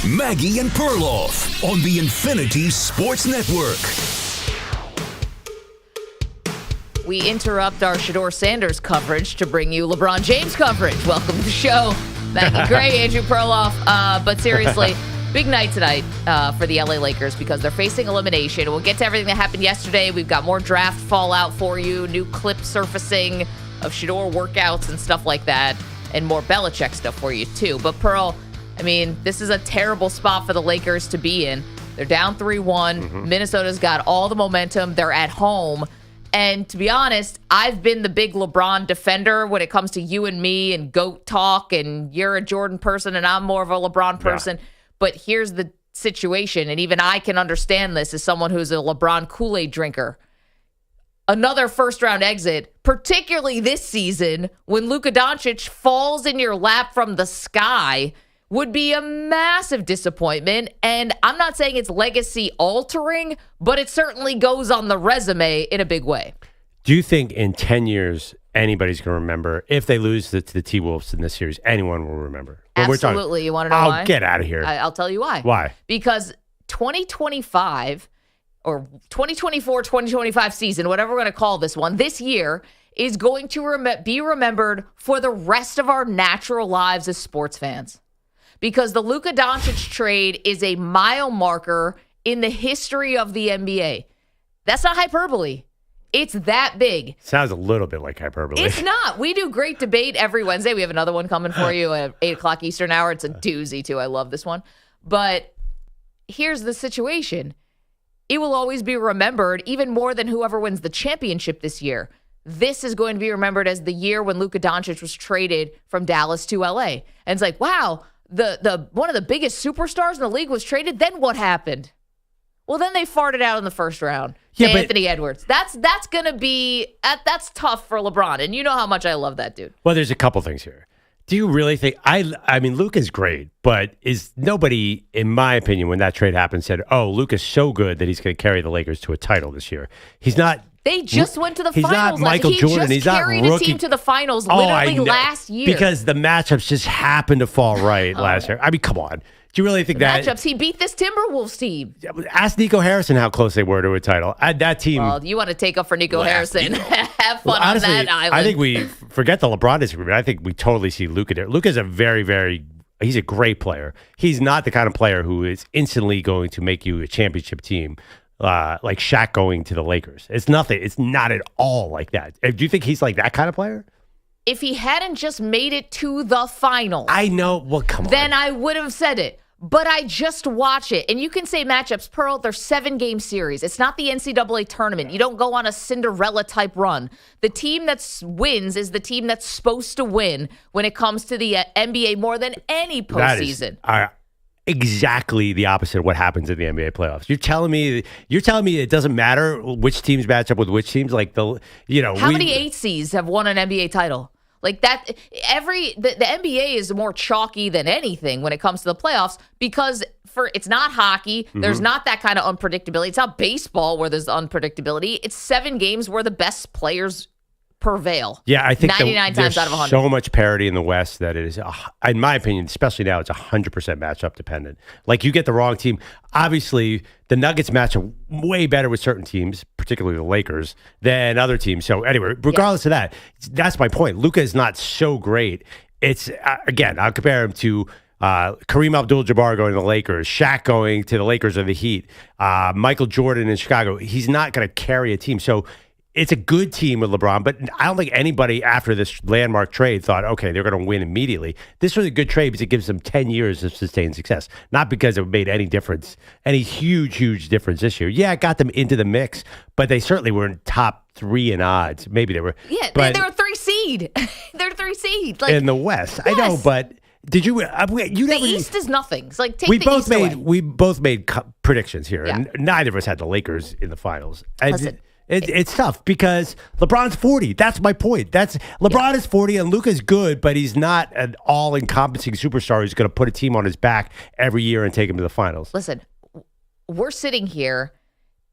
Maggie and Perloff on the Infinity Sports Network. We interrupt our Shedeur Sanders coverage to bring you LeBron James coverage. Welcome to the show. Maggie Gray, Andrew Perloff. But seriously, big night tonight for the LA Lakers because they're facing elimination. We'll get to everything that happened yesterday. We've got more draft fallout for you, new clip surfacing of Shedeur workouts and stuff like that, and more Belichick stuff for you too. But Pearl, I mean, this is a terrible spot for the Lakers to be in. They're down 3-1. Minnesota's got all the momentum. They're at home. And to be honest, I've been the big LeBron defender when it comes to you and me and GOAT talk, and you're a Jordan person and I'm more of a LeBron person. Yeah. But here's the situation, and even I can understand this as someone who's a LeBron Kool-Aid drinker. Another first-round exit, particularly this season, when Luka Doncic falls in your lap from the sky, would be a massive disappointment. And I'm not saying it's legacy-altering, but it certainly goes on the resume in a big way. Do you think in 10 years anybody's going to remember, if they lose to the T-Wolves in this series, anyone will remember? Absolutely. You want to know why? Get out of here. I'll tell you why. Why? Because 2025 or 2024, 2025 season, whatever we're going to call this one, this year is going to be remembered for the rest of our natural lives as sports fans. Because the Luka Doncic trade is a mile marker in the history of the NBA. That's not hyperbole. It's that big. Sounds a little bit like hyperbole. It's not. We do great debate every Wednesday. We have another one coming for you at 8 o'clock Eastern hour. It's a doozy, too. I love this one. But here's the situation. It will always be remembered, even more than whoever wins the championship this year. This is going to be remembered as the year when Luka Doncic was traded from Dallas to LA. And it's like, wow, the one of the biggest superstars in the league was traded. Then what happened? Well, then they farted out in the first round. Yeah, Anthony Edwards. That's going to be that's tough for LeBron, and you know how much I love that dude. Well, there's a couple things here. Do you really think I mean Luka's great, but is nobody, in my opinion, when that trade happened, said, "Oh, Luka's so good that he's going to carry the Lakers to a title this year." He's not. They just went to the he's finals. Not Michael Jordan. He just carried a team to the finals literally last year. Because the matchups just happened to fall right last year. I mean, come on. Do you really think that matchups? He beat this Timberwolves team. Ask Nico Harrison how close they were to a title. That team. Well, you want to take up for Nico Harrison? Have fun honestly, on that island. I think we forget the LeBron disagreement. I think we totally see Luka there. Luka's a very, very. He's a great player. He's not the kind of player who is instantly going to make you a championship team. Like Shaq going to the Lakers. It's nothing. It's not at all like that. Do you think he's like that kind of player? If he hadn't just made it to the finals. I know. Well, come on. Then I would have said it. But I just watch it. And you can say matchups, Pearl, they're 7-game series. It's not the NCAA tournament. You don't go on a Cinderella-type run. The team that wins is the team that's supposed to win when it comes to the NBA more than any postseason. Exactly the opposite of what happens in the NBA playoffs. You're telling me it doesn't matter which teams match up with which teams? Like how many 8 seeds have won an NBA title? Like that, the NBA is more chalky than anything when it comes to the playoffs because it's not hockey. There's not that kind of unpredictability. It's not baseball where there's unpredictability. It's 7 games where the best players prevail. Yeah, I think 99 times out of 100. So much parity in the West that it is, in my opinion, especially now, it's 100% matchup dependent. Like you get the wrong team. Obviously, the Nuggets match up way better with certain teams, particularly the Lakers, than other teams. So anyway, regardless of that, that's my point. Luka is not so great. It's again, I'll compare him to Kareem Abdul-Jabbar going to the Lakers, Shaq going to the Lakers or the Heat, Michael Jordan in Chicago. He's not going to carry a team. So it's a good team with LeBron, but I don't think anybody after this landmark trade thought, okay, they're going to win immediately. This was a good trade because it gives them 10 years of sustained success, not because it made any difference, any huge difference this year. Yeah, it got them into the mix, but they certainly were in top 3 in odds. Maybe they were. Yeah, they're a 3 seed. They're a 3 seed. Like, in the West. Yes. I know, but did you? The East is nothing. It's like we both made predictions here, and neither of us had the Lakers in the finals. Listen. It's tough because LeBron's 40. That's my point. LeBron is 40 and Luka's good, but he's not an all-encompassing superstar who's going to put a team on his back every year and take him to the finals. Listen, we're sitting here.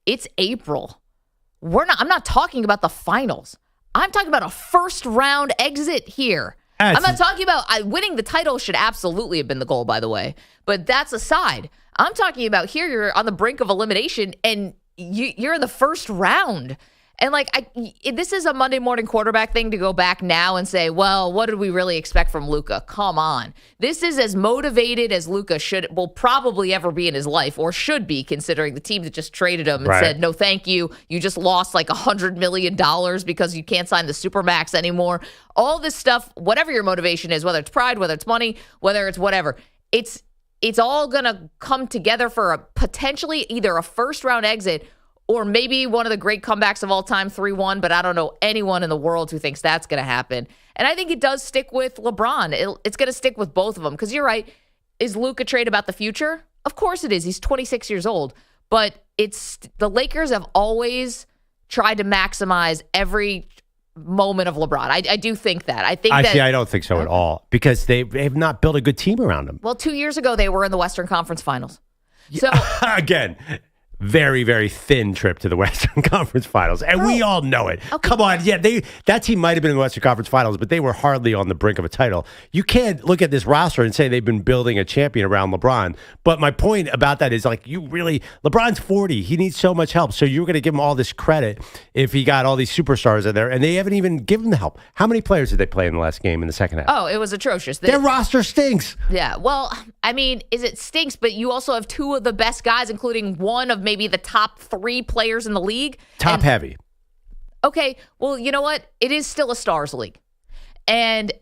It's April. I'm not talking about the finals. I'm talking about a first-round exit here. I'm not talking about winning the title should absolutely have been the goal, by the way. But that's aside. I'm talking about here you're on the brink of elimination and you're in the first round. And this is a Monday morning quarterback thing to go back now and say, well, what did we really expect from Luka? Come on. This is as motivated as Luka will probably ever be in his life, or should be, considering the team that just traded him and said, no, thank you. You just lost like $100 million because you can't sign the Supermax anymore. All this stuff, whatever your motivation is, whether it's pride, whether it's money, whether it's whatever, it's all going to come together for a potentially either a first round exit or maybe one of the great comebacks of all time, 3-1, but I don't know anyone in the world who thinks that's going to happen. And I think it does stick with LeBron. It's going to stick with both of them because you're right. Is Luka trade about the future? Of course it is. He's 26 years old. But the Lakers have always tried to maximize every moment of LeBron. I do think that. I don't think so at all because they have not built a good team around him. Well, 2 years ago, they were in the Western Conference Finals. So again, very, very thin trip to the Western Conference Finals. And we all know it. Okay. Come on. Yeah, that team might have been in the Western Conference Finals, but they were hardly on the brink of a title. You can't look at this roster and say they've been building a champion around LeBron. But my point about that is LeBron's 40. He needs so much help. So you're going to give him all this credit if he got all these superstars in there, and they haven't even given him the help. How many players did they play in the last game in the second half? Oh, it was atrocious. Their roster stinks. Yeah. Well, it stinks, but you also have two of the best guys, including one of maybe the top 3 players in the league. Top heavy. Okay, well, you know what? It is still a stars league. And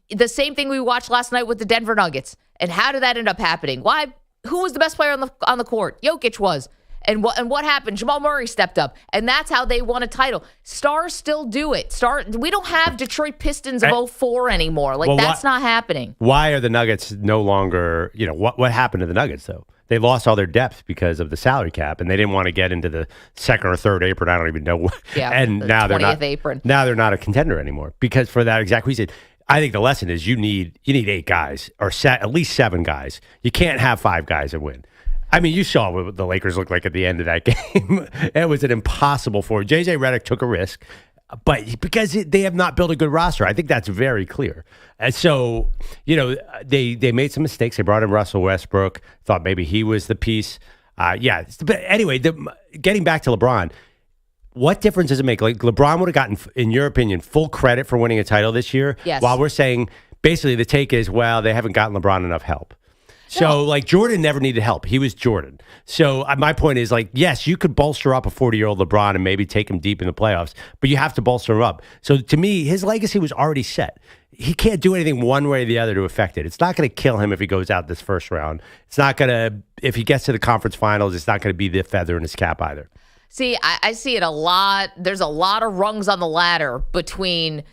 the same thing we watched last night with the Denver Nuggets. And how did that end up happening? Why? Who was the best player on the court? Jokic was. And what happened? Jamal Murray stepped up. And that's how they won a title. Stars still do it. We don't have Detroit Pistons of 04 anymore. That's not happening. Why are the Nuggets no longer, what happened to the Nuggets, though? They lost all their depth because of the salary cap, and they didn't want to get into the second or third apron. I don't even know. Yeah, and now they're not. Apron. Now they're not a contender anymore because for that exact reason. I think the lesson is you need 8 guys or at least 7 guys. You can't have 5 guys and win. You saw what the Lakers looked like at the end of that game. It was an impossible for JJ Redick took a risk. But because they have not built a good roster, I think that's very clear. And so, they made some mistakes. They brought in Russell Westbrook, thought maybe he was the piece. But anyway, getting back to LeBron, what difference does it make? LeBron would have gotten, in your opinion, full credit for winning a title this year. Yes. While we're saying, basically the take is, well, they haven't gotten LeBron enough help. So, Jordan never needed help. He was Jordan. So, my point is, yes, you could bolster up a 40-year-old LeBron and maybe take him deep in the playoffs, but you have to bolster him up. So, to me, his legacy was already set. He can't do anything one way or the other to affect it. It's not going to kill him if he goes out this first round. It's not going to, if he gets to the conference finals, it's not going to be the feather in his cap either. See, I see it a lot. There's a lot of rungs on the ladder between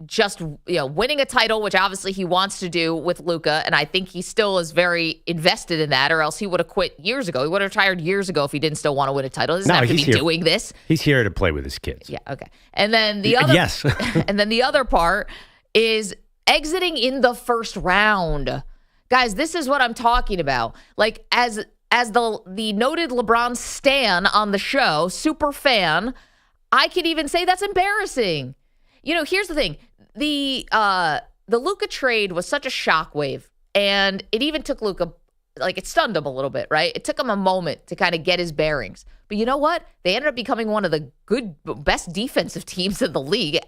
just winning a title, which obviously he wants to do with Luka, and I think he still is very invested in that, or else he would have quit years ago. He would have retired years ago if he didn't still want to win a title. He doesn't have to be doing this. He's here to play with his kids. Yeah, okay. And then the other and then the other part is exiting in the first round. Guys, this is what I'm talking about. As the noted LeBron stan on the show, super fan, I could even say that's embarrassing. Here's the thing. The Luka trade was such a shockwave, and it even took Luka, it stunned him a little bit, right? It took him a moment to kind of get his bearings. But you know what? They ended up becoming one of the best defensive teams in the league,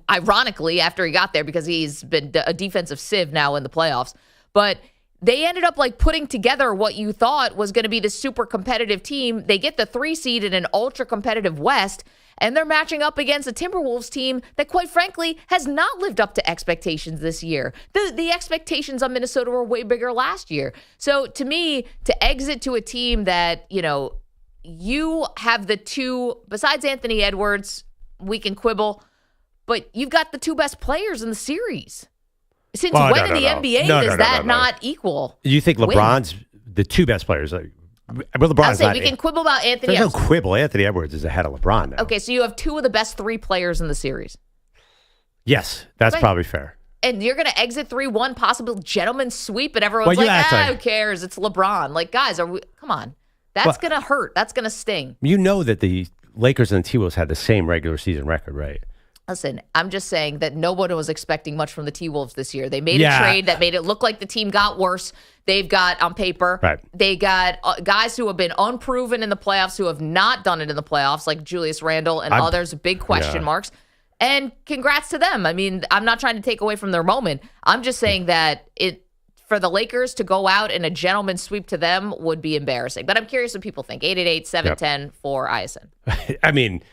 ironically, after he got there, because he's been a defensive sieve now in the playoffs. But they ended up putting together what you thought was going to be the super competitive team. They get the 3 seed in an ultra competitive West, and they're matching up against a Timberwolves team that, quite frankly, has not lived up to expectations this year. The expectations on Minnesota were way bigger last year. So to me, to exit to a team that, you have the 2, besides Anthony Edwards, we can quibble, but you've got the 2 best players in the series. Since when in the NBA does that not equal? You think LeBron's the 2 best players? I'll say we can quibble about Anthony Edwards. There's no quibble. Anthony Edwards is ahead of LeBron now. Okay, so you have 2 of the best 3 players in the series. Yes, that's probably fair. And you're going to exit 3-1, possible gentleman's sweep, and everyone's who cares? It's LeBron. Guys, come on. That's going to hurt. That's going to sting. You know that the Lakers and the T-Wolves had the same regular season record, right? Listen, I'm just saying that no one was expecting much from the T-Wolves this year. They made a trade that made it look like the team got worse. They've got, on paper, they got guys who have been unproven in the playoffs, who have not done it in the playoffs, like Julius Randle and others, big question marks. And congrats to them. I mean, I'm not trying to take away from their moment. I'm just saying that for the Lakers to go out in a gentleman's sweep to them would be embarrassing. But I'm curious what people think. 888-710 for ISN. I mean,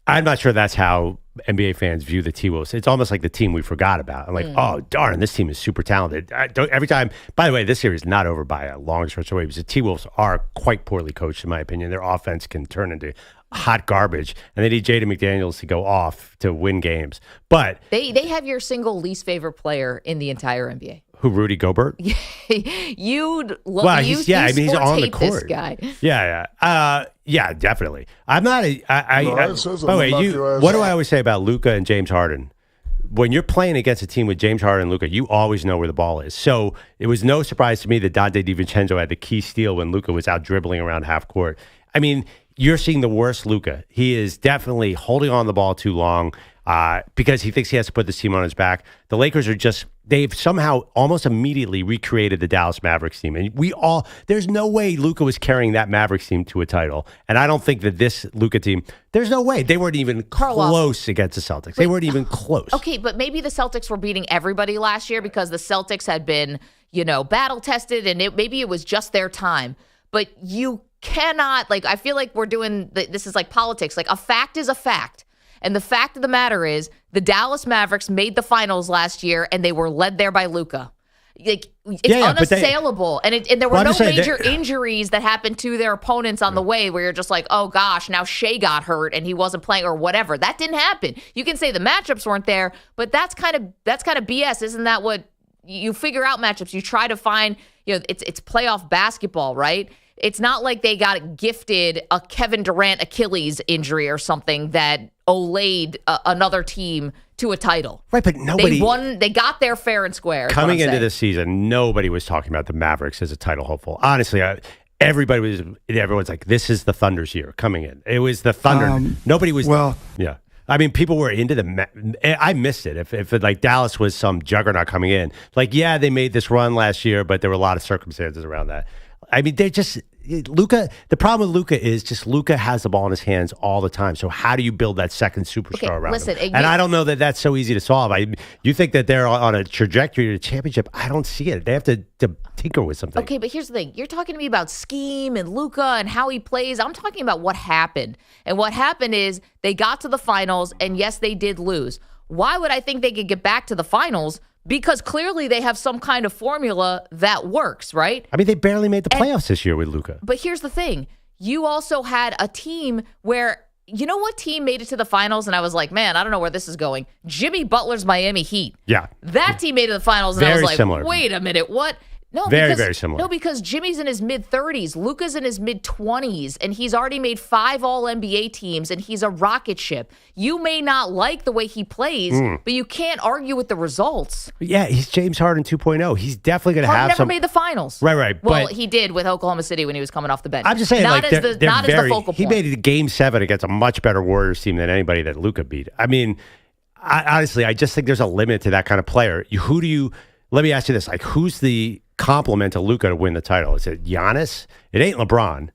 I'm not sure that's how NBA fans view the T-Wolves. It's almost like the team we forgot about. I'm like, oh, darn, this team is super talented. Every time, by the way, this series is not over by a long stretch away because the T-Wolves are quite poorly coached, in my opinion. Their offense can turn into hot garbage, and they need Jaden McDaniels to go off to win games. But they have your single least favorite player in the entire NBA. Who, Rudy Gobert? You'd love. Well, he's on the court. This guy. Yeah, definitely. I'm not. By the way, what do I always say about Luka and James Harden? When you're playing against a team with James Harden and Luka, you always know where the ball is. So it was no surprise to me that Dante DiVincenzo had the key steal when Luka was out dribbling around half court. I mean, you're seeing the worst Luka. He is definitely holding on the ball too long because he thinks he has to put this team on his back. The Lakers are they've somehow almost immediately recreated the Dallas Mavericks team. And there's no way Luka was carrying that Mavericks team to a title. And I don't think that this Luka team, there's no way. They weren't even close against the Celtics. They weren't even close. Okay, but maybe the Celtics were beating everybody last year because the Celtics had been, battle tested and maybe it was just their time. But you cannot, I feel like we're doing, this is like politics. Like, a fact is a fact. And the fact of the matter is the Dallas Mavericks made the finals last year, and they were led there by Luka. It's unassailable. And there were no major injuries that happened to their opponents on the way where you're just like, oh, gosh, now Shea got hurt and he wasn't playing or whatever. That didn't happen. You can say the matchups weren't there, but that's kind of BS. Isn't that what you figure out matchups? You try to find, it's playoff basketball, right? It's not like they got gifted a Kevin Durant Achilles injury or something that olayed another team to a title. Right, but nobody... They won. They got there fair and square. Coming into this season, nobody was talking about the Mavericks as a title hopeful. Honestly, everyone's like, this is the Thunder's year coming in. It was the Thunder. Nobody was... Well... Yeah. I mean, people were into I missed it. If like Dallas was some juggernaut coming in. They made this run last year, but there were a lot of circumstances around that. I mean, Luka. The problem with Luka is just Luka has the ball in his hands all the time. So how do you build that second superstar around him? And I don't know that that's so easy to solve. You think that they're on a trajectory to championship? I don't see it. They have to tinker with something. Okay, but here's the thing: you're talking to me about scheme and Luka and how he plays. I'm talking about what happened, and what happened is they got to the finals, and yes, they did lose. Why would I think they could get back to the finals? Because clearly they have some kind of formula that works, right? I mean, they barely made the playoffs this year with Luka. But here's the thing. You also had a team where, you know what team made it to the finals? And I was like, man, I don't know where this is going. Jimmy Butler's Miami Heat. Yeah. That team made it to the finals. And I was like, similar. Wait a minute, what? No, very similar. No, because Jimmy's in his mid-30s. Luka's in his mid-20s, and he's already made 5 All-NBA teams, and he's a rocket ship. You may not like the way he plays, but you can't argue with the results. Yeah, he's James Harden 2.0. He's definitely going to have never made the finals. Right. Well, he did with Oklahoma City when he was coming off the bench. I'm just saying, not as the focal point. He made it Game 7 against a much better Warriors team than anybody that Luka beat. I mean, honestly, I just think there's a limit to that kind of player. Let me ask you this. who's the compliment to Luka to win the title? Is it Giannis? It ain't LeBron.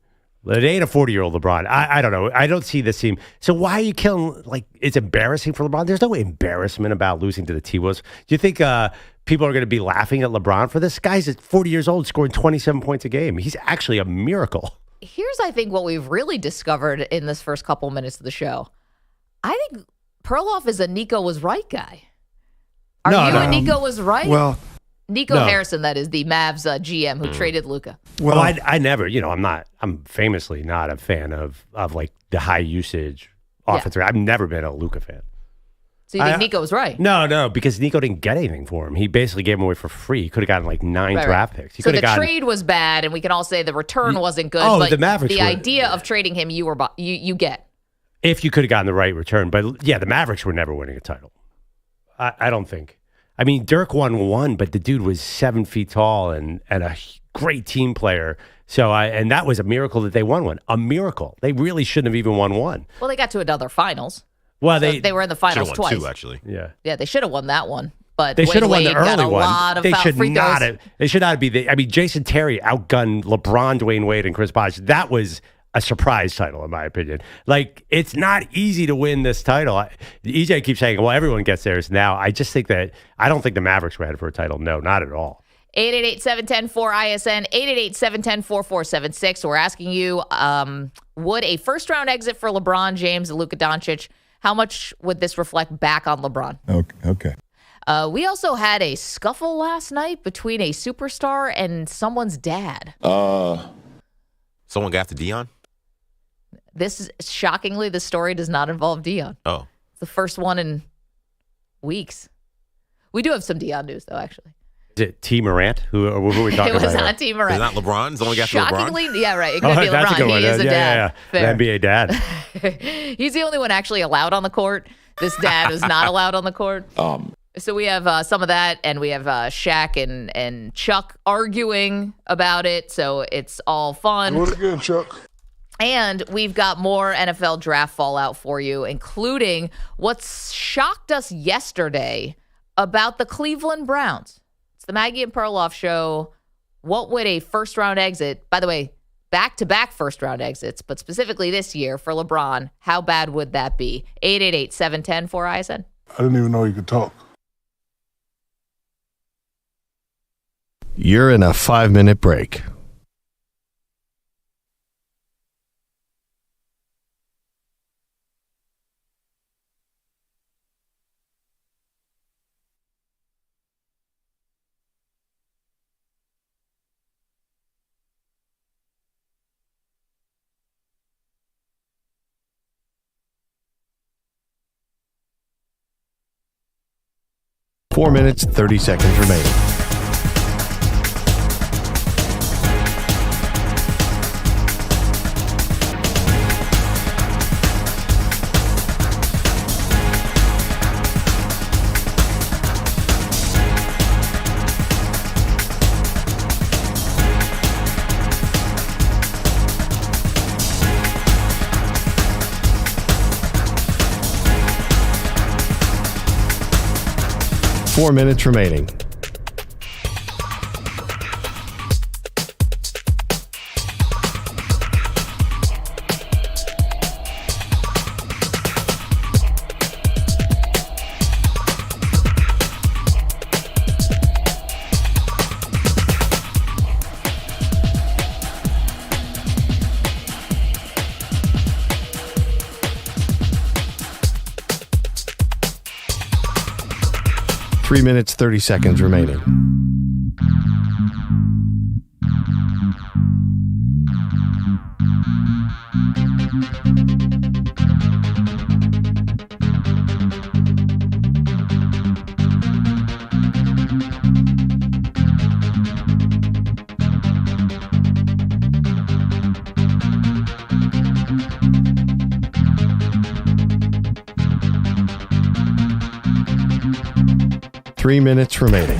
It ain't a 40-year-old LeBron. I don't know. I don't see this team. So why are you killing, it's embarrassing for LeBron? There's no embarrassment about losing to the T-Wolves. Do you think people are going to be laughing at LeBron for this? Guy's at 40 years old, scoring 27 points a game. He's actually a miracle. Here's, I think, what we've really discovered in this first couple minutes of the show. I think Perloff is a Nico was right guy. Are you a Nico was right? Well... Nico Harrison, that is the Mavs GM who traded Luka. Well, I never, I'm famously not a fan of the high usage offensive. I've never been a Luka fan. So you think Nico was right? No, because Nico didn't get anything for him. He basically gave him away for free. He could have gotten 9 draft picks. So the trade was bad, and we can all say the return wasn't good. But the Mavericks. The idea of trading him, you get. If you could have gotten the right return, but the Mavericks were never winning a title. I don't think. I mean, Dirk won 1, but the dude was 7 feet tall and a great team player. So, and that was a miracle that they won one. A miracle. They really shouldn't have even won one. Well, they got to another finals. Well, they were in the finals should've won twice. Two, actually. Yeah, they should have won that one. But they should have won the Wade got early a one. lot of They foul should free not throws. have. They should not be. I mean, Jason Terry outgunned LeBron, Dwayne Wade, and Chris Bosh. That was a surprise title, in my opinion. Like, it's not easy to win this title. EJ keeps saying, well, everyone gets theirs now. I just think that I don't think the Mavericks were headed for a title. No, not at all. 888-710-4ISN, 888-710-4476. We're asking you, would a first-round exit for LeBron James and Luka Doncic, how much would this reflect back on LeBron? Okay. We also had a scuffle last night between a superstar and someone's dad. Someone got after Deion? This is shockingly, the story does not involve Deion. Oh. It's the first one in weeks. We do have some Deion news, though, actually. Is it T. Morant? Who are we talking about? It was not T. Morant. Is it not LeBron? Someone got after LeBron? Shockingly, yeah, right. It could be That's a LeBron. good one. He is a dad. Yeah. An NBA dad. He's the only one actually allowed on the court. This dad is not allowed on the court. So we have some of that, and we have Shaq and Chuck arguing about it. So it's all fun. Do it again, Chuck. And we've got more NFL draft fallout for you, including what shocked us yesterday about the Cleveland Browns. It's the Maggie and Perloff show. What would a first-round exit, by the way, back-to-back first-round exits, but specifically this year for LeBron, how bad would that be? 888-710-4ISN. I didn't even know you could talk. You're in a 5-minute break. Four minutes, 30 seconds remaining. Four minutes remaining. Three minutes, 30 seconds remaining. Three minutes remaining.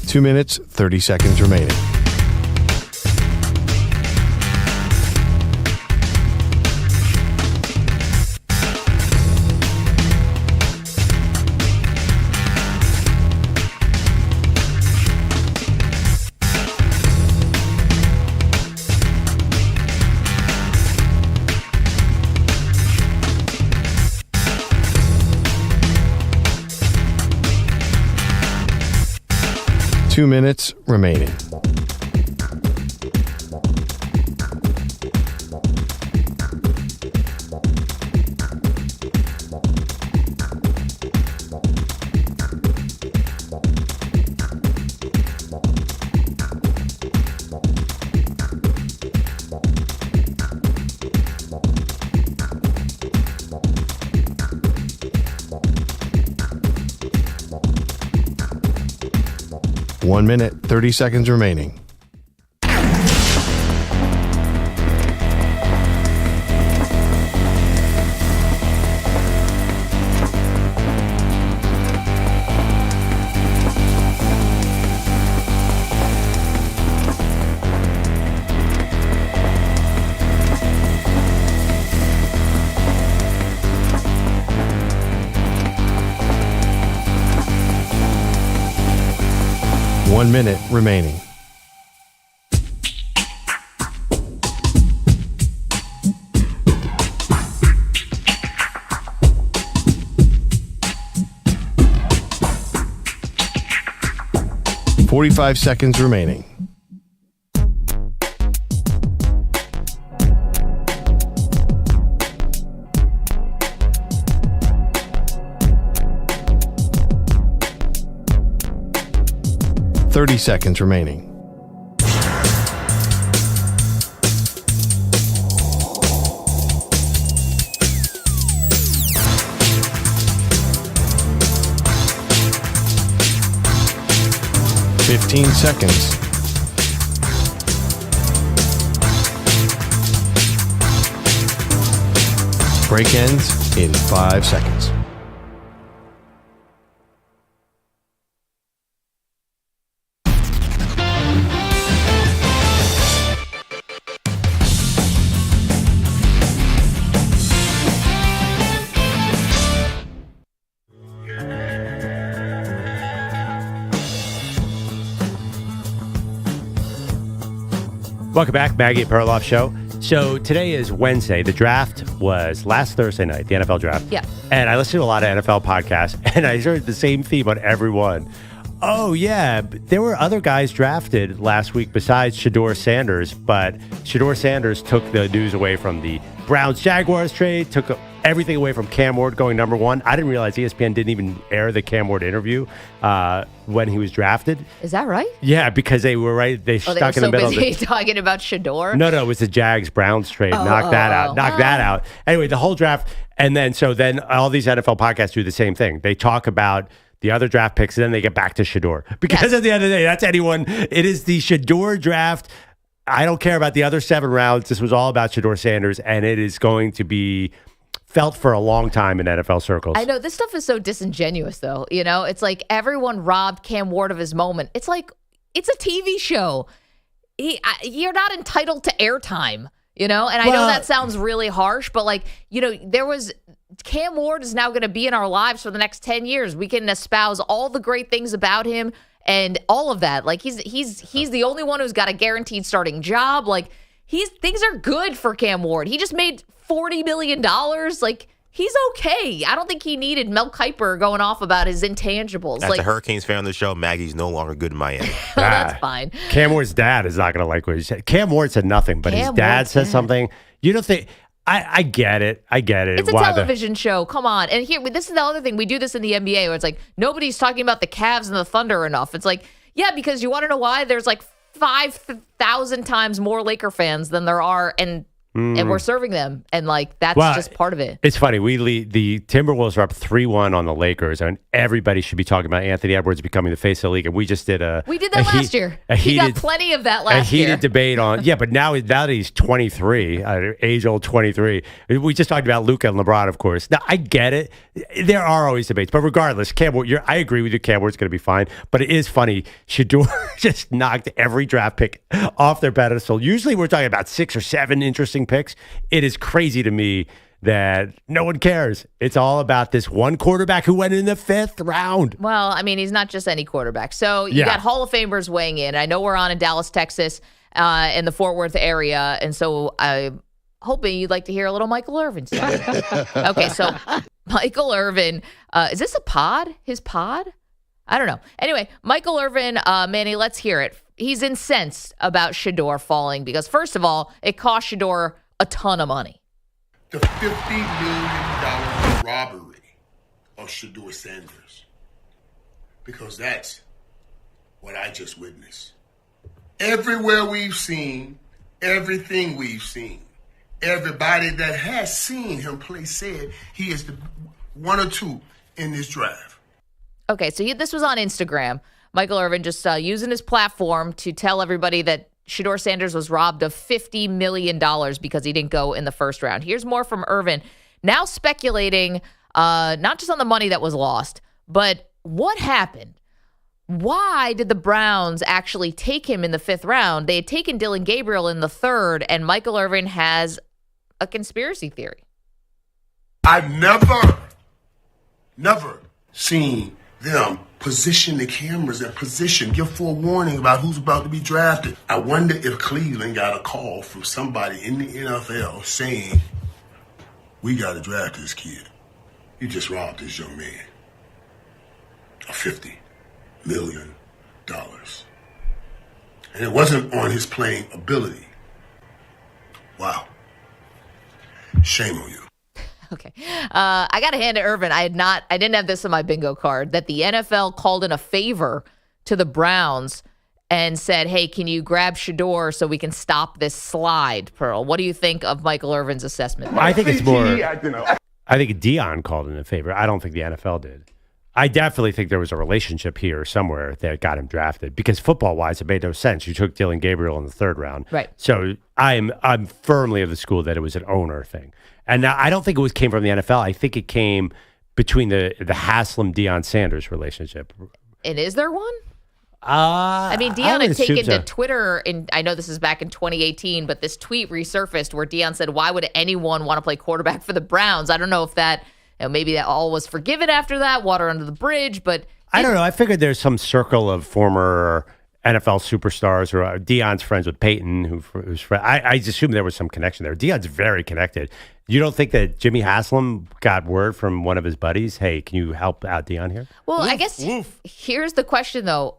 Two minutes, 30 seconds remaining. Two minutes remaining. 1 minute, 30 seconds remaining. One minute remaining. "45 seconds remaining. "30 seconds remaining. "15 seconds. Break ends in 5 seconds. Welcome back, Maggie Perloff Show. So today is Wednesday. The draft was last Thursday night, the NFL draft. Yeah. And I listened to a lot of NFL podcasts, and I heard the same theme on every one. Oh, yeah, there were other guys drafted last week besides Shedeur Sanders, but Shedeur Sanders took the news away from the Browns-Jaguars trade, took everything away from Cam Ward going number one. I didn't realize ESPN didn't even air the Cam Ward interview when he was drafted. Is that right? Yeah, because they were right. They stuck in the middle. They were so busy talking about Shedeur. No, it was the Jags-Browns trade. Knock that out. Anyway, the whole draft. And then all these NFL podcasts do the same thing. They talk about the other draft picks, and then they get back to Shedeur. Because at the end of the day, that's anyone. It is the Shedeur draft. I don't care about the other 7 rounds. This was all about Shedeur Sanders, and it is going to be felt for a long time in NFL circles. I know. This stuff is so disingenuous, though. You know, it's like everyone robbed Cam Ward of his moment. It's like, it's a TV show. You're not entitled to airtime, you know? And I know that sounds really harsh, but like, you know, Cam Ward is now going to be in our lives for the next 10 years. We can espouse all the great things about him and all of that. Like, he's the only one who's got a guaranteed starting job. Like, things are good for Cam Ward. He just made $40 million. Like, he's okay. I don't think he needed Mel Kiper going off about his intangibles. As a Hurricanes fan on the show, Maggie's no longer good in Miami. That's fine. Cam Ward's dad is not going to like what he said. Cam Ward said nothing, but his dad said something. You don't think... I get it. It's a television show. Come on. And here, this is the other thing. We do this in the NBA where it's like, nobody's talking about the Cavs and the Thunder enough. It's like, yeah, because you want to know why? There's like 5,000 times more Laker fans than there are, and we're serving them. And like, that's just part of it. It's funny. The Timberwolves are up 3-1 on the Lakers, and everybody should be talking about Anthony Edwards becoming the face of the league. And we just did that last year. He got plenty of that last year. A heated debate on, but now that he's 23, age-old 23. We just talked about Luka and LeBron, of course. Now, I get it. There are always debates. But regardless, Cam Ward, I agree with you. Cam Ward's going to be fine. But it is funny. Shedeur just knocked every draft pick off their pedestal. Usually we're talking about 6 or 7 interesting picks. It is crazy to me that no one cares. It's all about this one quarterback who went in the 5th round. Well, I mean, he's not just any quarterback. So you got Hall of Famers weighing in. I know we're on in Dallas, Texas, in the Fort Worth area. And so I'm hoping you'd like to hear a little Michael Irvin stuff. Okay, so Michael Irvin, is this a pod? His pod? I don't know. Anyway, Michael Irvin, Manny, let's hear it. He's incensed about Shedeur falling because, first of all, it cost Shedeur a ton of money. The $50 million robbery of Shedeur Sanders. Because that's what I just witnessed. Everywhere we've seen, everything we've seen, everybody that has seen him play said he is the 1 or 2 in this draft. Okay, so this was on Instagram. Michael Irvin just using his platform to tell everybody that Shedeur Sanders was robbed of $50 million because he didn't go in the first round. Here's more from Irvin, now speculating not just on the money that was lost, but what happened. Why did the Browns actually take him in the 5th round? They had taken Dillon Gabriel in the 3rd, and Michael Irvin has a conspiracy theory. I've never seen them position the cameras and give forewarning about who's about to be drafted. I wonder if Cleveland got a call from somebody in the NFL saying, we got to draft this kid. You just robbed this young man of $50 million. And it wasn't on his playing ability. Wow. Shame on you. Okay. I got to hand it to Irvin. I didn't have this on my bingo card, that the NFL called in a favor to the Browns and said, hey, can you grab Shedeur so we can stop this slide, Pearl? What do you think of Michael Irvin's assessment? I think it's more, I think Deion called in a favor. I don't think the NFL did. I definitely think there was a relationship here somewhere that got him drafted because football-wise, it made no sense. You took Dillon Gabriel in the 3rd round. Right. So I'm firmly of the school that it was an owner thing. And now I don't think it came from the NFL. I think it came between the Haslam-Deion Sanders relationship. And is there one? I mean, Deion had taken to Twitter, and I know this is back in 2018, but this tweet resurfaced where Deion said, why would anyone want to play quarterback for the Browns? I don't know if that... maybe that all was forgiven after that, water under the bridge, but... I don't know. I figured there's some circle of former NFL superstars, or Deion's friends with Peyton, who's I just assume there was some connection there. Deion's very connected. You don't think that Jimmy Haslam got word from one of his buddies, hey, can you help out Deion here? Well, I guess here's the question, though.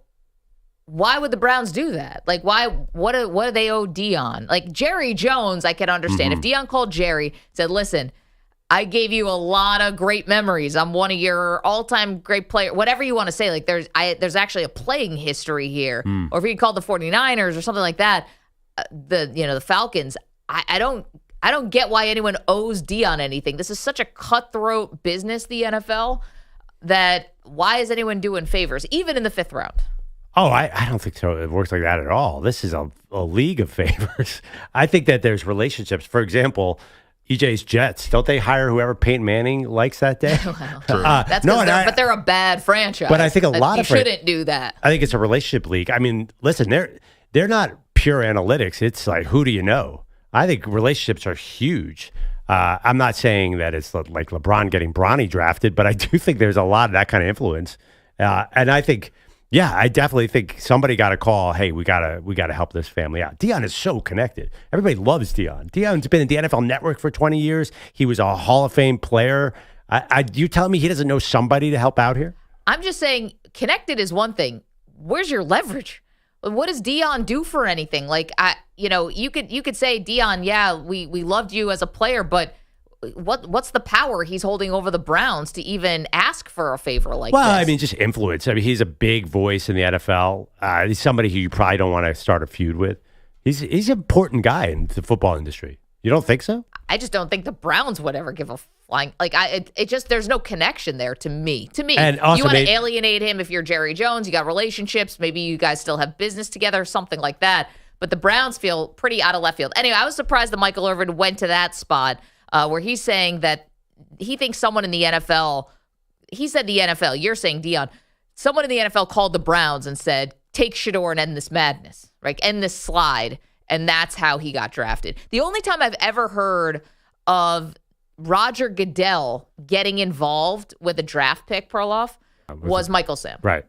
Why would the Browns do that? Like, why? What do they owe Deion? Like, Jerry Jones, I can understand. Mm-hmm. If Deion called Jerry, said, listen... I gave you a lot of great memories. I'm one of your all-time great players. Whatever you want to say, like there's actually a playing history here. Or if you call the 49ers or something like that, the Falcons. I don't get why anyone owes Deion anything. This is such a cutthroat business, the NFL, that why is anyone doing favors, even in the 5th round? Oh, I don't think so. It works like that at all. This is a league of favors. I think that there's relationships. For example, EJ's Jets, don't they hire whoever Peyton Manning likes that day? That's but they're a bad franchise. But I think a lot of shouldn't do that. I think it's a relationship league. I mean, listen, they're not pure analytics. It's like, who do you know? I think relationships are huge. I'm not saying that it's like LeBron getting Bronny drafted, but I do think there's a lot of that kind of influence. And I think, yeah, I definitely think somebody got a call. Hey, we gotta help this family out. Deion is so connected. Everybody loves Deion. Deion's been in the NFL Network for 20 years. He was a Hall of Fame player. You telling me he doesn't know somebody to help out here? I'm just saying, connected is one thing. Where's your leverage? What does Deion do for anything? Like, you could say, Deion, yeah, we loved you as a player, but what's the power he's holding over the Browns to even ask for a favor like this? Well, I mean, just influence. I mean, he's a big voice in the NFL. He's somebody who you probably don't want to start a feud with. He's an important guy in the football industry. You don't think so? I just don't think the Browns would ever give a flying. Like, there's no connection there to me. And also you want to alienate him if you're Jerry Jones. You got relationships. Maybe you guys still have business together, something like that. But the Browns feel pretty out of left field. Anyway, I was surprised that Michael Irvin went to that spot where he's saying that he thinks someone in the NFL, he said the NFL, you're saying Deion, someone in the NFL called the Browns and said, take Shedeur and end this madness, right? End this slide. And that's how he got drafted. The only time I've ever heard of Roger Goodell getting involved with a draft pick, Perloff, was Michael Sam. Right.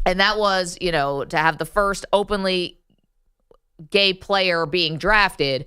And that was, to have the first openly gay player being drafted.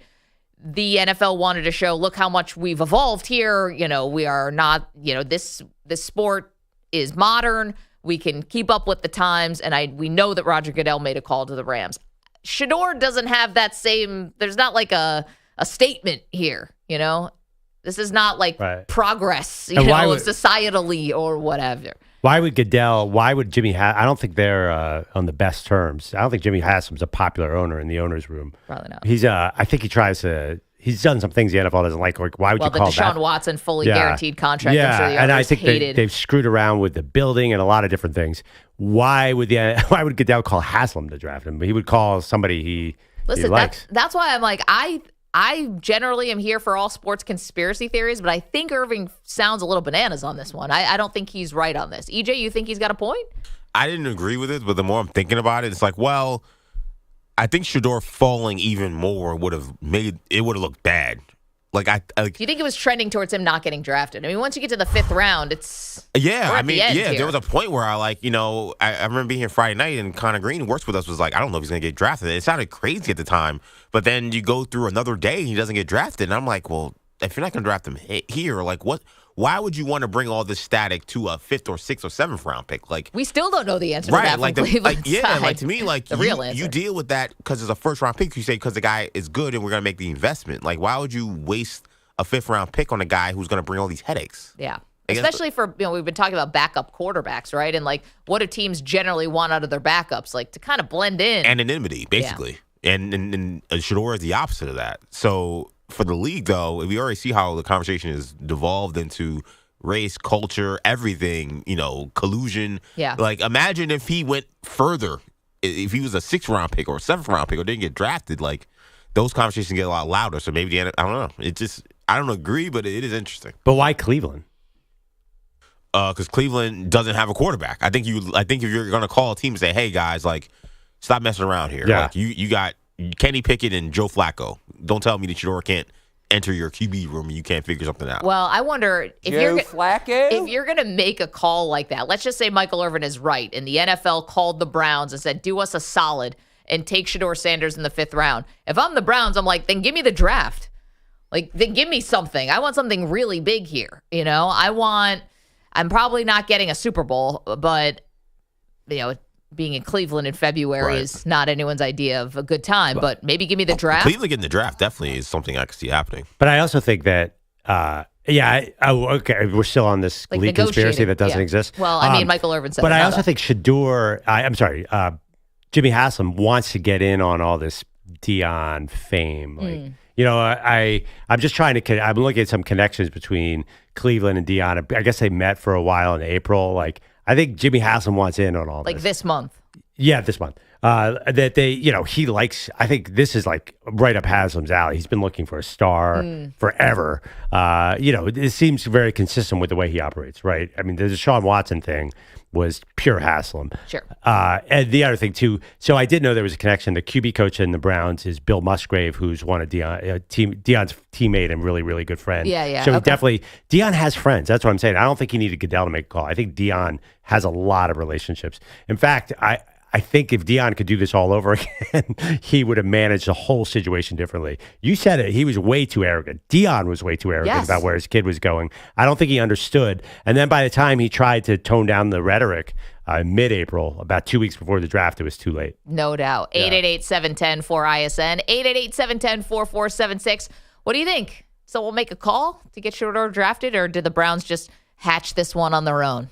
The NFL wanted to show, look how much we've evolved here. We are not, this sport is modern. We can keep up with the times. And we know that Roger Goodell made a call to the Rams. Shedeur doesn't have that same, there's not like a statement here, This is not like progress, societally or whatever. Why would Jimmy I don't think they're on the best terms. I don't think Jimmy Haslam's a popular owner in the owner's room. Probably not. He's I think he tries to, he's done some things the NFL doesn't like. Why would you call the Deshaun that? Watson fully guaranteed contract. Yeah, I'm sure the and I owners think hated. they've screwed around with the building and a lot of different things. Why would Goodell call Haslam to draft him? He would call somebody he likes. That's why I'm like, I generally am here for all sports conspiracy theories, but I think Irving sounds a little bananas on this one. I don't think he's right on this. EJ, you think he's got a point? I didn't agree with it, but the more I'm thinking about it, it's like, well, I think Shedeur falling even more would have looked bad. Like do you think it was trending towards him not getting drafted? I mean, once you get to the 5th round, it's there was a point where I remember being here Friday night and Connor Green works with us was like, I don't know if he's gonna get drafted. It sounded crazy at the time, but then you go through another day and he doesn't get drafted, and I'm like, well, if you're not gonna draft him here, like what? Why would you want to bring all this static to a 5th or 6th or 7th round pick? Like we still don't know the answer to that from Cleveland's side. To me, like the real answer. You deal with that because it's a 1st round pick. You say because the guy is good and we're gonna make the investment. Like why would you waste a 5th round pick on a guy who's gonna bring all these headaches? Yeah. Especially for, we've been talking about backup quarterbacks, right? And like, what do teams generally want out of their backups? Like to kind of blend in. Anonymity, basically. Yeah. And Shedeur is the opposite of that. So for the league, though, we already see how the conversation is devolved into race, culture, everything, collusion. Yeah. Like, imagine if he went further, if he was a 6th round pick or a 7th round pick or didn't get drafted, like, those conversations get a lot louder. So maybe, I don't know. I don't agree, but it is interesting. But why Cleveland? Because Cleveland doesn't have a quarterback. I think if you're going to call a team and say, hey, guys, like, stop messing around here. Yeah. Like, you got Kenny Pickett and Joe Flacco. Don't tell me that Shedeur can't enter your QB room and you can't figure something out. Well, I wonder if you're going to make a call like that. Let's just say Michael Irvin is right and the NFL called the Browns and said, do us a solid and take Shedeur Sanders in the 5th round. If I'm the Browns, I'm like, then give me the draft. Like, then give me something. I want something really big here. I'm probably not getting a Super Bowl, but, being in Cleveland in February is not anyone's idea of a good time, but maybe give me the draft. Cleveland getting the draft definitely is something I could see happening. But I also think that, okay, we're still on this league conspiracy that doesn't exist. Well, I mean, Michael Irvin said but I also think Shedeur, Jimmy Haslam wants to get in on all this Deion fame. Like, I'm just trying to, I'm looking at some connections between Cleveland and Deion. I guess they met for a while in April. Like, I think Jimmy Haslam wants in on all this. Like this month. Yeah, this month. That they, he likes, I think this is like right up Haslam's alley. He's been looking for a star forever. It seems very consistent with the way he operates, right? I mean, the Deshaun Watson thing was pure Haslam. Sure. And the other thing, too, so I did know there was a connection. The QB coach in the Browns is Bill Musgrave, who's one of Deion's teammate and really, really good friend. Yeah. So Deion has friends. That's what I'm saying. I don't think he needed Goodell to make a call. I think Deion has a lot of relationships. In fact, I think if Deion could do this all over again, he would have managed the whole situation differently. You said it. He was way too arrogant. Deion was way too arrogant about where his kid was going. I don't think he understood. And then by the time he tried to tone down the rhetoric mid-April, about 2 weeks before the draft, it was too late. No doubt. 888-710-4ISN, 888-710-4476. What do you think? So we'll make a call to get Shedeur drafted, or did the Browns just hatch this one on their own?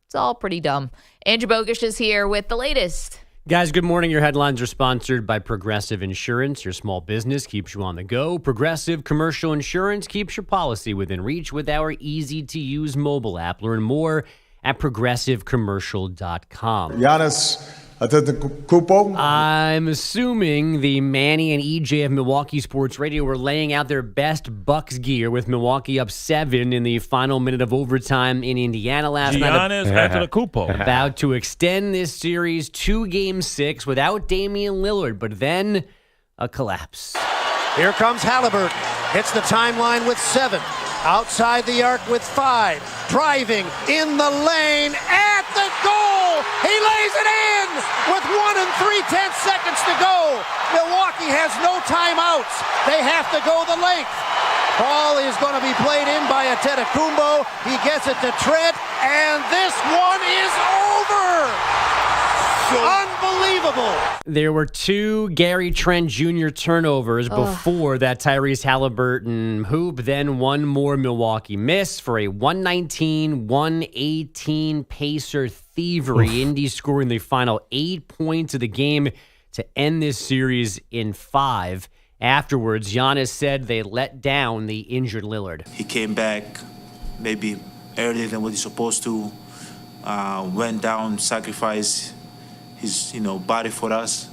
It's all pretty dumb. Andrew Bogusch is here with the latest. Guys, good morning. Your headlines are sponsored by Progressive Insurance. Your small business keeps you on the go. Progressive Commercial Insurance keeps your policy within reach with our easy-to-use mobile app. Learn more at progressivecommercial.com. Giannis, Antetokounmpo. I'm assuming the Manny and EJ of Milwaukee Sports Radio were laying out their best Bucks gear with Milwaukee up 7 in the final minute of overtime in Indiana last night. Giannis Antetokounmpo. About to extend this series to Game 6 without Damian Lillard, but then a collapse. Here comes Haliburton. Hits the timeline with 7. Outside the arc with 5. Driving in the lane at the goal. He lays it in with 1 3/10 seconds to go. Milwaukee has no timeouts. They have to go the length. Ball is going to be played in by Antetokounmpo. He gets it to Trent, and this one is over. Unbelievable. There were 2 Gary Trent Jr. turnovers before that Tyrese Haliburton hoop, then one more Milwaukee miss for a 119-118 Pacer thievery. Indy scoring the final 8 points of the game to end this series in 5. Afterwards, Giannis said they let down the injured Lillard. He came back maybe earlier than what he's supposed to, went down, sacrificed his body for us.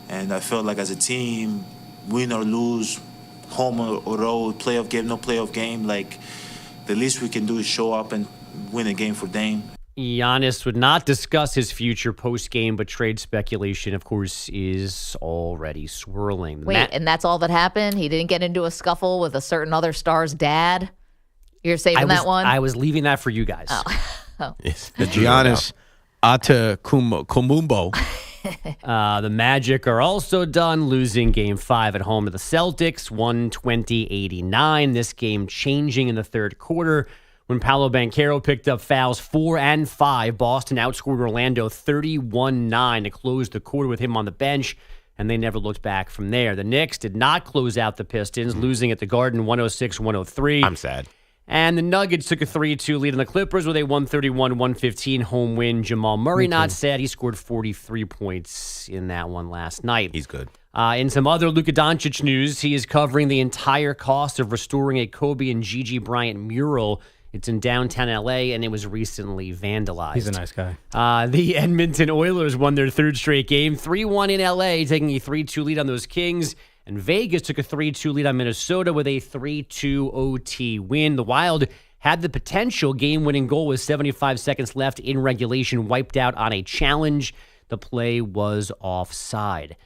And I felt like as a team, win or lose, home or road, playoff game, no playoff game, like the least we can do is show up and win a game for Dame. Giannis would not discuss his future post-game, but trade speculation, of course, is already swirling. Wait, and that's all that happened? He didn't get into a scuffle with a certain other star's dad? You're saving that one? I was leaving that for you guys. Oh. The Giannis Antetokounmpo. The Magic are also done, losing Game 5 at home to the Celtics, 120-89. This game changing in the third quarter. When Paolo Banchero picked up fouls 4 and 5, Boston outscored Orlando 31-9 to close the quarter with him on the bench, and they never looked back from there. The Knicks did not close out the Pistons, losing at the Garden 106-103. I'm sad. And the Nuggets took a 3-2 lead on the Clippers with a 131-115 home win. Jamal Murray, not sad. He scored 43 points in that one last night. He's good. In some other Luka Doncic news, he is covering the entire cost of restoring a Kobe and Gigi Bryant mural. It's in downtown L.A., and it was recently vandalized. He's a nice guy. The Edmonton Oilers won their third straight game, 3-1 in L.A., taking a 3-2 lead on those Kings. And Vegas took a 3-2 lead on Minnesota with a 3-2 OT win. The Wild had the potential game-winning goal with 75 seconds left in regulation wiped out on a challenge. The play was offside.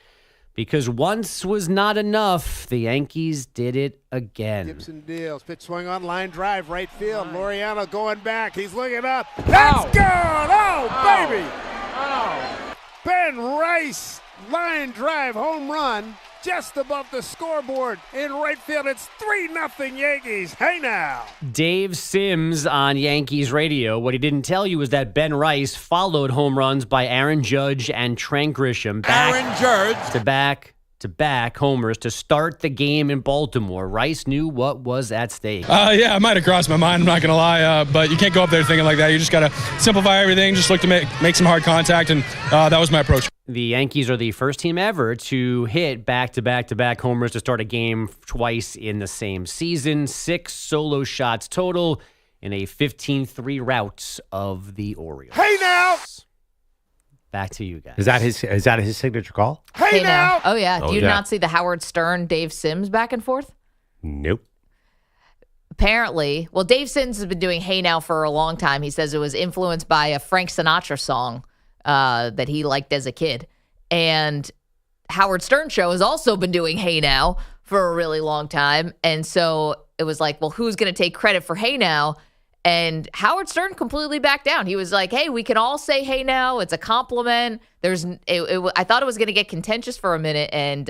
Because once was not enough, the Yankees did it again. Gibson deals. Pitch swing on line drive, right field. Laureano going back. He's looking up. That's gone. Oh, baby. Oh. Ben Rice, line drive, home run. Just above the scoreboard in right field. It's 3-0 Yankees. Hey now. Dave Sims on Yankees radio. What he didn't tell you was that Ben Rice followed home runs by Aaron Judge and Trent Grisham. Back-to-back homers to start the game in Baltimore. Rice knew what was at stake. Yeah, it might have crossed my mind. I'm not going to lie, but you can't go up there thinking like that. You just got to simplify everything. Just look to make some hard contact, and that was my approach. The Yankees are the first team ever to hit back-to-back-to-back homers to start a game twice in the same season. 6 solo shots total in a 15-3 rout of the Orioles. Hey now. Back to you guys. Is that his signature call? Hey now. Oh, yeah. Oh, Do you yeah. not see the Howard Stern, Dave Sims back and forth? Nope. Apparently, well, Dave Sims has been doing Hey Now for a long time. He says it was influenced by a Frank Sinatra song that he liked as a kid. And Howard Stern show has also been doing Hey Now for a really long time. And so it was like, well, who's going to take credit for Hey Now? And Howard Stern completely backed down. He was like, hey, we can all say Hey Now. It's a compliment. I thought it was going to get contentious for a minute. And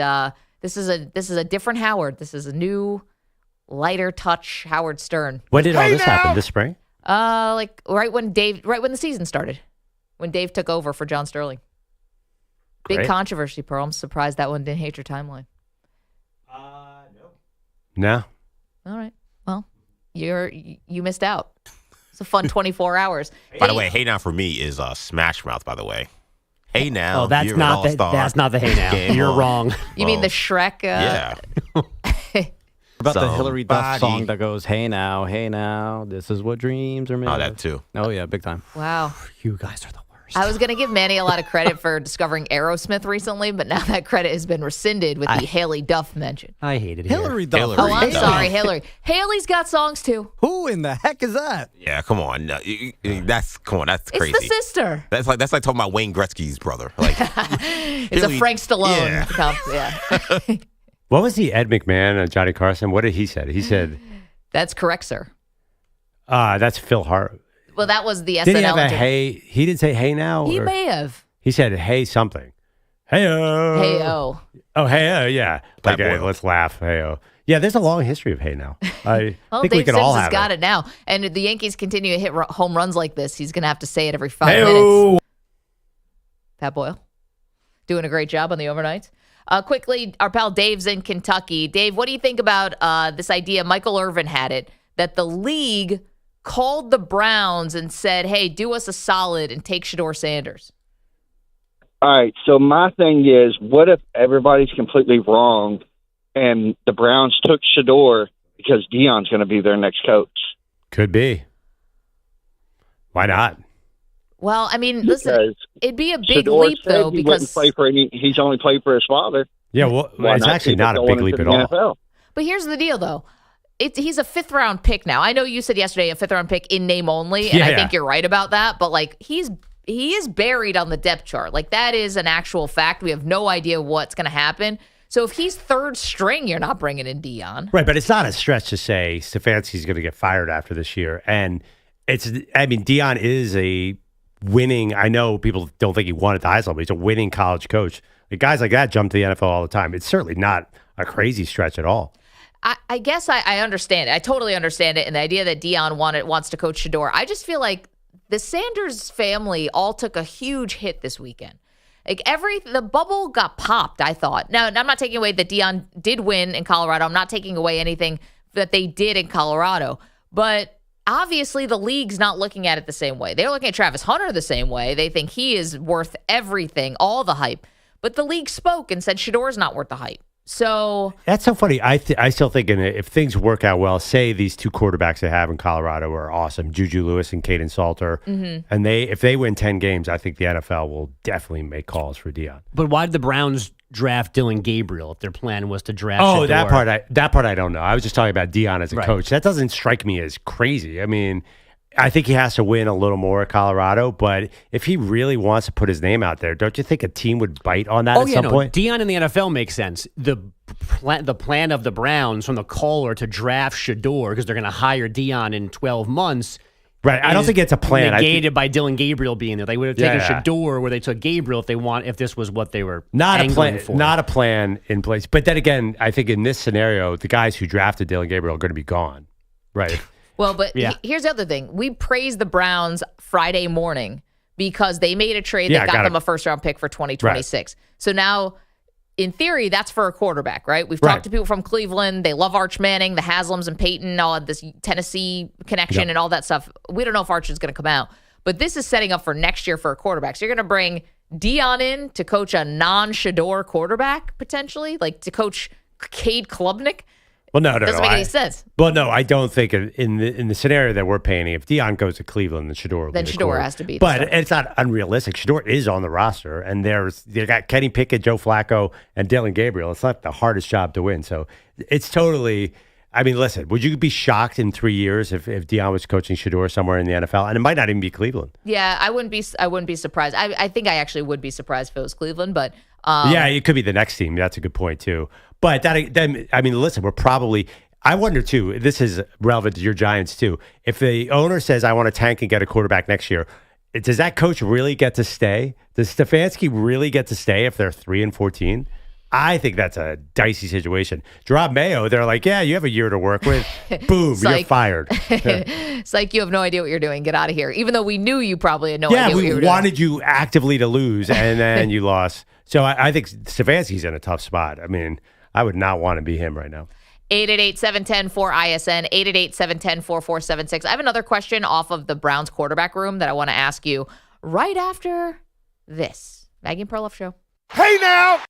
this is a different Howard. This is a new, lighter touch Howard Stern. When did all this happen? This spring? Like right when the season started. When Dave took over for John Sterling. Big Great. controversy, Pearl. I'm surprised that one didn't hit your timeline. No. All right. Well, you missed out. It's a fun 24 hours. By the way, Hey Now for me is Smash Mouth, by the way. Hey Now. Oh, that's you're not an all-star. that's not the Hey Now. Game You're on. wrong. You mean the Shrek? Yeah. About the Hillary Duff Somebody. song that goes, hey now, this is what dreams are made Oh, of. that too. Oh, yeah, big time. Wow. You guys are the worst. I was going to give Manny a lot of credit for discovering Aerosmith recently, but now that credit has been rescinded with the Haley Duff mention. I hated it. Hillary Duff. Hillary Oh, I'm Duff. sorry, Hillary. Haley's got songs too. Who in the heck is that? Yeah, come on. No, that's crazy. It's the sister. That's like talking about Wayne Gretzky's brother. Like It's Haley- a Frank Stallone. Yeah. comp, yeah. What was the Ed McMahon and Johnny Carson? What did he say? He said, That's correct, sir. that's Phil Hart. Well, that was the SNL. Did he have a interview. hey? He didn't say hey now? He or- may have. He said hey something. Hey-oh. Hey-oh. Oh, hey-oh, yeah. That Like, boy. let's laugh. Hey-oh. Yeah, there's a long history of hey now. I Well, think Dave we can Sims all has have got it. it now. And if the Yankees continue to hit home runs like this, he's going to have to say it every 5 Hey-oh. minutes. Pat Boyle, doing a great job on the overnights. Quickly, our pal Dave's in Kentucky. Dave, what do you think about this idea? Michael Irvin had it, that the league called the Browns and said, hey, do us a solid and take Shedeur Sanders. All right, so my thing is, what if everybody's completely wrong and the Browns took Shedeur because Deion's going to be their next coach. Could be. Why not? Well, I mean, listen, it'd be a big Shedeur leap, though, because he's only played for his father. Yeah, well, it's actually not a big leap at all. NFL? But here's the deal, though. He's a fifth-round pick now. I know you said yesterday a fifth-round pick in name only, and I think you're right about that. But, like, he is buried on the depth chart. Like, that is an actual fact. We have no idea what's going to happen. So if he's third string, you're not bringing in Deion. Right, but it's not a stretch to say Stefanski's going to get fired after this year. And Deion is a winning, I know people don't think he won at the highest level, but he's a winning college coach. Like, guys like that jump to the NFL all the time. It's certainly not a crazy stretch at all. I guess I understand it. I totally understand it. And the idea that Deion wants to coach Shedeur. I just feel like the Sanders family all took a huge hit this weekend. Like the bubble got popped, I thought. Now, I'm not taking away that Deion did win in Colorado. I'm not taking away anything that they did in Colorado. But obviously the league's not looking at it the same way. They're looking at Travis Hunter the same way. They think he is worth everything, all the hype. But the league spoke and said Shedeur's not worth the hype. So that's so funny. I still think if things work out well, say these two quarterbacks they have in Colorado are awesome, Juju Lewis and Caden Salter, and if they win 10 games, I think the NFL will definitely make calls for Deion. But why did the Browns draft Dylan Gabriel if their plan was to draft Shedeur? Shedeur? that part I don't know. I was just talking about Deion as a coach. That doesn't strike me as crazy. I mean, I think he has to win a little more at Colorado, but if he really wants to put his name out there, don't you think a team would bite on that at some point? Deion in the NFL makes sense. The plan of the Browns from the caller to draft Shedeur because they're going to hire Deion in 12 months. Right. I don't think it's a plan. Negated by Dylan Gabriel being there. They would have taken Shedeur where they took Gabriel if this was what they were angling for. Not a plan in place. But then again, I think in this scenario, the guys who drafted Dylan Gabriel are going to be gone. Right. Well, but here's the other thing. We praised the Browns Friday morning because they made a trade that got them a first-round pick for 2026. Right. So now, in theory, that's for a quarterback, right? We've talked to people from Cleveland. They love Arch Manning, the Haslams and Peyton, all of this Tennessee connection and all that stuff. We don't know if Arch is going to come out. But this is setting up for next year for a quarterback. So you're going to bring Deion in to coach a non-Shedeur quarterback, potentially? Like to coach Cade Klubnik? Well, no. Doesn't make any sense. Well, no, I don't think in the scenario that we're painting, if Deion goes to Cleveland, then Shedeur will be the Shedeur has to be. But it's not unrealistic. Shedeur is on the roster, and they got Kenny Pickett, Joe Flacco, and Dylan Gabriel. It's not the hardest job to win. So it's totally. I mean, listen, would you be shocked in 3 years if Deion was coaching Shedeur somewhere in the NFL? And it might not even be Cleveland. Yeah, I wouldn't be surprised. I think I actually would be surprised if it was Cleveland, but yeah, it could be the next team. That's a good point too. But then I mean, listen, we're probably. I wonder, too, this is relevant to your Giants, too. If the owner says, I want to tank and get a quarterback next year, does that coach really get to stay? Does Stefanski really get to stay if they're 3-14? I think that's a dicey situation. Gerard Mayo, they're like, yeah, you have a year to work with. Boom, you're fired. It's like you have no idea what you're doing. Get out of here. Even though we knew you probably had no idea what you were doing. Yeah, we wanted you actively to lose, and then you lost. So I think Stefanski's in a tough spot. I mean, I would not want to be him right now. 888-710-4ISN, 888-710-4476. I have another question off of the Browns quarterback room that I want to ask you right after this. Maggie Perloff Show. Hey now!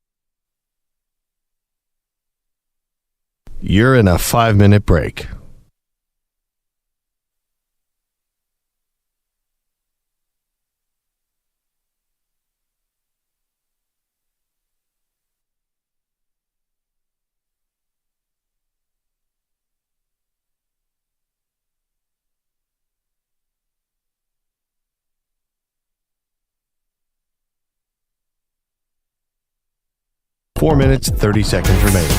You're in a 5-minute break. Four minutes, 30 seconds remaining.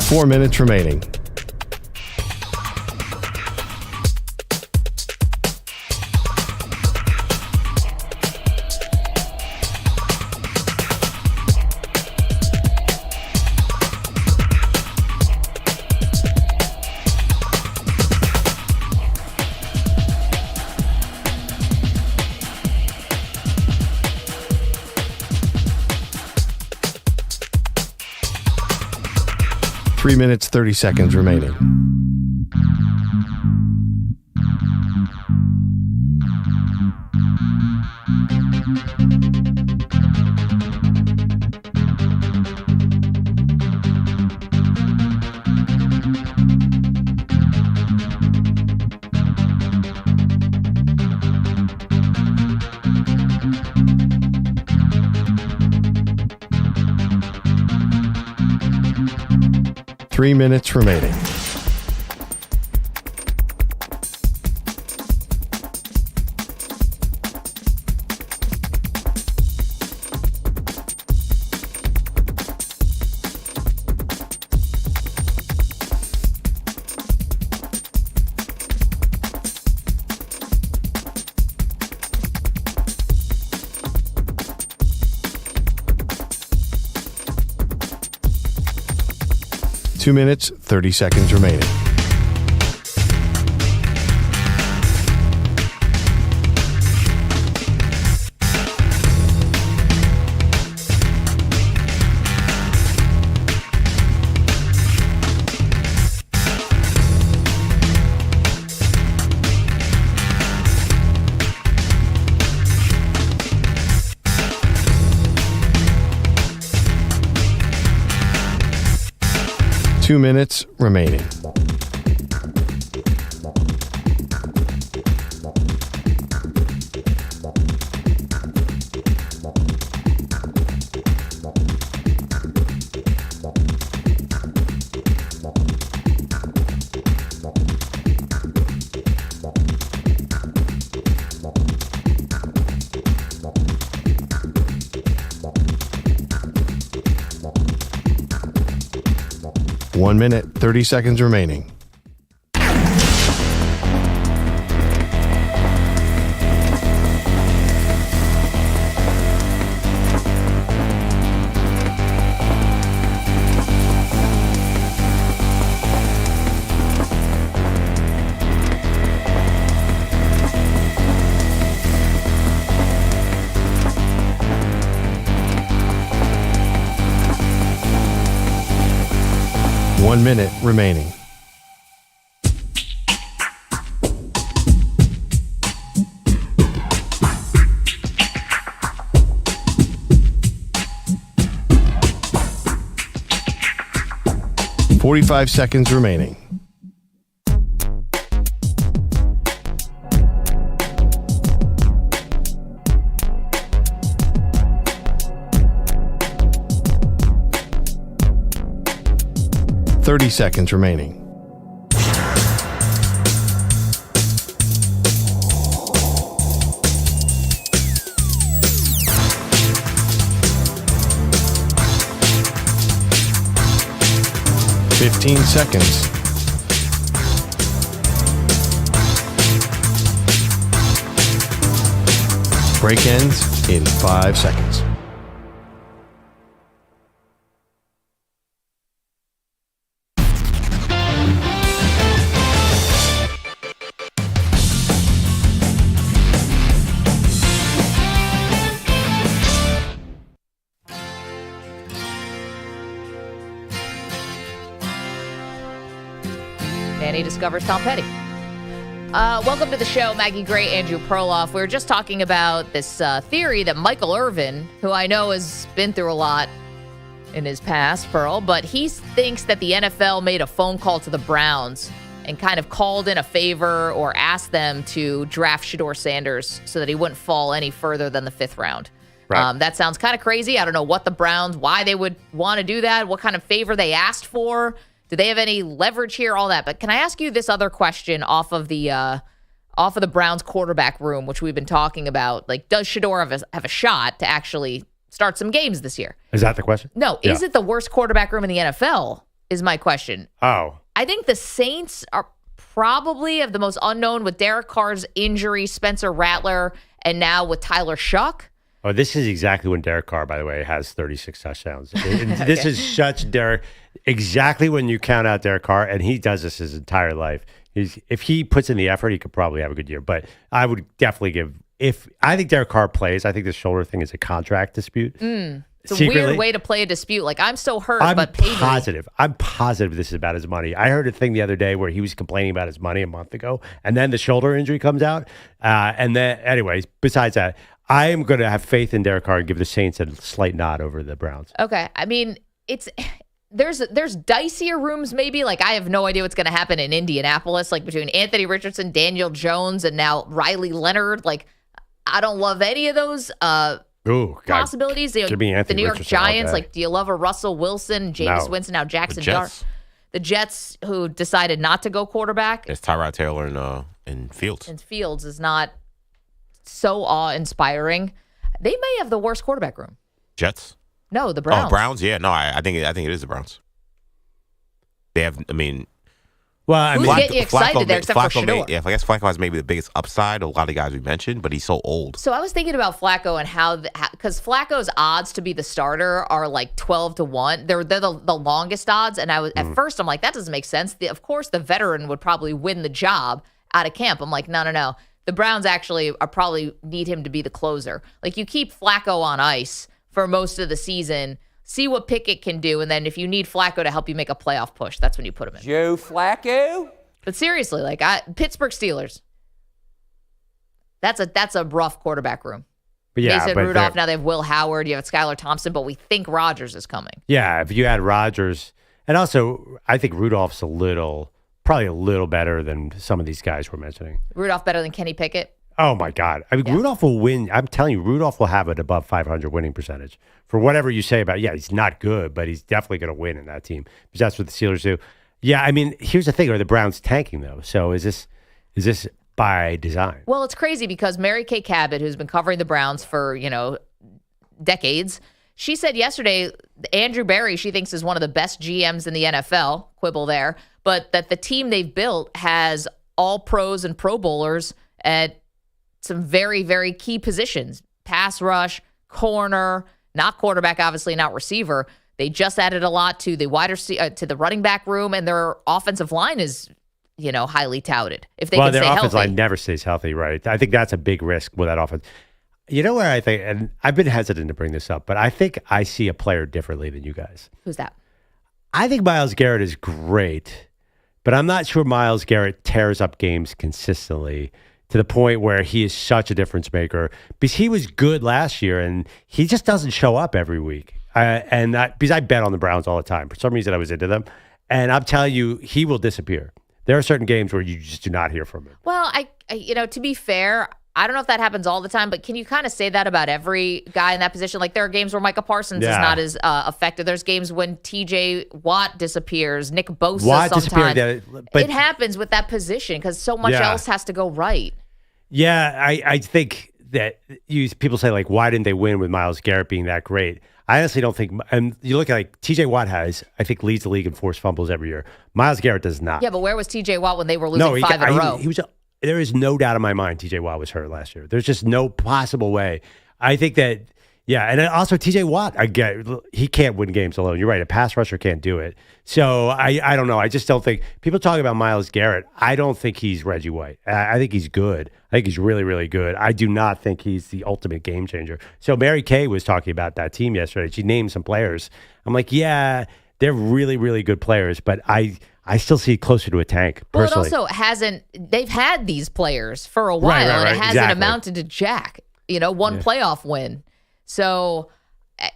Four minutes remaining. minutes, 30 seconds remaining. Three minutes remaining. Two minutes, 30 seconds remaining. Two minutes remaining. One minute, 30 seconds remaining. One minute remaining. Forty-five seconds remaining. Thirty seconds remaining. Fifteen seconds. Break ends in 5 seconds. Danny discovers Tom Petty. Welcome to the show, Maggie Gray, Andrew Perloff. We were just talking about this theory that Michael Irvin, who I know has been through a lot in his past, Pearl, but he thinks that the NFL made a phone call to the Browns and kind of called in a favor or asked them to draft Shedeur Sanders so that he wouldn't fall any further than the 5th round. Right. That sounds kind of crazy. I don't know what the Browns, why they would want to do that, what kind of favor they asked for. Do they have any leverage here? All that. But can I ask you this other question off of the Browns quarterback room, which we've been talking about? Like, does Shedeur have a shot to actually start some games this year? Is that the question? No. Yeah. Is it the worst quarterback room in the NFL? Is my question. Oh. I think the Saints are probably of the most unknown with Derek Carr's injury, Spencer Rattler, and now with Tyler Shuck. Oh, this is exactly when Derek Carr, by the way, has 36 touchdowns. This is such Derek. Exactly when you count out Derek Carr, and he does this his entire life. If he puts in the effort, he could probably have a good year. But I would definitely I think Derek Carr plays. I think the shoulder thing is a contract dispute. It's a Secretly? weird way to play a dispute. Like, I'm so hurt, I'm but pay me. I'm positive this is about his money. I heard a thing the other day where he was complaining about his money a month ago, and then the shoulder injury comes out. And then, anyways, besides that, I am going to have faith in Derek Carr and give the Saints a slight nod over the Browns. Okay. I mean, there's dicier rooms maybe. Like, I have no idea what's going to happen in Indianapolis, like between Anthony Richardson, Daniel Jones, and now Riley Leonard. Like, I don't love any of those possibilities. give me The Anthony New York Richardson all Giants, day. like, do you love a Russell Wilson, Jameis No. Winston, now Jackson The Dart? Jets. The Jets, who decided not to go quarterback. It's Tyrod Taylor and Fields. And Fields is not so awe-inspiring. They may have the worst quarterback room. Jets? No, the Browns. Oh, Browns? Yeah, no, I think it is the Browns. They have, I mean... Well, I Who's mean, getting you excited there except for Shedeur? I guess Flacco has maybe the biggest upside. A lot of guys we mentioned, but he's so old. So I was thinking about Flacco and how because Flacco's odds to be the starter are like 12-1. They're the longest odds, and I was at first I'm like, that doesn't make sense. Of course, the veteran would probably win the job out of camp. I'm like, no. The Browns actually probably need him to be the closer. Like, you keep Flacco on ice for most of the season. See what Pickett can do, and then if you need Flacco to help you make a playoff push, that's when you put him in. Joe Flacco? But seriously, like Pittsburgh Steelers, that's a rough quarterback room. But yeah, Mason but Rudolph, they're- now they have Will Howard, you have Skylar Thompson, but we think Rodgers is coming. Yeah, if you had Rodgers, and also I think Rudolph's probably a little better than some of these guys we're mentioning. Rudolph better than Kenny Pickett? Oh my God! I mean, Rudolph will win. I'm telling you, Rudolph will have an above 500 winning percentage for whatever you say about. Yeah, he's not good, but he's definitely going to win in that team because that's what the Steelers do. Yeah, I mean, here's the thing: are the Browns tanking though? So is this by design? Well, it's crazy because Mary Kay Cabot, who's been covering the Browns for decades, she said yesterday Andrew Berry she thinks is one of the best GMs in the NFL. Quibble there, but that the team they've built has all pros and Pro Bowlers at some very, very key positions: pass rush, corner, not quarterback, obviously not receiver. They just added a lot to the to the running back room, and their offensive line is, highly touted. If they can their stay offensive healthy. line never stays healthy, right? I think that's a big risk with that offense. You know where I think, and I've been hesitant to bring this up, but I think I see a player differently than you guys. Who's that? I think Myles Garrett is great, but I'm not sure Myles Garrett tears up games consistently to the point where he is such a difference maker, because he was good last year and he just doesn't show up every week. Because I bet on the Browns all the time. For some reason, I was into them. And I'm telling you, he will disappear. There are certain games where you just do not hear from him. Well, I to be fair, I don't know if that happens all the time, but can you kind of say that about every guy in that position? Like, there are games where Micah Parsons is not as effective. There's games when TJ Watt disappears, Nick Bosa Watt sometimes. disappeared, but it happens with that position because so much else has to go right. Yeah, I think that people say, like, why didn't they win with Myles Garrett being that great? I honestly don't think, and you look at, like, TJ Watt I think leads the league in forced fumbles every year. Myles Garrett does not. Yeah, but where was TJ Watt when they were losing five in a row? There is no doubt in my mind TJ Watt was hurt last year. There's just no possible way. I think that, yeah, and also TJ Watt, he can't win games alone. You're right, a pass rusher can't do it. So I don't know. I just don't think, people talk about Myles Garrett. I don't think he's Reggie White. I think he's good. I think he's really, really good. I do not think he's the ultimate game changer. So Mary Kay was talking about that team yesterday. She named some players. I'm like, yeah, they're really, really good players, but I still see it closer to a tank, personally. Well, it also they've had these players for a while, and it hasn't amounted to jack. One playoff win. So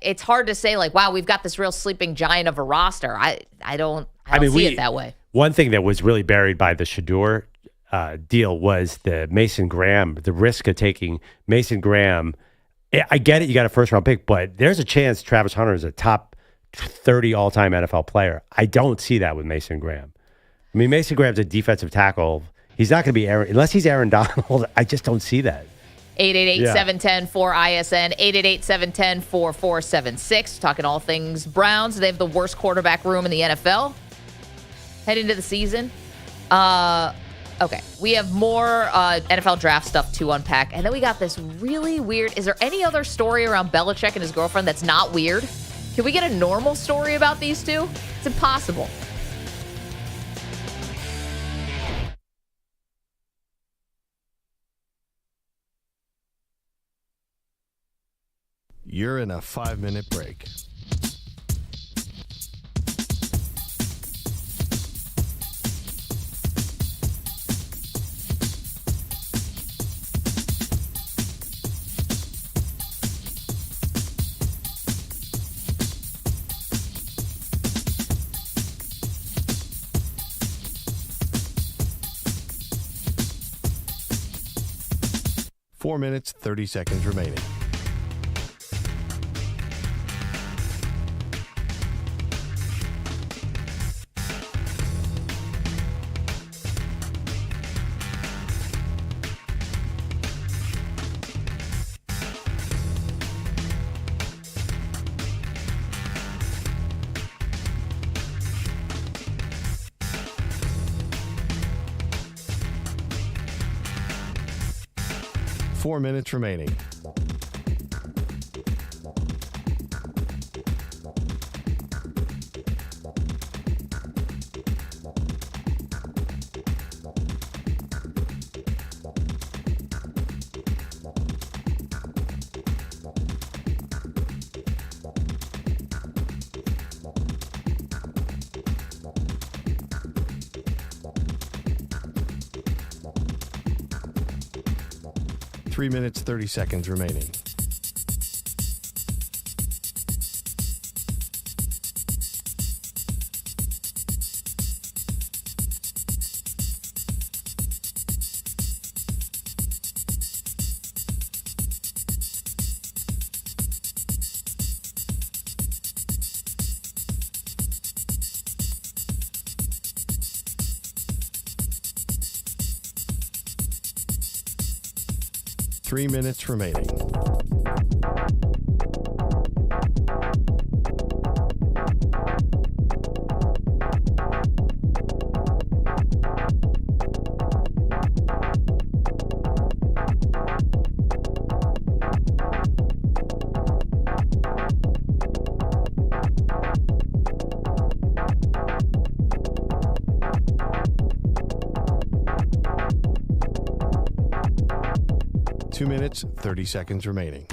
it's hard to say, like, wow, we've got this real sleeping giant of a roster. I don't see it that way. One thing that was really buried by the Shedeur deal was the Mason Graham, the risk of taking Mason Graham. I get it, you got a first round pick, but there's a chance Travis Hunter is a top 30 all-time NFL player. I don't see that with Mason Graham. I mean, Mason Graham's a defensive tackle. He's not going to be unless he's Aaron Donald. I just don't see that. 888-710-4ISN, 888-710-4476. Talking all things Browns. They have the worst quarterback room in the NFL heading into the season. Okay, we have more NFL draft stuff to unpack. And then we got this really weird. Is there any other story around Belichick and his girlfriend that's not weird? Can we get a normal story about these two? It's impossible. You're in a 5-minute break. Four minutes, 30 seconds remaining. Four minutes remaining. Three minutes, 30 seconds remaining. Three minutes remaining. Two minutes, 30 seconds remaining.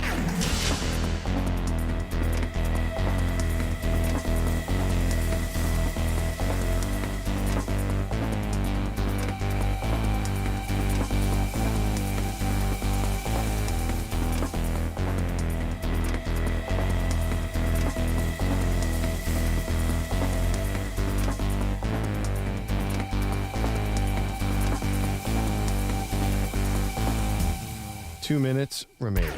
Two minutes remaining.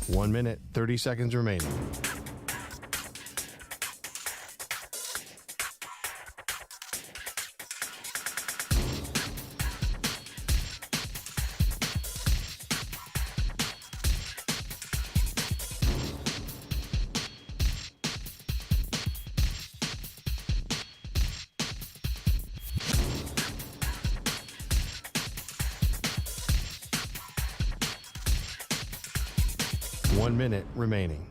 One minute, 30 seconds remaining. One minute remaining.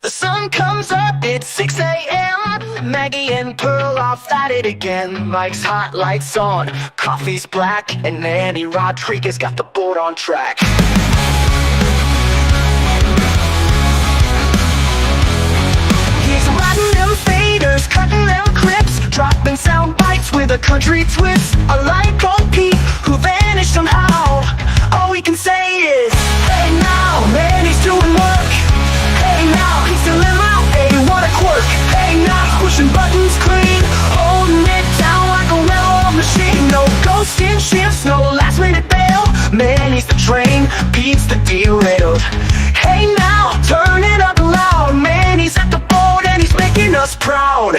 The sun comes up at 6 a.m. Maggie and Perloff at it again. Mike's hot, lights on, coffee's black, and Andy Rodriguez got the board on track. He's riding them faders, cutting them clips, dropping sound bites with a country twist. A like old Pete who vanished somehow. All we can say is, hey now, man, he's doing work. Hey now, he's still in out. Hey, what a quirk. Hey now, he's pushing buttons clean, holding it down like a well-oiled machine. No ghosting shifts, no last-minute bail. Man, he's the train, Pete's the derailed. Hey now, turn it up loud. Man, he's at the board and he's making us proud.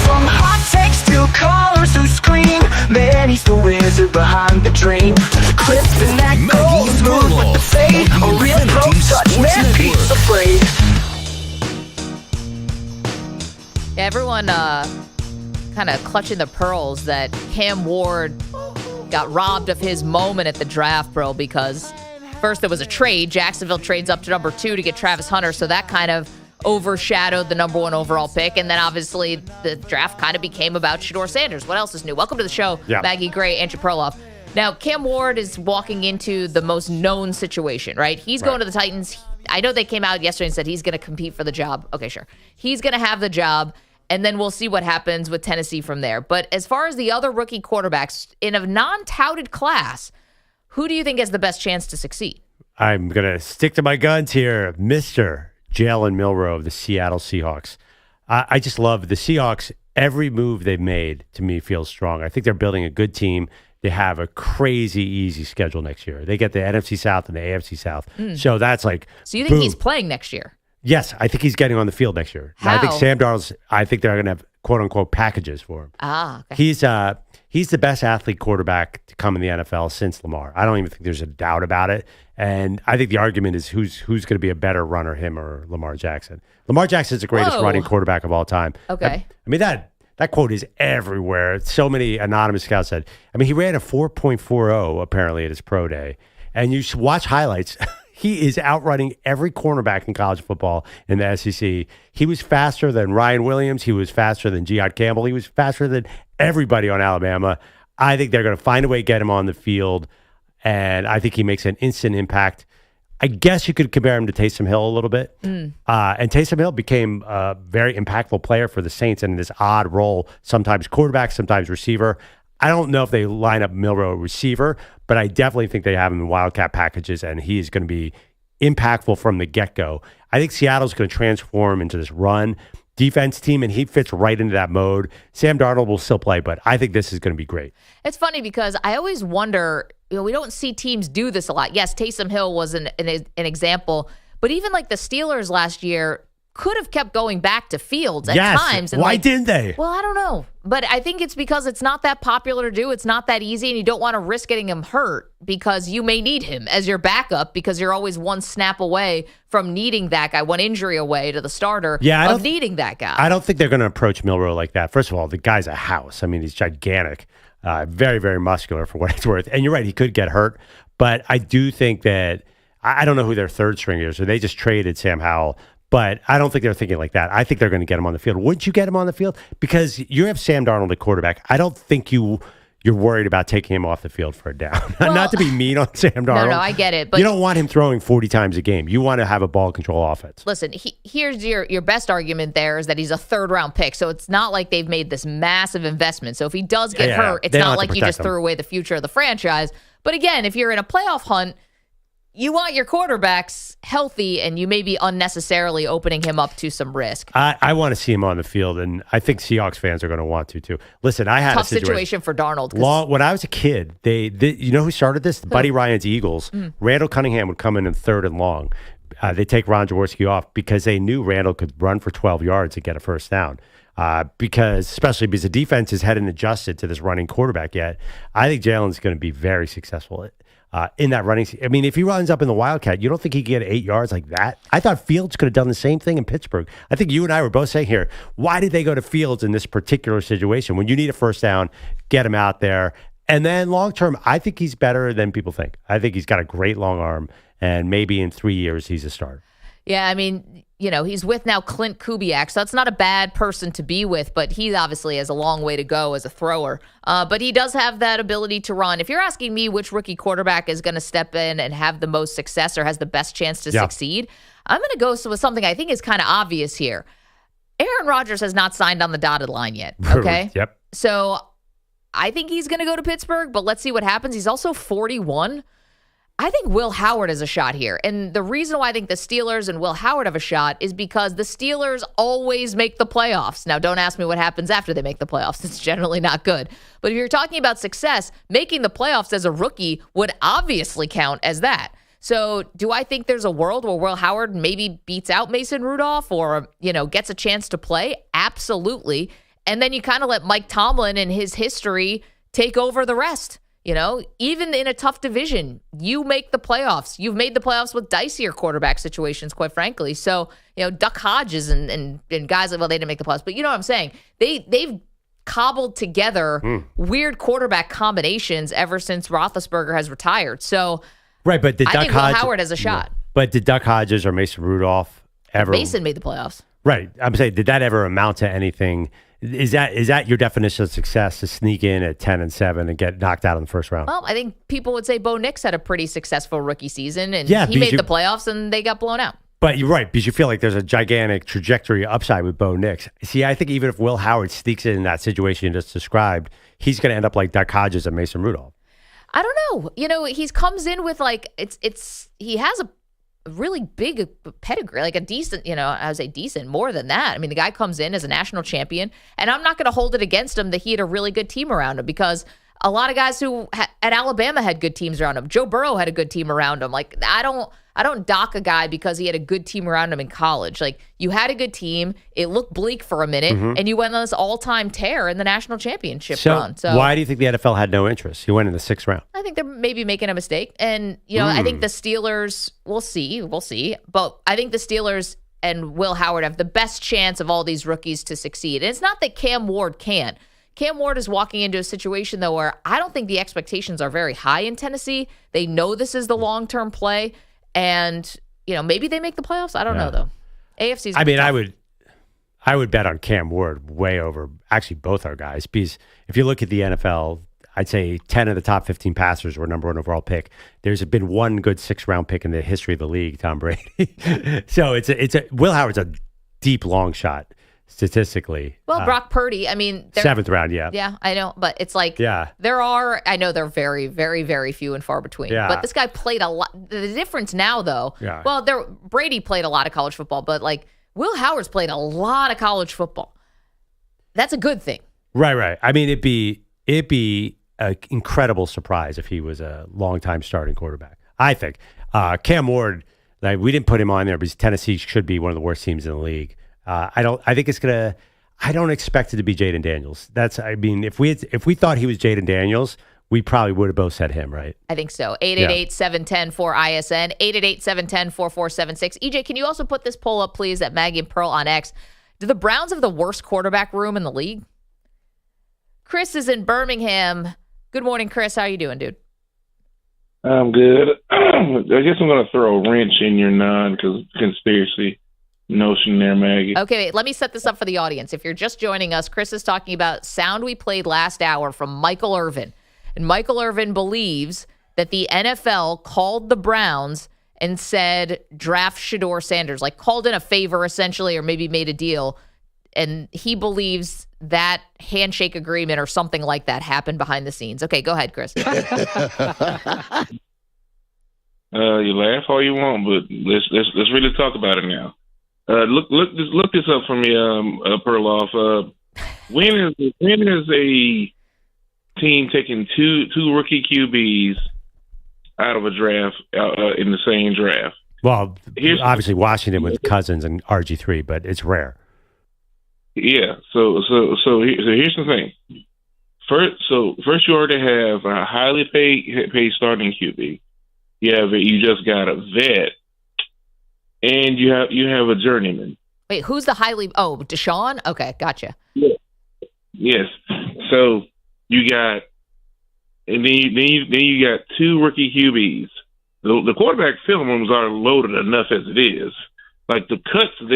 From hot takes to callers who scream, man, he's the wizard behind the dream. Crisp and that gold, smooth with the fade, a real pro touch, man, Pete's afraid. Everyone kind of clutching the pearls that Cam Ward got robbed of his moment at the draft, bro, because first there was a trade. Jacksonville trades up to number 2 to get Travis Hunter, so that kind of overshadowed the number 1 overall pick. And then obviously the draft kind of became about Shedeur Sanders. What else is new? Welcome to the show, Maggie Gray, Andrew Perloff. Now, Cam Ward is walking into the most known situation, right? He's going to the Titans. I know they came out yesterday and said he's going to compete for the job. Okay, sure. He's going to have the job, and then we'll see what happens with Tennessee from there. But as far as the other rookie quarterbacks in a non-touted class, who do you think has the best chance to succeed? I'm going to stick to my guns here. Mr. Jalen Milroe of the Seattle Seahawks. I just love the Seahawks. Every move they've made, to me, feels strong. I think they're building a good team. They have a crazy easy schedule next year. They get the NFC South and the AFC South. So that's like, so you think he's playing next year? Yes, I think he's getting on the field next year. How? I think Sam Darnold's, I think they're going to have quote-unquote packages for him. Okay. He's the best athlete quarterback to come in the NFL since Lamar. I don't even think there's a doubt about it. And I think the argument is who's going to be a better runner, him or Lamar Jackson. Lamar Jackson is the greatest running quarterback of all time. Okay. I mean, that quote is everywhere. So many anonymous scouts said. I mean, he ran a 4.40 apparently at his pro day. And you should watch highlights. He is outrunning every cornerback in college football in the SEC. He was faster than Ryan Williams. He was faster than Giannis Campbell. He was faster than everybody on Alabama. I think they're going to find a way to get him on the field, and I think he makes an instant impact. I guess you could compare him to Taysom Hill a little bit. And Taysom Hill became a very impactful player for the Saints in this odd role, sometimes quarterback, sometimes receiver. I don't know if they line up Milroe receiver, but I definitely think they have him in Wildcat packages, and he is going to be impactful from the get-go. I think Seattle's going to transform into this run defense team, and he fits right into that mode. Sam Darnold will still play, but I think this is going to be great. It's funny because I always wonder, we don't see teams do this a lot. Yes, Taysom Hill was an example, but even like the Steelers last year could have kept going back to Fields at times. And why didn't they? Well, I don't know. But I think it's because it's not that popular to do. It's not that easy, and you don't want to risk getting him hurt because you may need him as your backup because you're always one snap away from needing that guy, one injury away to the starter of needing that guy. I don't think they're going to approach Milroe like that. First of all, the guy's a house. I mean, he's gigantic, very, very muscular for what it's worth. And you're right, he could get hurt. But I do think that, I don't know who their third string is, or they just traded Sam Howell. But I don't think they're thinking like that. I think they're going to get him on the field. Wouldn't you get him on the field? Because you have Sam Darnold at quarterback. I don't think you're worried about taking him off the field for a down. Well, not to be mean on Sam Darnold. No, I get it. But you don't want him throwing 40 times a game. You want to have a ball control offense. Listen, here's your best argument there is that he's a third-round pick. So it's not like they've made this massive investment. So if he does get hurt, it's not like you just threw away the future of the franchise. But again, if you're in a playoff hunt, you want your quarterbacks healthy, and you may be unnecessarily opening him up to some risk. I want to see him on the field, and I think Seahawks fans are going to want to, too. Listen, I had tough situation for Darnold. When I was a kid, they you know who started this? Buddy Ryan's Eagles. Randall Cunningham would come in third and long. They take Ron Jaworski off because they knew Randall could run for 12 yards and get a first down. Especially because the defense hadn't adjusted to this running quarterback yet. I think Jalen's going to be very successful in that running. I mean, if he runs up in the Wildcat, you don't think he can get 8 yards like that? I thought Fields could have done the same thing in Pittsburgh. I think you and I were both saying here, why did they go to Fields in this particular situation? When you need a first down, get him out there. And then long term, I think he's better than people think. I think he's got a great long arm, and maybe in 3 years, he's a starter. Yeah, I mean, he's with now Clint Kubiak, so that's not a bad person to be with, but he obviously has a long way to go as a thrower. But he does have that ability to run. If you're asking me which rookie quarterback is going to step in and have the most success or has the best chance to succeed, I'm going to go with something I think is kind of obvious here. Aaron Rodgers has not signed on the dotted line yet, okay? Yep. So I think he's going to go to Pittsburgh, but let's see what happens. He's also 41. I think Will Howard has a shot here. And the reason why I think the Steelers and Will Howard have a shot is because the Steelers always make the playoffs. Now, don't ask me what happens after they make the playoffs. It's generally not good. But if you're talking about success, making the playoffs as a rookie would obviously count as that. So do I think there's a world where Will Howard maybe beats out Mason Rudolph or, gets a chance to play? Absolutely. And then you kind of let Mike Tomlin and his history take over the rest. Even in a tough division, you make the playoffs. You've made the playoffs with dicier quarterback situations, quite frankly. So, Duck Hodges and guys they didn't make the playoffs. But you know what I'm saying? They've cobbled together weird quarterback combinations ever since Roethlisberger has retired. So, right, but I think Will Howard has a shot. But did Duck Hodges or Mason Rudolph ever? Mason made the playoffs. Right. I'm saying, did that ever amount to anything? Is that your definition of success, to sneak in at 10-7 and get knocked out in the first round? Well, I think people would say Bo Nix had a pretty successful rookie season, and Yeah, he made the playoffs, and they got blown out. But you're right, because you feel like there's a gigantic trajectory upside with Bo Nix. See, I think even if Will Howard sneaks in that situation you just described, he's going to end up like Duck Hodges and Mason Rudolph. I don't know. He comes in with he has a really big pedigree, like a decent, I would say decent, more than that. I mean, the guy comes in as a national champion, and I'm not going to hold it against him that he had a really good team around him, because a lot of guys who at Alabama had good teams around him. Joe Burrow had a good team around him. Like, I don't dock a guy because he had a good team around him in college. Like, you had a good team, it looked bleak for a minute, and you went on this all-time tear in the national championship run. So why do you think the NFL had no interest? He went in the 6th round. I think they're maybe making a mistake. And, I think the Steelers, we'll see. But I think the Steelers and Will Howard have the best chance of all these rookies to succeed. And it's not that Cam Ward can't. Cam Ward is walking into a situation, though, where I don't think the expectations are very high in Tennessee. They know this is the long-term play. And, maybe they make the playoffs. I don't know, though. AFC's I mean, I would bet on Cam Ward way over actually both our guys, because if you look at the NFL, I'd say 10 of the top 15 passers were number 1 overall pick. There's been one good 6th round pick in the history of the league, Tom Brady. So Will Howard's a deep long shot statistically. Well, Brock Purdy, I mean, 7th round, yeah. Yeah, I know, but it's like I know they're very, very, very few and far between. Yeah. But this guy played a lot. The difference now, though, Brady played a lot of college football, but like Will Howard's played a lot of college football. That's a good thing. Right. I mean, it'd be an incredible surprise if he was a longtime starting quarterback. I think Cam Ward, we didn't put him on there because Tennessee should be one of the worst teams in the league. I don't expect it to be Jaden Daniels. If we thought he was Jaden Daniels, we probably would have both said him, right? I think so. 888-710-4ISN, 888-710-4476. EJ, can you also put this poll up, please, at Maggie and Pearl on X? Do the Browns have the worst quarterback room in the league? Cris is in Birmingham. Good morning, Cris. How are you doing, dude? I'm good. I guess I'm going to throw a wrench in your non-conspiracy notion there, Maggie. Okay, wait, let me set this up for the audience. If you're just joining us, Cris is talking about sound we played last hour from Michael Irvin. And Michael Irvin believes that the NFL called the Browns and said, draft Shedeur Sanders, like called in a favor essentially, or maybe made a deal. And he believes that handshake agreement or something like that happened behind the scenes. Okay, go ahead, Cris. You laugh all you want, but let's really talk about it now. Look this up for me, Perloff. When is a team taking two rookie QBs out of a draft in the same draft? Well, obviously Washington with Cousins and RG3, but it's rare. Yeah. So here's the thing. First you already have a highly paid starting QB. You just got a vet, and you have a journeyman. Wait, who's the Deshaun? Okay, gotcha. Yeah. Yes. So you got, and then you got two rookie QBs. The quarterback film rooms are loaded enough as it is. Like the cuts in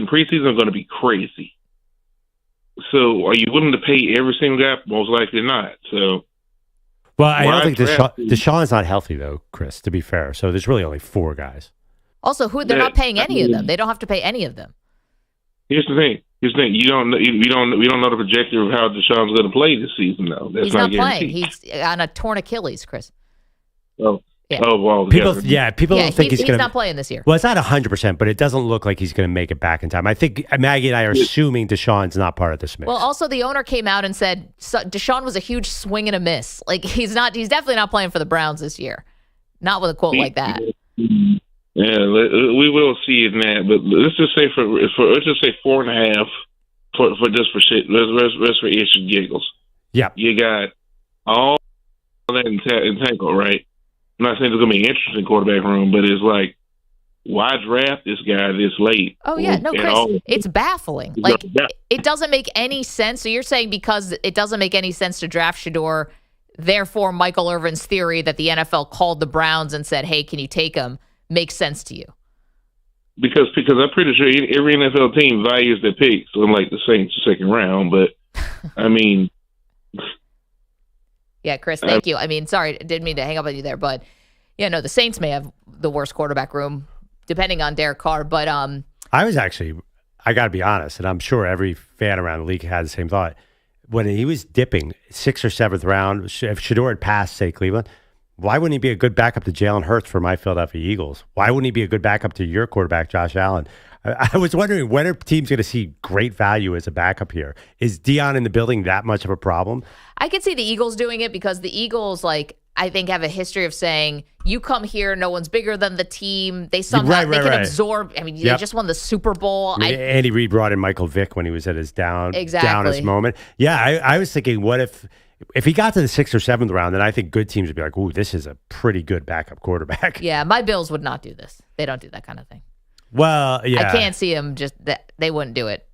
preseason are going to be crazy. So are you willing to pay every single guy? Most likely not. So. Well, I don't think Deshaun's not healthy though, Cris, to be fair. So there's really only 4 guys. Also, they're not paying any of them. They don't have to pay any of them. Here's the thing. We don't know the trajectory of how Deshaun's going to play this season, though. He's not playing. He's on a torn Achilles, Cris. Oh. Yeah. Oh, well. People don't think he's going to. He's not playing this year. Well, it's not 100%, but it doesn't look like he's going to make it back in time. I think Maggie and I are assuming Deshaun's not part of this mix. Well, also the owner came out and said Deshaun was a huge swing and a miss. Like he's definitely not playing for the Browns this year. Not with a quote like that. Yeah, we will see in that, but let's just say let's just say 4.5 for just for shit. Let's for itch and giggles. Yeah, you got all that in tangle, right? I'm not saying it's gonna be an interesting quarterback room, but it's like, why draft this guy this late? Oh yeah, no, Chris, it's baffling. Like it doesn't make any sense. So you're saying because it doesn't make any sense to draft Shedeur, therefore Michael Irvin's theory that the NFL called the Browns and said, "Hey, can you take him?" makes sense to you? Because I'm pretty sure every NFL team values their picks, unlike the Saints second round. But I mean, yeah, Chris, thank you. I mean, sorry, didn't mean to hang up on you there, but yeah, no, the Saints may have the worst quarterback room, depending on Derek Carr. But I was actually, I got to be honest, and I'm sure every fan around the league had the same thought. When he was dipping 6th or 7th round, if Shedeur had passed, say, Cleveland, why wouldn't he be a good backup to Jalen Hurts for my Philadelphia Eagles? Why wouldn't he be a good backup to your quarterback, Josh Allen? I was wondering, when are teams going to see great value as a backup here? Is Deion in the building that much of a problem? I could see the Eagles doing it because the Eagles, like, I think have a history of saying, you come here, no one's bigger than the team. They somehow they can absorb. I mean, they just won the Super Bowl. I mean, Andy Reid brought in Michael Vick when he was at his downest moment. Yeah, I was thinking, what if he got to the 6th or 7th round, then I think good teams would be like, ooh, this is a pretty good backup quarterback. Yeah, my Bills would not do this. They don't do that kind of thing. Well, yeah. I can't see them they wouldn't do it.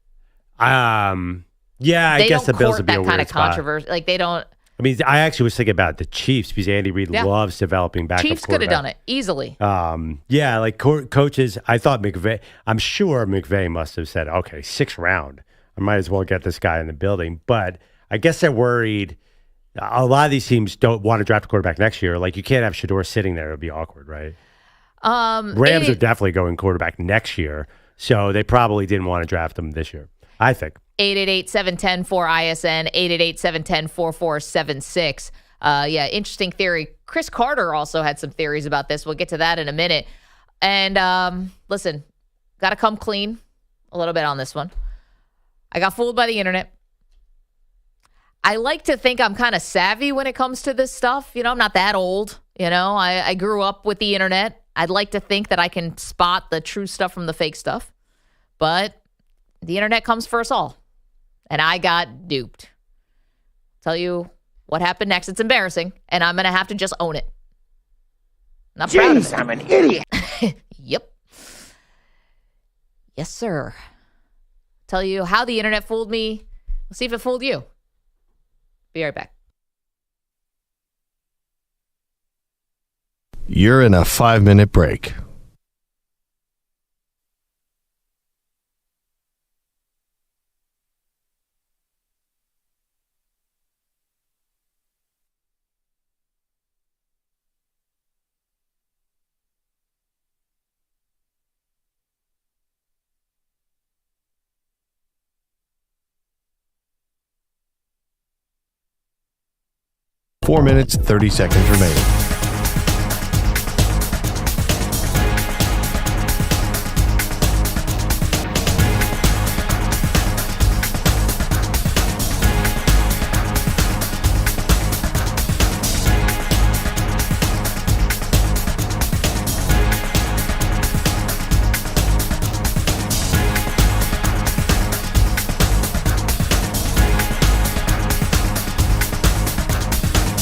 Yeah, I guess the Bills would be a weird kind of controversy. Like, they don't. I mean, I actually was thinking about the Chiefs because Andy Reid loves developing backup quarterbacks. Chiefs could have done it easily. Yeah, like coaches, I thought I'm sure McVay must have said, okay, 6th round. I might as well get this guy in the building. But I guess they're worried. A lot of these teams don't want to draft a quarterback next year. Like, you can't have Shedeur sitting there. It would be awkward, right? Rams are definitely going quarterback next year, so they probably didn't want to draft him this year, I think. 888-710-4ISN, 888-710-4476. Yeah, interesting theory. Chris Carter also had some theories about this. We'll get to that in a minute. And listen, got to come clean a little bit on this one. I got fooled by the internet. I like to think I'm kind of savvy when it comes to this stuff. You know, I'm not that old. You know, I grew up with the internet. I'd like to think that I can spot the true stuff from the fake stuff. But the internet comes for us all. And I got duped. Tell you what happened next. It's embarrassing. And I'm going to have to just own it. Not proud of it. I'm an idiot. Yep. Yes, sir. Tell you how the internet fooled me. Let's see if it fooled you. Be right back. You're in a 5-minute break. Four minutes, 30 seconds remaining.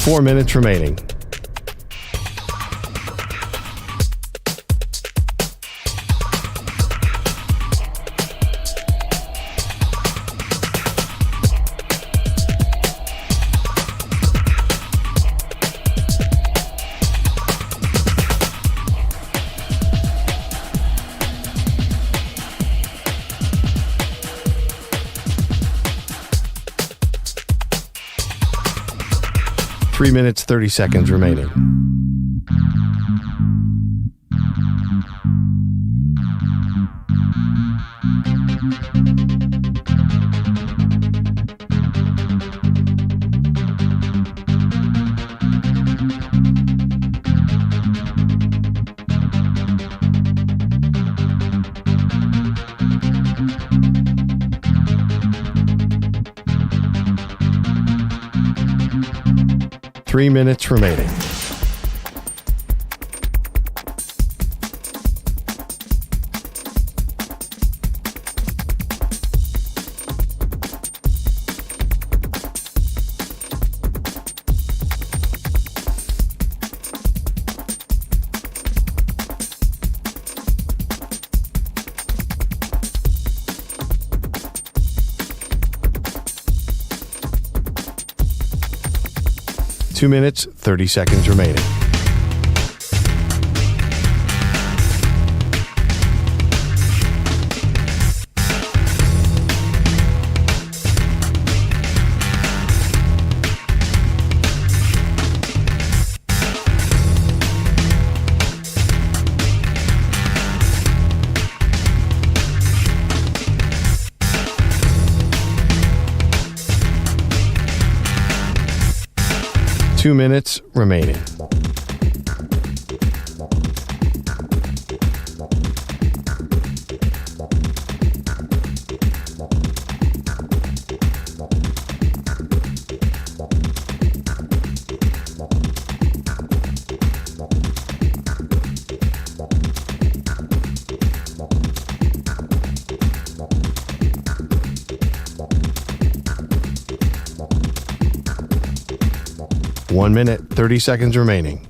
Four minutes remaining. Three minutes, 30 seconds remaining. Three minutes remaining. 2 minutes, 30 seconds remaining. Two minutes remaining. One minute, 30 seconds remaining.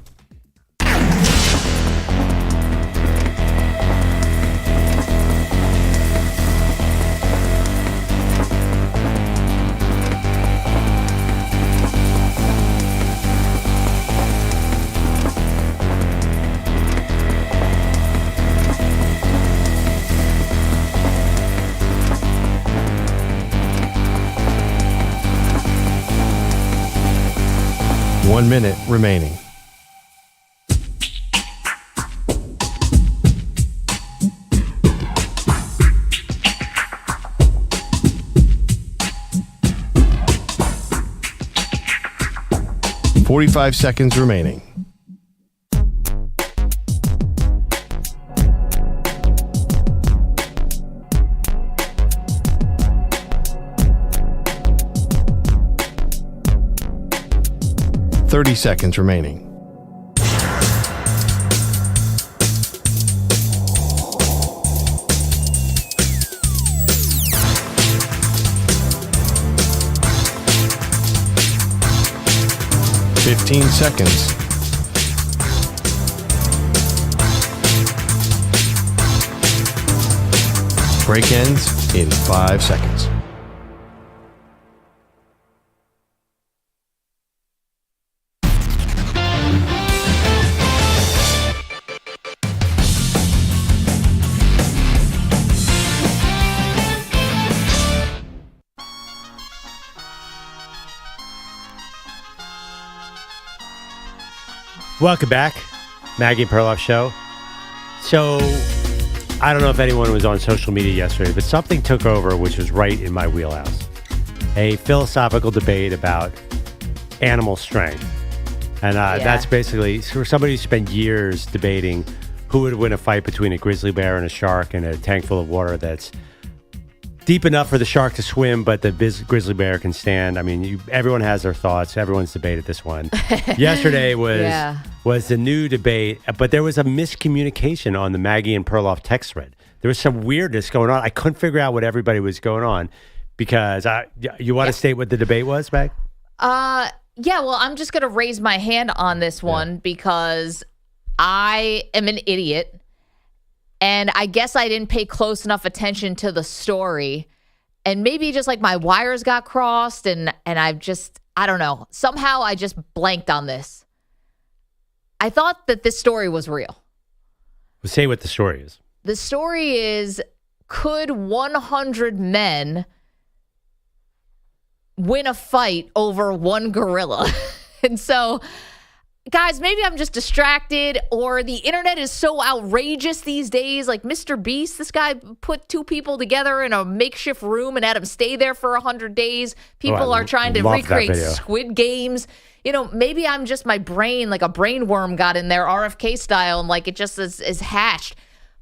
One minute remaining. .45 seconds remaining. .30 seconds remaining. .15 seconds. Break ends in 5 seconds. Welcome back, Maggie Perloff Show. So, I don't know if anyone was on social media yesterday, but something took over, which was right in my wheelhouse. A philosophical debate about animal strength. And that's basically for somebody who spent years debating who would win a fight between a grizzly bear and a shark in a tank full of water that's deep enough for the shark to swim, but the grizzly bear can stand. I mean, everyone has their thoughts. Everyone's debated this one. Yesterday was the new debate, but there was a miscommunication on the Maggie and Perloff text thread. There was some weirdness going on. I couldn't figure out what everybody was going on because you want to state what the debate was, Mag? Yeah, well, I'm just going to raise my hand on this one because I am an idiot. And I guess I didn't pay close enough attention to the story. And maybe just like my wires got crossed and I don't know. Somehow I just blanked on this. I thought that this story was real. Well, say what the story is. The story is, could 100 men win a fight over one gorilla? And so, guys, maybe I'm just distracted or the internet is so outrageous these days. Like Mr. Beast, this guy put two people together in a makeshift room and had them stay there for 100 days. People are trying to recreate Squid Games. You know, maybe I'm just my brain, like a brain worm got in there, RFK style, and like it just is hatched.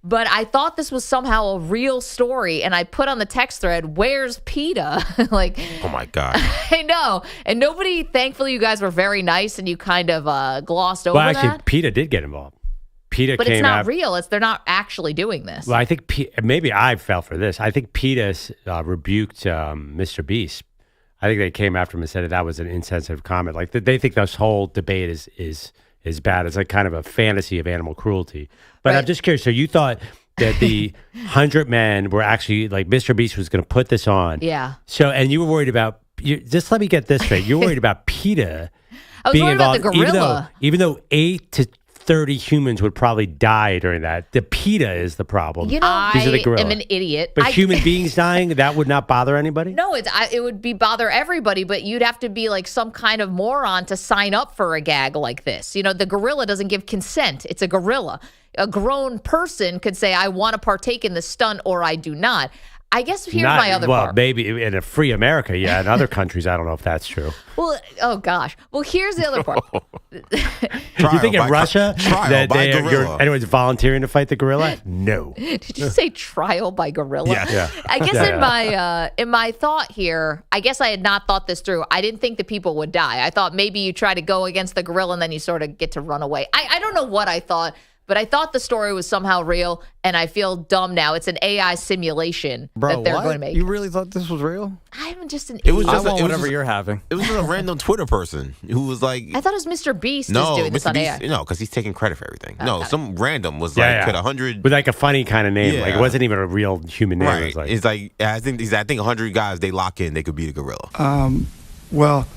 But I thought this was somehow a real story, and I put on the text thread, "Where's PETA?" Like, oh my God, I know. And nobody, thankfully, you guys were very nice, and you kind of glossed over that. Well, actually, PETA did get involved. PETA but came it's not out, real. They're not actually doing this. Well, I think maybe I fell for this. I think PETA rebuked Mr. Beast. I think they came after him and said that was an insensitive comment. Like they think this whole debate is bad. It's like kind of a fantasy of animal cruelty. But right. I'm just curious. So you thought that the 100 men were actually like Mr. Beast was going to put this on. Yeah. So, and you were worried about, just let me get this straight. You're worried about PETA I was worried about the gorilla. Even though 8 to 30 humans would probably die during that. The PETA is the problem. You know, These are the I gorilla. am an idiot. But human beings dying, that would not bother anybody? No, it would be bother everybody, but you'd have to be like some kind of moron to sign up for a gag like this. You know, the gorilla doesn't give consent. It's a gorilla. A grown person could say, I want to partake in the stunt or I do not. I guess here's my other part. Well, maybe in a free America, yeah. In other countries, I don't know if that's true. Well, oh gosh. Well, here's the other part. You think in Russia that anyone's volunteering to fight the gorilla? No. Did you say trial by gorilla? Yeah. I guess in my thought here, I guess I had not thought this through. I didn't think the people would die. I thought maybe you try to go against the gorilla and then you sort of get to run away. I don't know what I thought. But I thought the story was somehow real, and I feel dumb now. It's an AI simulation that they're going to make. You really thought this was real? I'm just an It was idiot. just whatever you're having. It was just a random Twitter person who was like, I thought it was Mr. Beast is no, doing this Mr. on Beast, AI. no, because he's taking credit for everything. Oh, No, got some random was like, could 100 with like a funny kind of name. Yeah. Like it wasn't even a real human name. Right. It was like, It's like I think 100 guys they lock in, they could beat a gorilla. Well,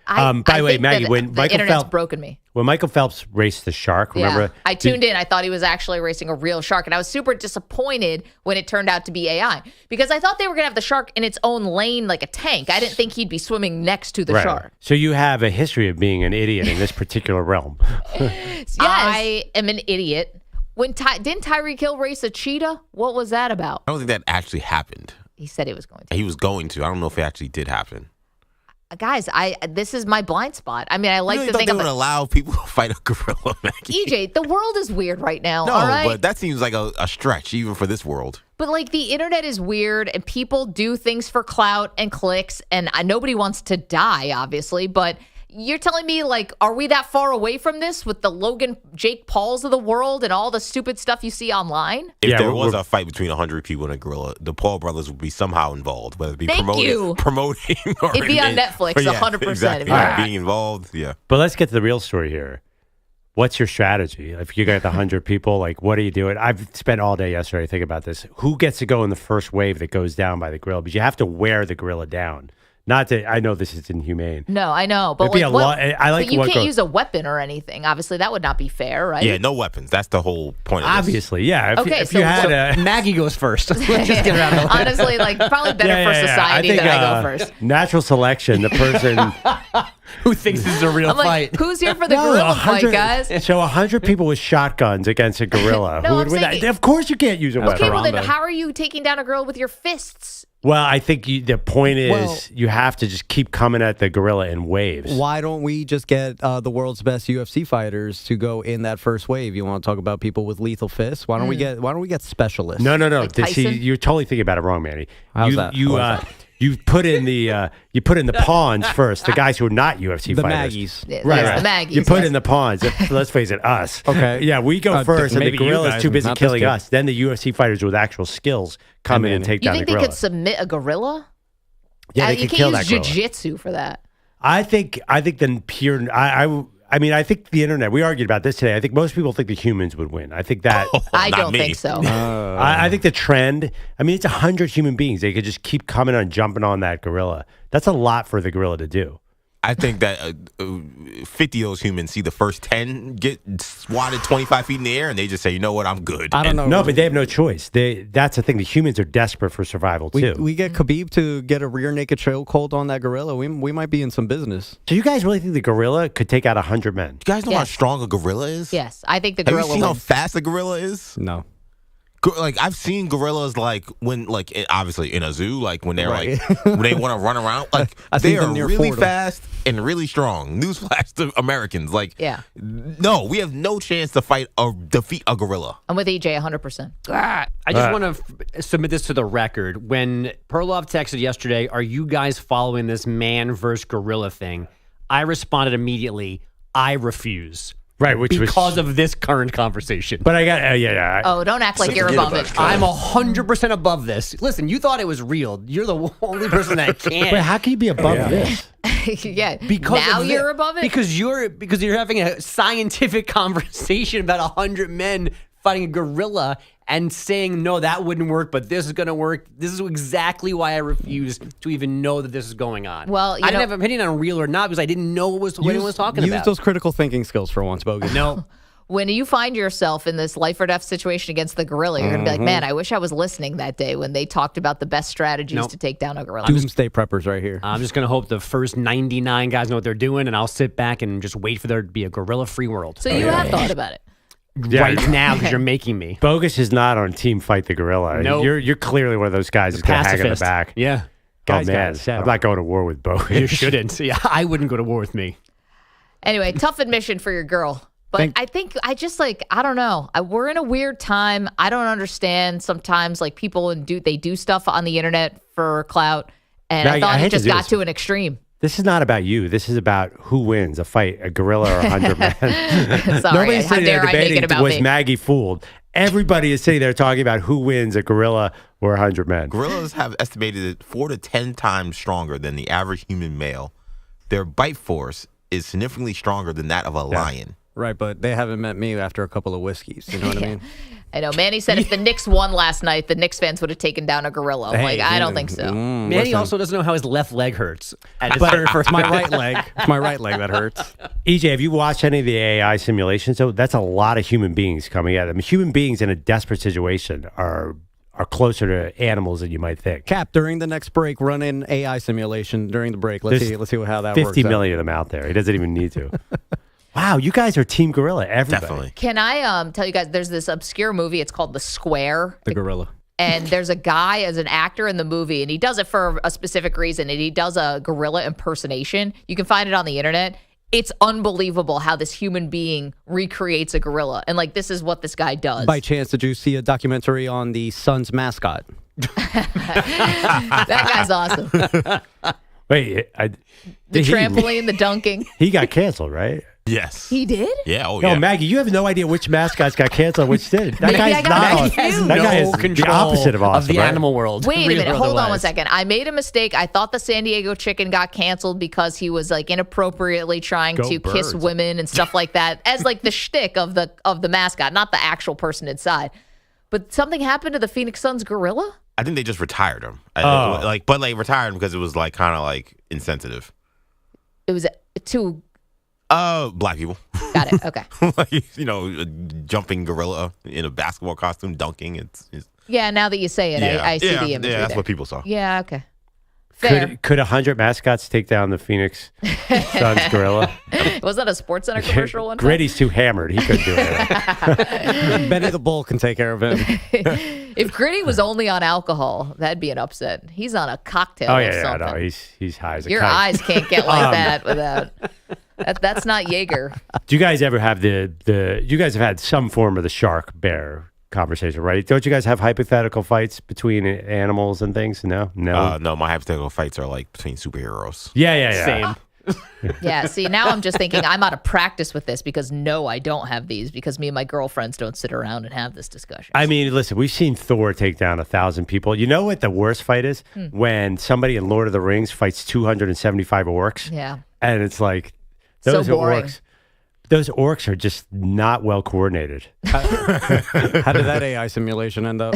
by the way, think Maggie, that when the Michael internet's Phelps broken me. When Michael Phelps raced the shark, remember? Yeah, I tuned in. I thought he was actually racing a real shark, and I was super disappointed when it turned out to be AI because I thought they were going to have the shark in its own lane like a tank. I didn't think he'd be swimming next to the shark. So you have a history of being an idiot in this particular realm. Yes. I am an idiot. Didn't Tyreek Hill race a cheetah? What was that about? I don't think that actually happened. He said he was going to. He was going to. I don't know if it actually did happen. Guys, this is my blind spot. I mean, I like You to thought think they of would allow people to fight a gorilla, Maggie. EJ, the world is weird right now. No, all right? but that seems like a stretch even for this world. But like the internet is weird and people do things for clout and clicks and nobody wants to die, obviously. But you're telling me like, are we that far away from this with the Logan Jake Pauls of the world and all the stupid stuff you see online? If there was a fight between 100 people and a gorilla, the Paul brothers would be somehow involved, whether it be promoting or it'd be on Netflix, 100%. Exactly. Being involved, yeah. But let's get to the real story here. What's your strategy? If you got the 100 people, like, what are you doing? I've spent all day yesterday thinking about this. Who gets to go in the first wave that goes down by the gorilla? Because you have to wear the gorilla down. Not that I know this is inhumane. No, I know, but It'd be but you can't use a weapon or anything. Obviously, that would not be fair, right? Yeah, no weapons. That's the whole point of this. Obviously, yeah. If so you had Maggie goes first. Let's just get it out of the way. Honestly, like probably better for society I think, that I go first. Natural selection, the person who thinks this is a real I'm like, fight. who's here for the gorilla fight, guys? So 100 people with shotguns against a gorilla. No, Who I'm would win saying- that? Of course you can't use a weapon. Okay, well then how are you taking down a gorilla with your fists? Well, I think the point is you have to just keep coming at the gorilla in waves. Why don't we just get the world's best UFC fighters to go in that first wave? You want to talk about people with lethal fists? Why don't we get specialists? No. Like See, Tyson? you're totally thinking about it wrong, Manny. How's that? You put in the pawns first. The guys who are not UFC The fighters. Maggies. Yes, Right. the Maggies. You put yes. in the pawns. Let's face it, us. Okay. Yeah, we go first, and the maybe you gorilla's guys, too busy not this killing kid. us. Then the UFC fighters with actual skills come in and take You down think the they gorilla. could submit a gorilla? Yeah, they you could kill can't that use gorilla. jiu-jitsu for that. I think the pure. I mean, I think the internet. We argued about this today. I think most people think the humans would win. I think that. I not don't me. think so. I think the trend. I mean, it's 100 human beings. They could just keep coming on, jumping on that gorilla. That's a lot for the gorilla to do. I think that 50 of those humans see the first 10 get swatted 25 feet in the air, and they just say, you know what, I'm good. I don't know. No, but they have no choice. That's the thing. The humans are desperate for survival too. We get Khabib to get a rear naked chokehold on that gorilla. We might be in some business. So you guys really think the gorilla could take out 100 men? You guys know how Yes. strong a gorilla is? Yes, I think the Have gorilla you seen how wins. fast a gorilla is? No. Like I've seen gorillas obviously in a zoo, like when they're Right. like when they want to run around, like I they see are them near really Fordham. fast and really strong. Newsflash to Americans, like Yeah. no, we have no chance to defeat a gorilla. I'm with EJ 100%. I just want to submit this to the record. When Perloff texted yesterday, are you guys following this man versus gorilla thing? I responded immediately, I refuse. Right, which was because of this current conversation. But I got yeah. Oh, don't act like you're above it. I'm 100% above this. Listen, you thought it was real. You're the only person that can't. But how can you be above this? Yeah. Because now of you're above it? Because you're having a scientific conversation about 100 men fighting a gorilla and saying, no, that wouldn't work, but this is going to work. This is exactly why I refuse to even know that this is going on. Well, I didn't have an opinion on real or not because I didn't know what anyone was talking about. Use those critical thinking skills for once, Bogusch. No. When you find yourself in this life or death situation against the gorilla, you're going to be like, man, I wish I was listening that day when they talked about the best strategies to take down a gorilla. Doomsday preppers right here. I'm just going to hope the first 99 guys know what they're doing, and I'll sit back and just wait for there to be a gorilla-free world. So you have thought about it. Right now because you're making me. Bogusch is not on team fight the gorilla. Nope. You're clearly one of those guys who's going to hang in the back. Yeah. Oh, man. I'm not going to war with Bogusch. You shouldn't. Yeah, I wouldn't go to war with me. Anyway, tough admission for your girl. But I don't know. We're in a weird time. I don't understand sometimes like people do stuff on the internet for clout. And I thought it just got to an extreme. This is not about you. This is about who wins a fight, a gorilla or 100 men. Sorry, Nobody's sitting there debating, was me? Maggie fooled? Everybody is sitting there talking about who wins, a gorilla or 100 men. Gorillas have estimated 4 to 10 times stronger than the average human male. Their bite force is significantly stronger than that of a lion. Right, but they haven't met me after a couple of whiskeys. You know what I mean? I know. Manny said if the Knicks won last night, the Knicks fans would have taken down a gorilla. I don't think so. Manny also doesn't know how his left leg hurts. It's my right leg. It's my right leg that hurts. EJ, have you watched any of the AI simulations? So that's a lot of human beings coming at them. Human beings in a desperate situation are closer to animals than you might think. Cap, during the next break, run in AI simulation during the break. Let's see how that works. 50 million of them out there. He doesn't even need to. Wow, you guys are Team Gorilla. Everybody. Definitely. Can I tell you guys, there's this obscure movie. It's called The Square. The gorilla. And there's a guy as an actor in the movie, and he does it for a specific reason, and he does a gorilla impersonation. You can find it on the internet. It's unbelievable how this human being recreates a gorilla. And, this is what this guy does. By chance, did you see a documentary on the Suns mascot? That guy's awesome. Wait, the trampoline, the dunking. He got canceled, right? Yes. He did? Yeah. Oh, no, yeah. Maggie, you have no idea which mascots got canceled, which did. That Maybe guy's not. That guy is the opposite of awesome. Of the animal world. Wait a minute. Hold on one second. I made a mistake. I thought the San Diego Chicken got canceled because he was inappropriately trying to kiss women and stuff like that, as the shtick of the mascot, not the actual person inside. But something happened to the Phoenix Suns gorilla? I think they just retired him. Retired him because it was kind of insensitive. It was too. Black people. Got it. Okay. Jumping gorilla in a basketball costume, dunking. It's yeah. Now that you say it, I see the imagery. Yeah, that's there. what people saw. Yeah. Okay. Fair. Could 100 mascots take down the Phoenix Suns gorilla? Was that a Sports Center commercial one time? Gritty's too hammered. He couldn't do it. Benny the Bull can take care of him. If Gritty was only on alcohol, that'd be an upset. He's on a cocktail or something. No, he's high as a Your kite. eyes can't get like that without. That's not Jaeger. Do you guys ever have you guys have had some form of the shark bear conversation, right? Don't you guys have hypothetical fights between animals and things? No. No, my hypothetical fights are between superheroes. Yeah. Same. Yeah, see, now I'm just thinking I'm out of practice with this because no, I don't have these because me and my girlfriends don't sit around and have this discussion. I mean, listen, we've seen Thor take down 1,000 people. You know what the worst fight is? When somebody in Lord of the Rings fights 275 orcs. Yeah. And it's those so boring. orcs. Those orcs are just not well coordinated. How did that AI simulation end up?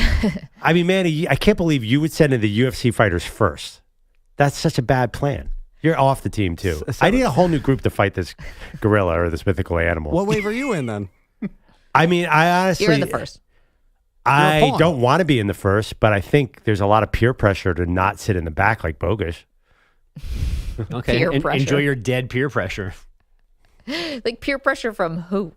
I mean, Manny, I can't believe you would send in the UFC fighters first. That's such a bad plan. You're off the team, too. I need a whole new group to fight this gorilla or this mythical animal. What wave are you in, then? I mean, I honestly... You're in the first. I don't want to be in the first, but I think there's a lot of peer pressure to not sit in the back like Bogusch. Okay, enjoy your dead peer pressure. Peer pressure from who?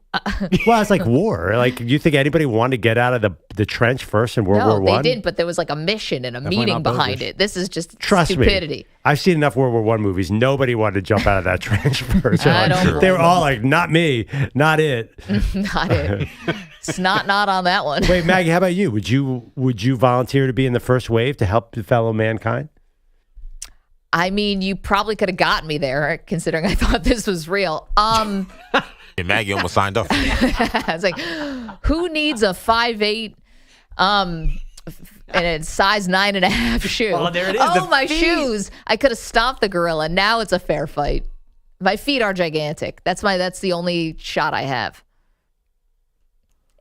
Well, it's like war. You think anybody wanted to get out of the trench first in World War I? No, they didn't, but there was a mission and a meeting behind it. This is just stupidity. Me, I've seen enough World War I movies. Nobody wanted to jump out of that trench first. They were all not me, not it. Not it. It's not on that one. Wait, Maggie, how about you? Would you volunteer to be in the first wave to help the fellow mankind? I mean, you probably could have gotten me there, considering I thought this was real. And Maggie almost signed up. I was who needs a 5'8", and a size 9.5 shoe? Oh, there it is. Oh, my shoes! I could have stopped the gorilla. Now it's a fair fight. My feet are gigantic. That's the only shot I have.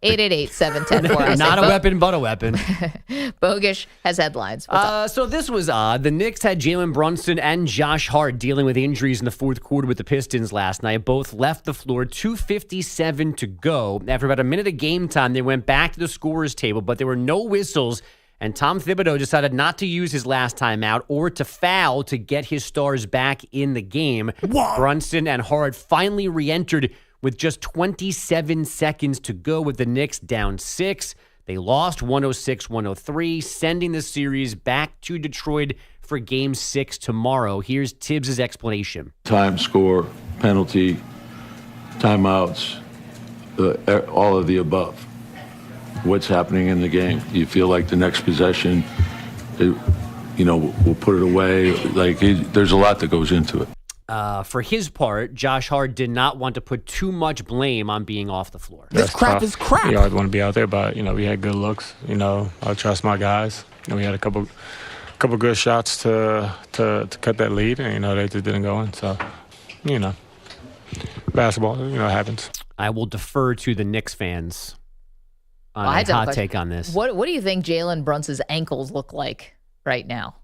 888-710-4. Not a weapon, but a weapon. Bogusch has headlines. What's up? So this was odd. The Knicks had Jalen Brunson and Josh Hart dealing with injuries in the fourth quarter with the Pistons last night. Both left the floor, 2:57 to go. After about a minute of game time, they went back to the scorer's table, but there were no whistles, and Tom Thibodeau decided not to use his last timeout or to foul to get his stars back in the game. What? Brunson and Hart finally re-entered with just 27 seconds to go with the Knicks down 6. They lost 106-103, sending the series back to Detroit for Game 6 tomorrow. Here's Tibbs' explanation. Time, score, penalty, timeouts, all of the above. What's happening in the game? Do you feel like the next possession, we'll put it away? There's a lot that goes into it. For his part, Josh Hart did not want to put too much blame on being off the floor. This crap is crap. You always want to be out there, but we had good looks. I trust my guys. We had a couple good shots to cut that lead, and they just didn't go in. So, basketball, it happens. I will defer to the Knicks fans on a hot take on this. What do you think Jalen Brunson's ankles look like right now?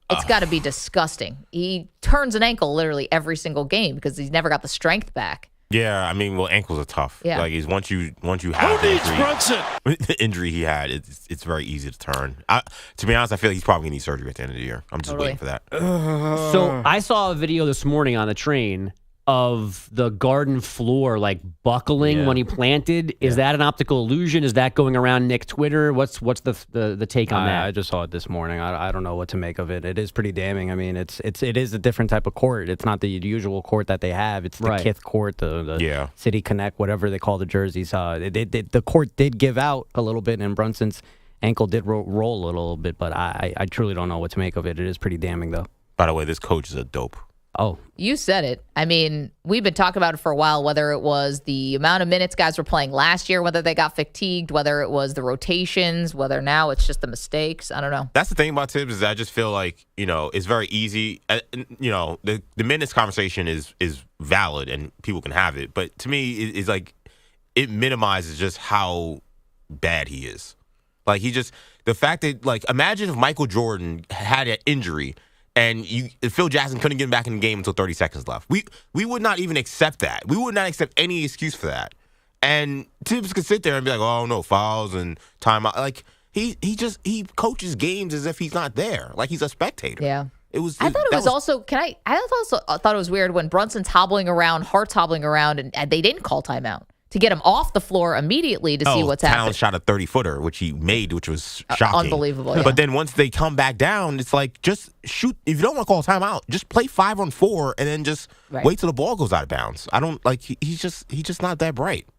It's got to be disgusting. He turns an ankle literally every single game because he's never got the strength back. Yeah, ankles are tough. Yeah. Once you have the injury he had, it's very easy to turn. To be honest, I feel like he's probably going to need surgery at the end of the year. I'm just waiting for that. So I saw a video this morning on the train of the garden floor buckling when he planted. Is that an optical illusion? Is that going around Nick Twitter? What's the take on that? I just saw it this morning. I don't know what to make of it. It is pretty damning. It is a different type of court. It's not the usual court that they have. It's the Kith court, the City Connect, whatever they call the jerseys. The court did give out a little bit, and Brunson's ankle did roll a little bit, but I truly don't know what to make of it. It is pretty damning, though. By the way, this coach is a dope. Oh. You said it. We've been talking about it for a while, whether it was the amount of minutes guys were playing last year, whether they got fatigued, whether it was the rotations, whether now it's just the mistakes. I don't know. That's the thing about Tibbs is I just feel like, it's very easy. The minutes conversation is valid and people can have it. But to me, it's it minimizes just how bad he is. The fact that, imagine if Michael Jordan had an injury and Phil Jackson couldn't get him back in the game until 30 seconds left. We would not even accept that. We would not accept any excuse for that. And Tibbs could sit there and be like, "Oh no, fouls and timeout." He coaches games as if he's not there, like he's a spectator. Yeah. I thought it was weird when Brunson's hobbling around, Hart's hobbling around, and they didn't call timeout to get him off the floor immediately to see what's happening. Towns shot a 30-footer, which he made, which was shocking. Unbelievable. Yeah. But then once they come back down, it's just shoot. If you don't want to call a timeout, just play 5-on-4 and then just wait till the ball goes out of bounds. I don't he's just not that bright.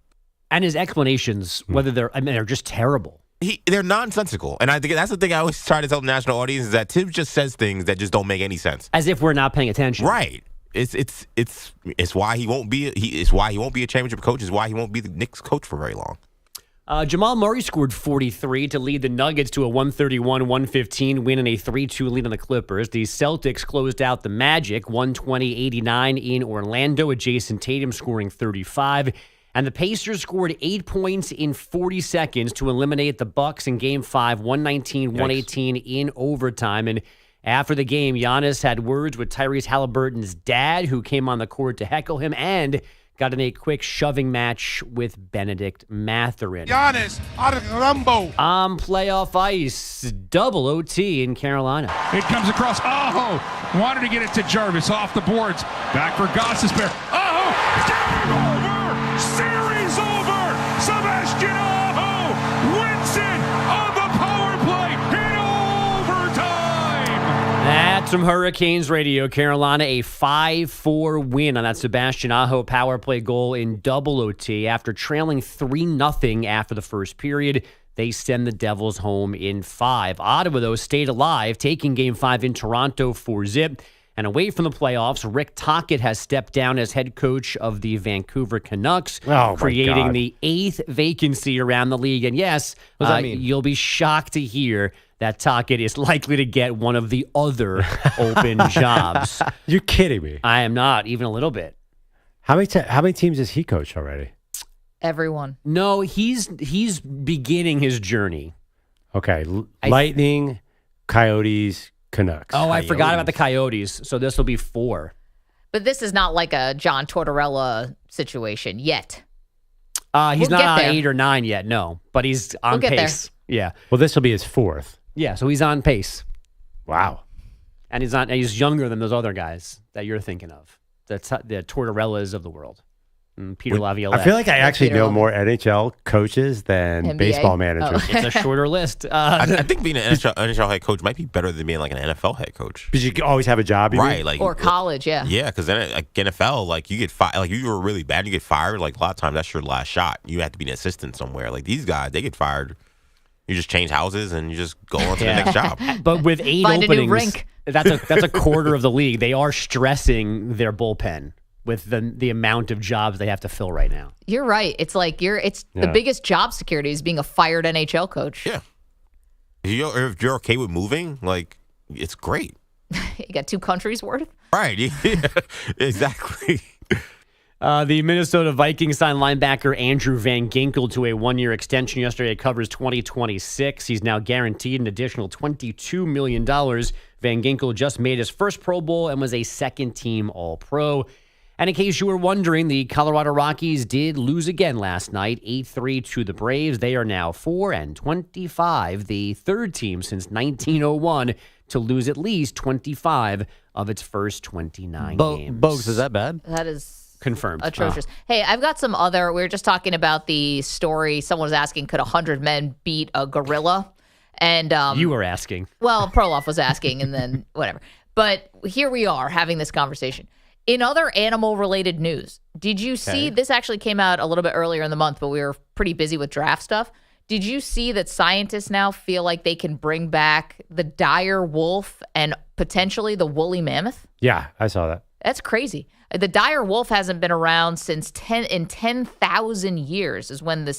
And his explanations, whether they're just terrible. They're nonsensical. And I think that's the thing I always try to tell the national audience is that Tibbs just says things that just don't make any sense. As if we're not paying attention. Right. It's why he won't be it's why he won't be a championship coach. It's why he won't be the Knicks coach for very long. Jamal Murray scored 43 to lead the Nuggets to a 131-115 win and a 3-2 lead on the Clippers. The Celtics closed out the Magic 120-89 in Orlando, with Jason Tatum scoring 35. And the Pacers scored 8 points in 40 seconds to eliminate the Bucks in Game 5, 119-118 in overtime. And after the game, Giannis had words with Tyrese Haliburton's dad, who came on the court to heckle him, and got in a quick shoving match with Benedict Mathurin. Giannis, out of Rumbo. On playoff ice, double OT in Carolina. It comes across. Aho wanted to get it to Jarvis off the boards. Back for Gostisbehere. Aho, game over. Series over. Sebastian Aho wins it on the power play in overtime. That's from Hurricanes Radio. Carolina, a 5-4 win on that Sebastian Aho power play goal in double OT. After trailing 3-0 after the first period, they send the Devils home in 5. Ottawa, though, stayed alive, taking Game 5 in Toronto 4-0. And away from the playoffs, Rick Tocchet has stepped down as head coach of the Vancouver Canucks, creating the 8th vacancy around the league. And yes, what does that mean? You'll be shocked to hear that Tocchet is likely to get one of the other open jobs. You're kidding me. I am not, even a little bit. How many teams has he coached already? Everyone. No, he's beginning his journey. Okay, Lightning, Coyotes, Canucks. Oh, I forgot about the Coyotes. So this will be 4. But this is not like a John Tortorella situation yet. He's not on 8 or 9 yet, no. But he's on pace. Yeah. Well, this will be his 4th. Yeah, so he's on pace. Wow. And he's younger than those other guys that you're thinking of. The Tortorellas of the world. Peter Laviolette. I feel like I actually know more NHL coaches than NBA? baseball managers. It's a shorter list. I think being an NHL head coach might be better than being like an NFL head coach. Because you can always have a job, right? Like or college, yeah. Yeah, because then like NFL, like you get fired. Like you were really bad, you get fired. Like a lot of times, that's your last shot. You have to be an assistant somewhere. Like these guys, they get fired. You just change houses and you just go on to the next job. But with 8 Find openings, a new rink. that's a quarter of the league. They are stressing their bullpen with the amount of jobs they have to fill right now. You're right. It's like the biggest job security is being a fired NHL coach. Yeah. If you're okay with moving, like it's great. You got 2 countries worth. Right. Yeah, exactly. The Minnesota Vikings signed linebacker Andrew Van Ginkel to a 1-year extension yesterday. It covers 2026. He's now guaranteed an additional $22 million. Van Ginkel just made his first Pro Bowl and was a second-team All-Pro. And in case you were wondering, the Colorado Rockies did lose again last night, 8-3 to the Braves. They are now 4-25, the third team since 1901 to lose at least 25 of its first 29 games. Bogusch, is that bad? That is confirmed. Atrocious. Hey, I've got some other. We were just talking about the story. Someone was asking, could 100 men beat a gorilla? And you were asking. Well, Perloff was asking, and then whatever. But here we are having this conversation. In other animal-related news, did you see, this actually came out a little bit earlier in the month, but we were pretty busy with draft stuff. Did you see that scientists now feel like they can bring back the dire wolf and potentially the woolly mammoth? Yeah, I saw that. That's crazy. The dire wolf hasn't been around since 10,000 years is when the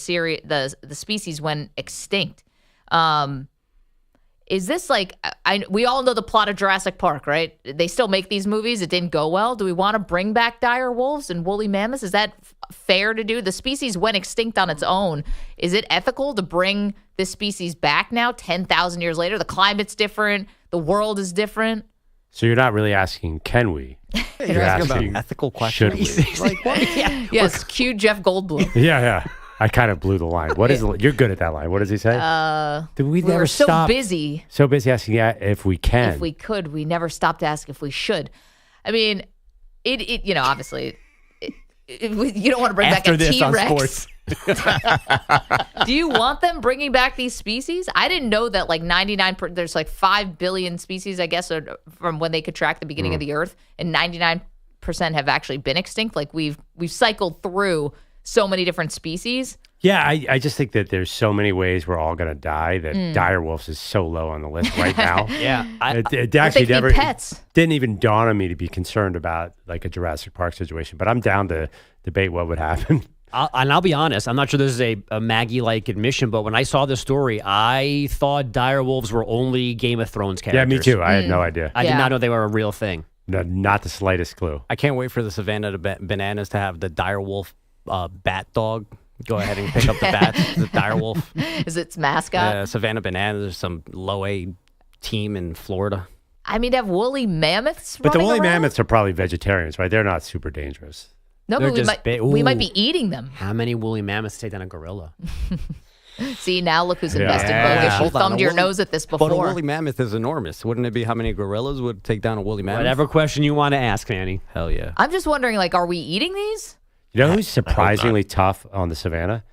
species went extinct. Is this like, we all know the plot of Jurassic Park, right? They still make these movies. It didn't go well. Do we want to bring back dire wolves and woolly mammoths? Is that fair to do? The species went extinct on its own. Is it ethical to bring this species back now, 10,000 years later? The climate's different. The world is different. So you're not really asking, can we? You're asking about ethical questions. Should we? Like, what? Yeah. Yes, cue Jeff Goldblum. Yeah. I kind of blew the line. What is you're good at that line. What does he say? We were so busy. So busy asking if we can. If we could, we never stopped to ask if we should. I mean, it you know, obviously, you don't want to bring After back a this T-Rex. on sports. Do you want them bringing back these species? I didn't know that like there's like 5 billion species, I guess, from when they could track the beginning of the Earth, and 99% have actually been extinct. Like we've cycled through so many different species. Yeah, I just think that there's so many ways we're all going to die that dire wolves is so low on the list right now. Yeah. It actually they never pets. didn't even dawn on me to be concerned about like a Jurassic Park situation, but I'm down to debate what would happen. I'll be honest, I'm not sure this is a Maggie-like admission, but when I saw this story, I thought dire wolves were only Game of Thrones characters. Yeah, me too. I had no idea. I did not know they were a real thing. No, not the slightest clue. I can't wait for the Savannah Bananas to have the dire wolf bat dog. Go ahead and pick up the bats. The dire wolf is its mascot. Savannah Bananas, some low A team in Florida. I mean, to have woolly mammoths. But the woolly around? mammoths are probably vegetarians, right? They're not super dangerous. No, but we might be eating them. How many woolly mammoths take down a gorilla? See, now look who's invested, Bogusch. You thumbed your nose at this before. But a woolly mammoth is enormous. Wouldn't it be how many gorillas would take down a woolly mammoth? Whatever question you want to ask, Manny. Hell yeah. I'm just wondering, like, are we eating these? You know who's surprisingly tough on the savannah?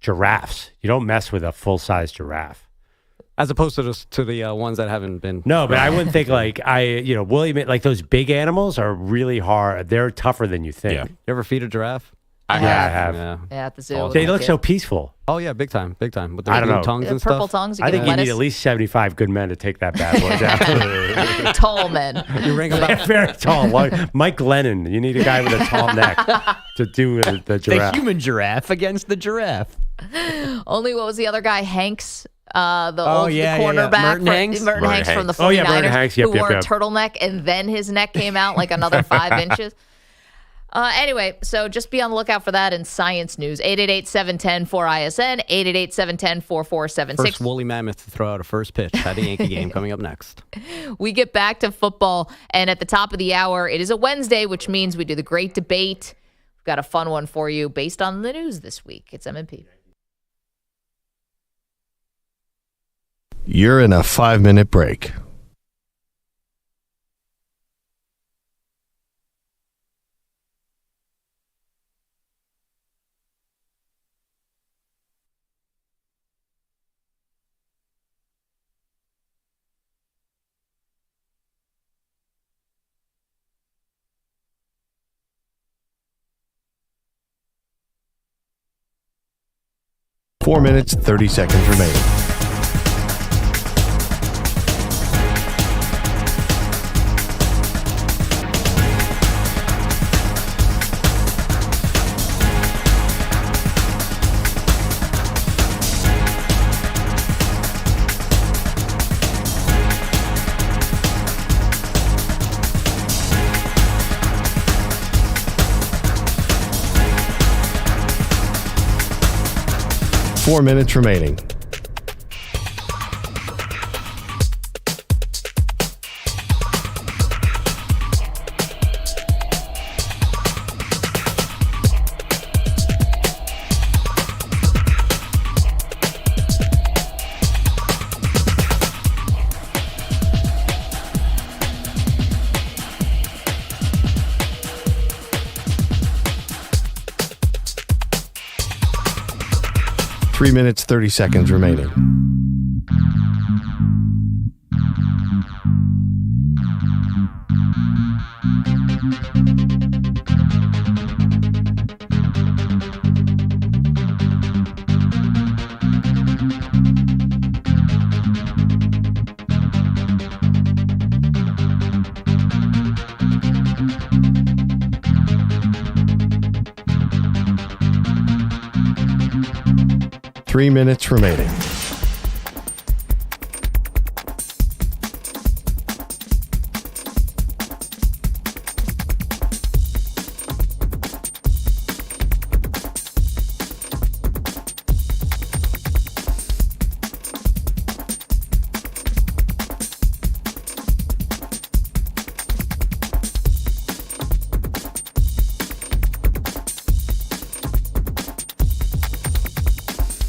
Giraffes. You don't mess with a full-size giraffe. As opposed to the ones that haven't been. No, but I wouldn't think woolly, like those big animals are really hard. They're tougher than you think. Yeah. You ever feed a giraffe? I have. Yeah, at the zoo. They look so peaceful. Oh yeah, big time. With their I don't blue know. tongues and purple stuff. tongues. I think you need at least 75 good men to take that bad boy down. Tall men. You ring about very tall. Mike Glennon. You need a guy with a tall neck to do the giraffe. The human giraffe against the giraffe. Only what was the other guy? Hanks. The cornerback. Merton Hanks from the 49ers Hanks. who wore a turtleneck and then his neck came out like another 5 inches. Anyway, so just be on the lookout for that in science news. 888-710-4ISN, 888-710-4476. First woolly mammoth to throw out a first pitch at the Yankee game coming up next. We get back to football, and at the top of the hour, it is a Wednesday, which means we do the great debate. We've got a fun one for you based on the news this week. It's M&P. You're in a 5-minute break. Four minutes, 30 seconds remaining. Four minutes remaining. Three minutes, 30 seconds remaining. Three minutes remaining.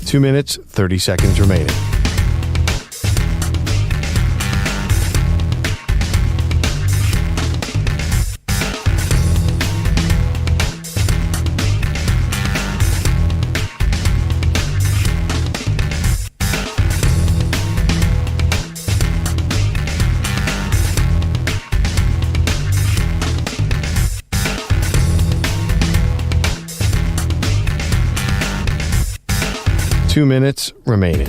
Two minutes, 30 seconds remaining. Two minutes remaining.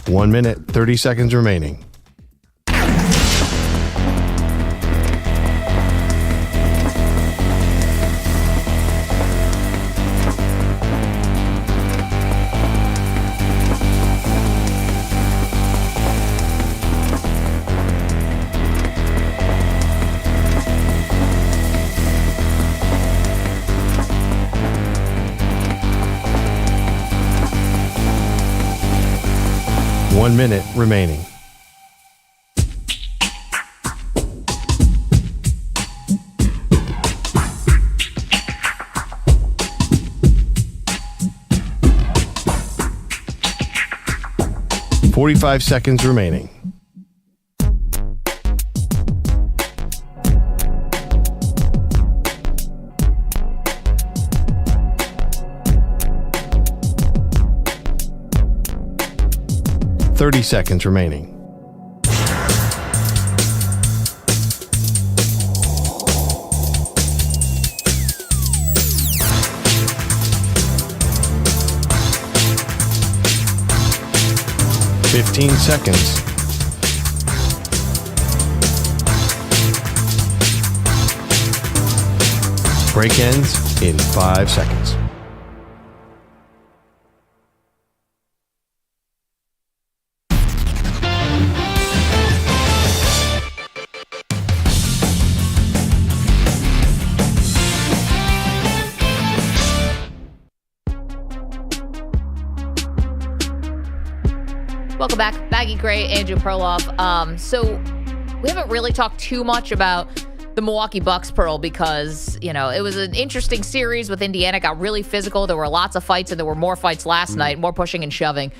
One minute, 30 seconds remaining. One minute remaining. .45 seconds remaining. .30 seconds remaining. 15 seconds. Break ends in 5 seconds. Welcome back. Maggie Gray, Andrew Perloff. So we haven't really talked too much about the Milwaukee Bucks, Pearl, because, it was an interesting series with Indiana. Got really physical. There were lots of fights, and there were more fights last night, more pushing and shoving.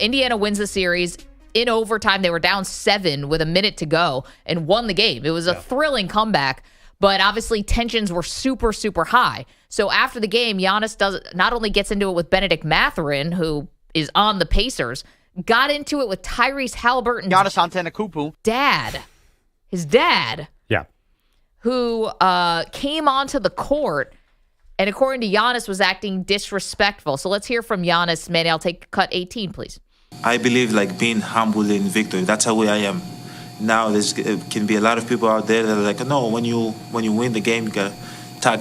Indiana wins the series. In overtime, they were down 7 with a minute to go and won the game. It was a thrilling comeback, but obviously tensions were super, super high. So after the game, Giannis not only gets into it with Benedict Mathurin, who is on the Pacers, got into it with Tyrese Haliburton's Giannis Antetokounmpo dad. His dad. Yeah. Who came onto the court and, according to Giannis, was acting disrespectful. So let's hear from Giannis. Manny, I'll take cut 18, please. I believe being humble in victory. That's how I am. Now there can be a lot of people out there that are like, no, when you win the game, you got tag.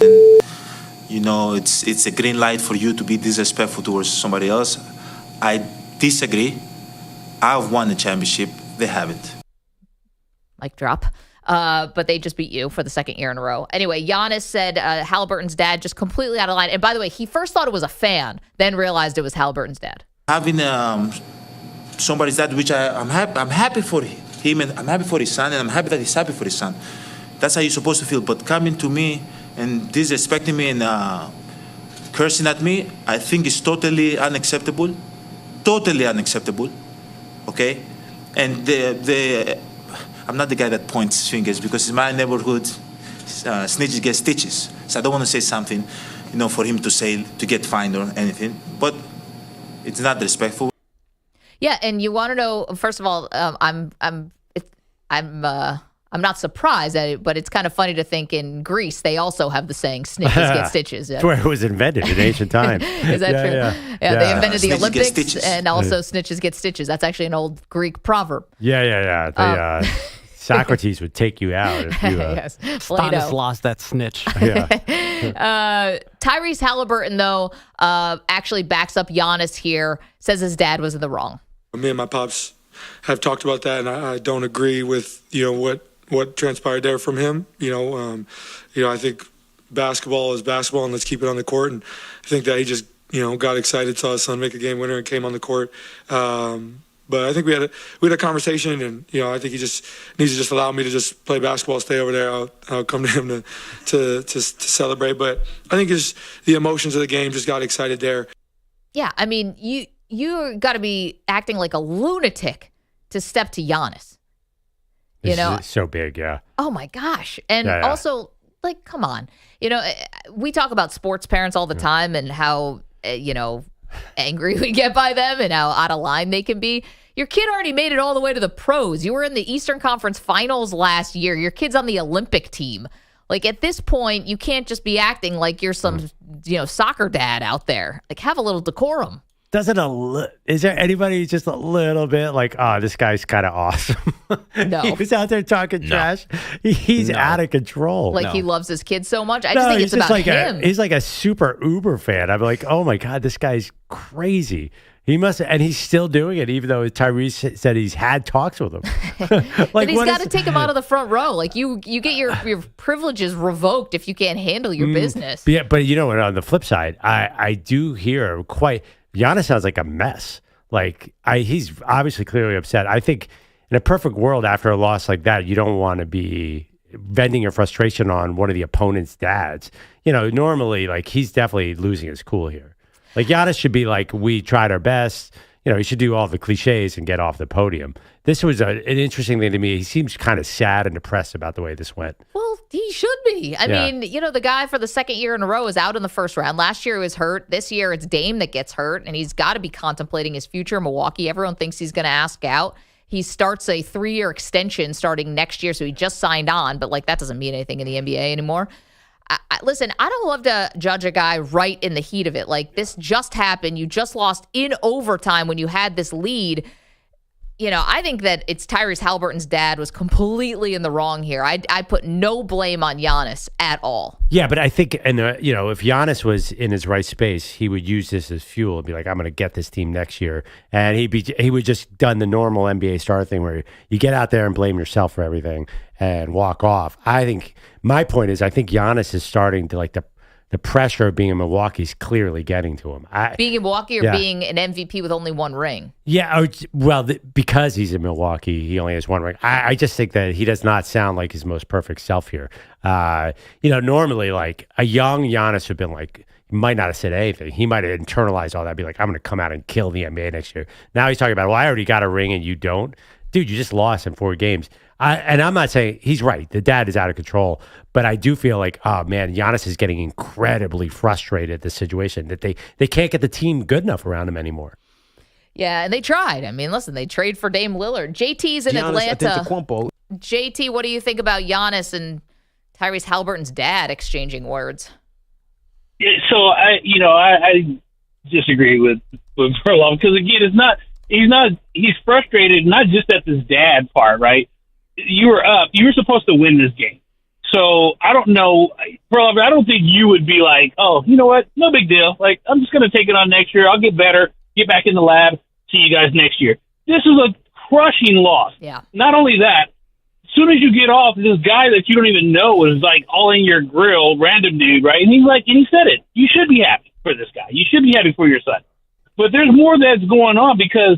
It's a green light for you to be disrespectful towards somebody else. I disagree. I've won the championship. They haven't. Mic drop. But they just beat you for the second year in a row. Anyway, Giannis said Haliburton's dad just completely out of line. And by the way, he first thought it was a fan, then realized it was Haliburton's dad. Having somebody's dad, which I'm happy for him, and I'm happy for his son, and I'm happy that he's happy for his son. That's how you're supposed to feel. But coming to me and disrespecting me and cursing at me, I think is totally unacceptable. Totally unacceptable. Okay? And I'm not the guy that points fingers, because in my neighborhood, snitches get stitches. So I don't want to say something, for him to get fined or anything. But it's not respectful. Yeah, and you want to know, first of all, I'm not surprised at it, but it's kind of funny to think in Greece they also have the saying "snitches get stitches." That's where it was invented in ancient times. Is that true? Yeah, they invented the Snitches Olympics, and also snitches get stitches. That's actually an old Greek proverb. Yeah. Socrates would take you out if you. Yes, Stanislas, that snitch. Yeah. Tyrese Haliburton, though, actually backs up Giannis here. Says his dad was in the wrong. Me and my pops have talked about that, and I don't agree with what transpired there from him. I think basketball is basketball, and let's keep it on the court. And I think that he just got excited, saw his son make a game winner, and came on the court. But I think we had a conversation, and I think he just needs to just allow me to just play basketball, stay over there. I'll come to him to celebrate. But I think just the emotions of the game just got excited there. Yeah, I mean, you got to be acting like a lunatic to step to Giannis. It's so big, yeah. Oh my gosh, and also come on, we talk about sports parents all the time and how angry we get by them and how out of line they can be. Your kid already made it all the way to the pros. You were in the Eastern Conference Finals last year. Your kid's on the Olympic team. At this point, you can't just be acting like you're some, soccer dad out there. Have a little decorum. Is there anybody who's just a little bit like, oh, this guy's kind of awesome? No. He was out there talking trash. He's out of control. He loves his kid so much. I just think it's about him. He's like a super Uber fan. I'm like, oh my God, this guy's crazy. He must, and he's still doing it, even though Tyrese said he's had talks with him. But he's got to take him out of the front row. You get your privileges revoked if you can't handle your business. Yeah, but on the flip side, I do hear Giannis sounds like a mess. He's obviously clearly upset. I think in a perfect world, after a loss like that, you don't want to be venting your frustration on one of the opponent's dads. Normally, he's definitely losing his cool here. Giannis should be we tried our best. He should do all the cliches and get off the podium. This was an interesting thing to me. He seems kind of sad and depressed about the way this went. Well, he should be. I mean, the guy for the second year in a row is out in the first round. Last year he was hurt. This year it's Dame that gets hurt, and he's got to be contemplating his future in Milwaukee. Everyone thinks he's going to ask out. He starts a 3-year extension starting next year, so he just signed on, but that doesn't mean anything in the NBA anymore. Listen, I don't love to judge a guy right in the heat of it. This just happened. You just lost in overtime when you had this lead. I think that it's Tyrese Haliburton's dad was completely in the wrong here. I put no blame on Giannis at all. Yeah, but I think, if Giannis was in his right space, he would use this as fuel and be like, I'm going to get this team next year. And he would just done the normal NBA star thing where you get out there and blame yourself for everything and walk off. I think my point is I think Giannis is starting to the pressure of being in Milwaukee is clearly getting to him. Being in Milwaukee or being an MVP with only one ring? Yeah, because he's in Milwaukee, he only has one ring. I just think that he does not sound like his most perfect self here. Normally, like a young Giannis would have been like, he might not have said anything. He might have internalized all that, be like, I'm going to come out and kill the NBA next year. Now he's talking about, well, I already got a ring and you don't. Dude, you just lost in 4 games. And I'm not saying he's right. The dad is out of control. But I do feel like, oh, man, Giannis is getting incredibly frustrated at the situation that they can't get the team good enough around him anymore. Yeah, and they tried. I mean, listen, they trade for Dame Lillard. JT's in Atlanta. JT, what do you think about Giannis and Tyrese Haliburton's dad exchanging words? Yeah, so I disagree with Perloff because again, he's frustrated not just at this dad part, right? You were up. You were supposed to win this game. So I don't know, Perloff, I don't think you would be like, oh, you know what? No big deal. Like, I'm just going to take it on next year. I'll get better, get back in the lab, see you guys next year. This is a crushing loss. Yeah. Not only that, as soon as you get off, this guy that you don't even know is like all in your grill, random dude, right? And he said it. You should be happy for this guy. You should be happy for your son. But there's more that's going on because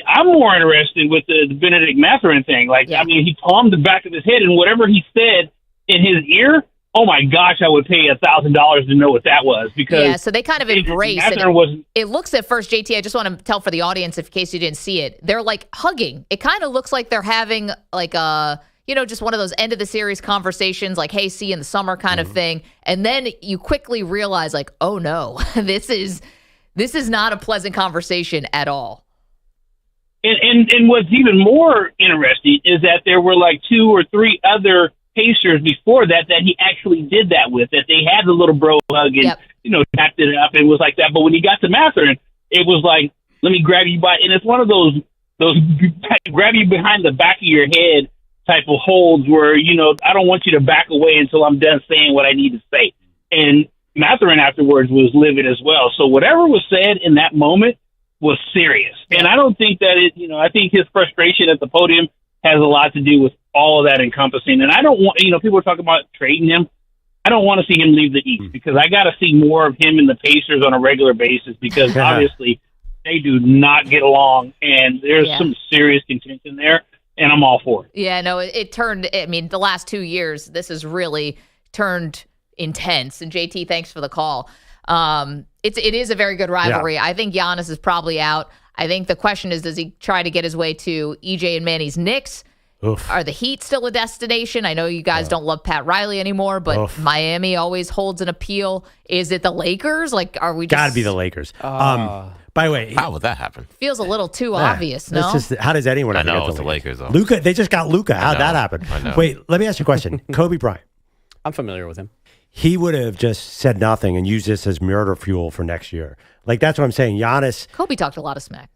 I'm more interested with the Benedict Mathurin thing. Like, yeah. I mean, he palmed the back of his head, and whatever he said in his ear, oh my gosh, I would pay $1,000 to know what that was. Because so they kind of embrace it. It looks at first, JT, I just want to tell for the audience, in case you didn't see it, they're like hugging. It kind of looks like they're having like a, just one of those end of the series conversations, like, hey, see you in the summer kind of thing. And then you quickly realize, like, oh no, this is not a pleasant conversation at all. And what's even more interesting is that there were like 2 or 3 other Pacers before that he actually did that with, that they had the little bro hug and, tapped it up and was like that. But when he got to Mathurin, it was like, let me grab you by, and it's one of those grab you behind the back of your head type of holds where, I don't want you to back away until I'm done saying what I need to say. And Mathurin afterwards was livid as well. So whatever was said in that moment was serious. And I don't think that I think his frustration at the podium has a lot to do with all of that encompassing. And I don't want, people are talking about trading him. I don't want to see him leave the East because I got to see more of him and the Pacers on a regular basis because obviously they do not get along and there's some serious contention there and I'm all for it. Yeah, no, it turned, the last 2 years, this has really turned intense. And JT, thanks for the call. It is a very good rivalry. Yeah. I think Giannis is probably out. I think the question is, does he try to get his way to EJ and Manny's Knicks? Oof. Are the Heat still a destination? I know you guys don't love Pat Riley anymore, but Miami always holds an appeal. Is it the Lakers? Like, are we just... Gotta be the Lakers. By the way... How would that happen? Feels a little too obvious, no? How does anyone ever get the Lakers, though. Luka, they just got Luka. How'd that happen? I know. Wait, let me ask you a question. Kobe Bryant. I'm familiar with him. He would have just said nothing and used this as murder fuel for next year. Like, that's what I'm saying. Kobe talked a lot of smack.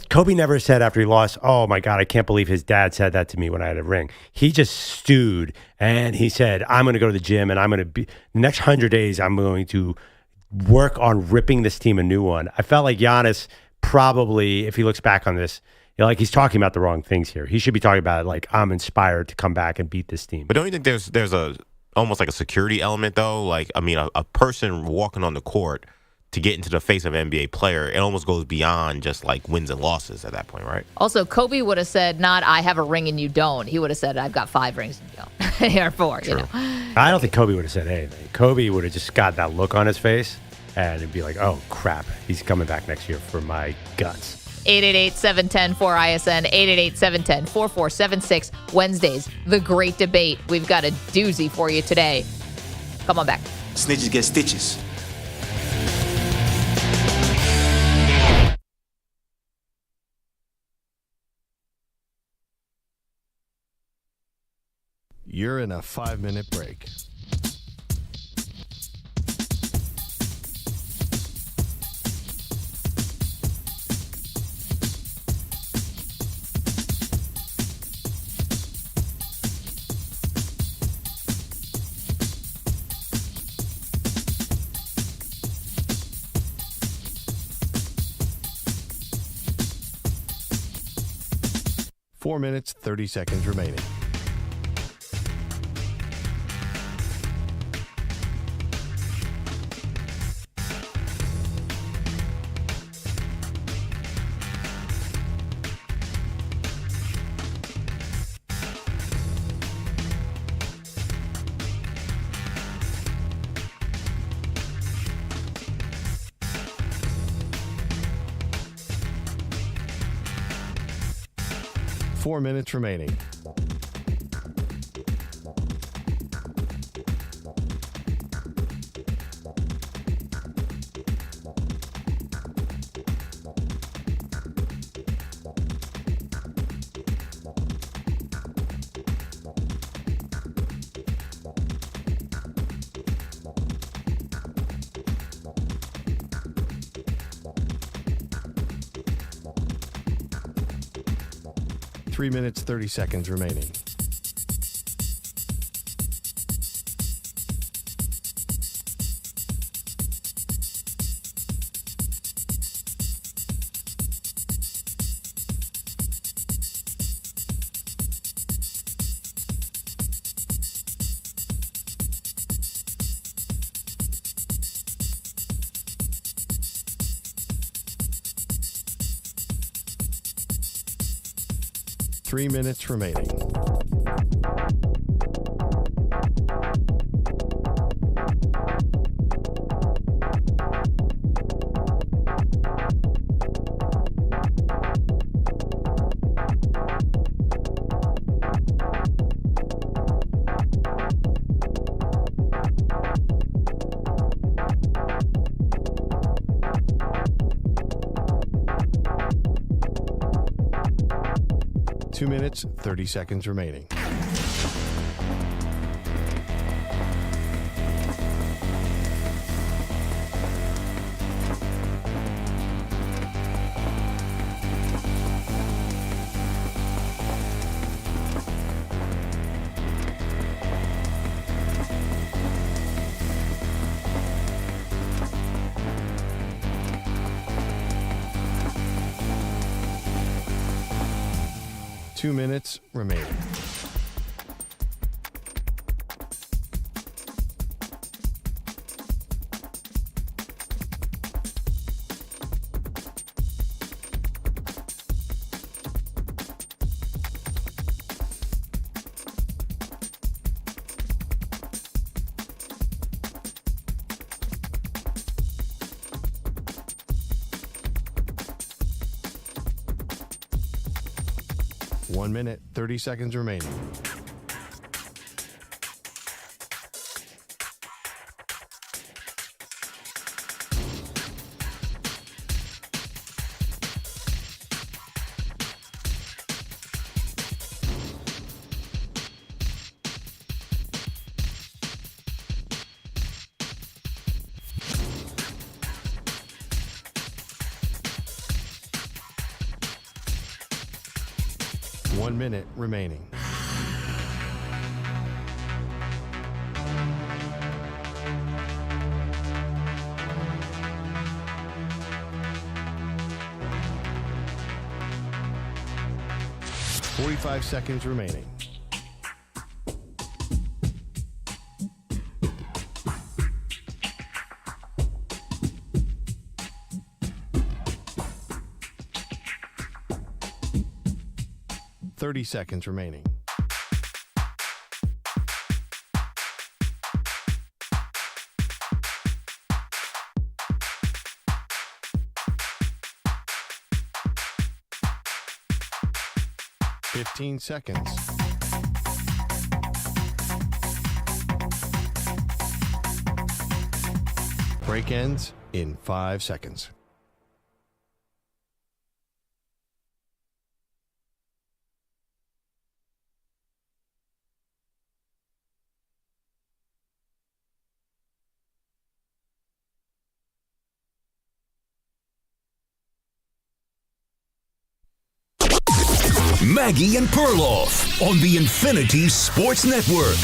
Kobe never said after he lost, oh, my God, I can't believe his dad said that to me when I had a ring. He just stewed, and he said, I'm going to go to the gym, and I'm going to be – the next 100 days, I'm going to work on ripping this team a new one. I felt like Giannis probably, if he looks back on this, he's talking about the wrong things here. He should be talking about it like, I'm inspired to come back and beat this team. But don't you think there's a almost like a security element, though? Like, a person walking on the court – to get into the face of an NBA player, it almost goes beyond just like wins and losses at that point, right? Also, Kobe would have said, not I have a ring and you don't. He would have said, I've got 5 rings and you don't. Or 4, True. I don't think Kobe would have said anything. Kobe would have just got that look on his face and it'd be like, oh, crap, he's coming back next year for my guts. 888-710-4ISN, 888-710-4476. Wednesdays, the great debate. We've got a doozy for you today. Come on back. Snitches get stitches. You're in a 5-minute break. 4 minutes, 30 seconds remaining. Four minutes remaining. Three minutes, 30 seconds remaining. Three minutes remaining. Two minutes, 30 seconds remaining. Two minutes remaining. One minute, 30 seconds remaining. One minute remaining. Forty-five seconds remaining. Thirty seconds remaining. Fifteen seconds. Break ends in 5 seconds. Maggie and Perloff on the Infinity Sports Network.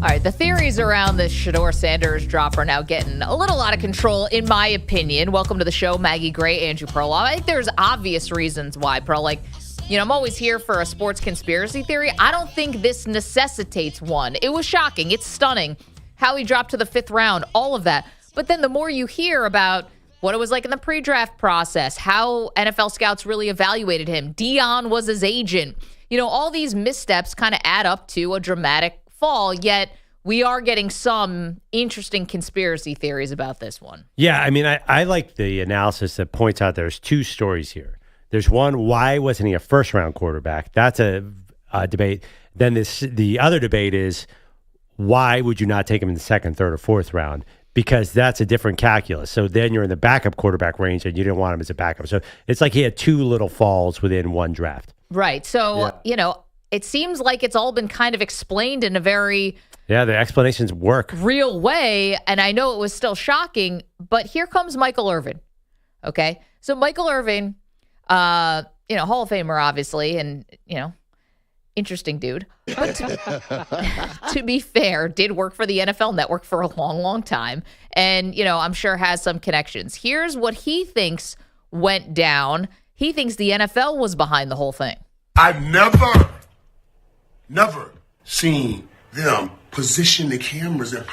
All right, the theories around this Shedeur Sanders drop are now getting a little out of control, in my opinion. Welcome to the show, Maggie Gray, Andrew Perloff. I think there's obvious reasons why, I'm always here for a sports conspiracy theory. I don't think this necessitates one. It was shocking. It's stunning how he dropped to the 5th round, all of that. But then the more you hear about what it was like in the pre-draft process, how NFL scouts really evaluated him, Deion was his agent, all these missteps kind of add up to a dramatic fall, yet we are getting some interesting conspiracy theories about this one. Yeah, I like the analysis that points out there's 2 stories here. There's one, why wasn't he a first-round quarterback? That's a debate. Then the other debate is, why would you not take him in the 2nd, 3rd, or 4th round? Because that's a different calculus. So then you're in the backup quarterback range, and you didn't want him as a backup. So it's like he had 2 little falls within one draft. Right. So, it seems like it's all been kind of explained in a very... Yeah, the explanations work. ...real way, and I know it was still shocking, but here comes Michael Irvin, okay? So Michael Irvin, Hall of Famer, obviously, and, interesting dude. But to be fair, did work for the NFL Network for a long, long time, and, I'm sure has some connections. Here's what he thinks went down. He thinks the NFL was behind the whole thing. I've never seen them position the cameras and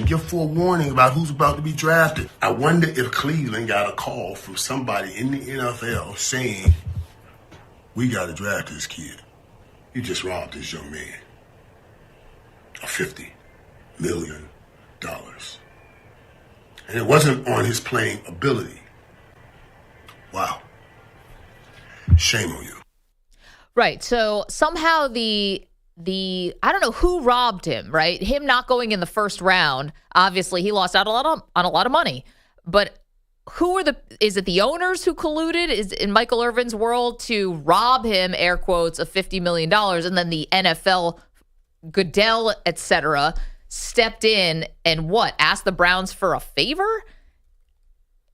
give forewarning about who's about to be drafted. I wonder if Cleveland got a call from somebody in the NFL saying, we got to draft this kid. You just robbed this young man of $50 million. And it wasn't on his playing ability. Wow. Shame on you. Right. So somehow the I don't know who robbed him, right? Him not going in the 1st round. Obviously, he lost out on a lot of money. But is it the owners who colluded is in Michael Irvin's world to rob him, air quotes, of $50 million, and then the NFL, Goodell, etc., stepped in and asked the Browns for a favor?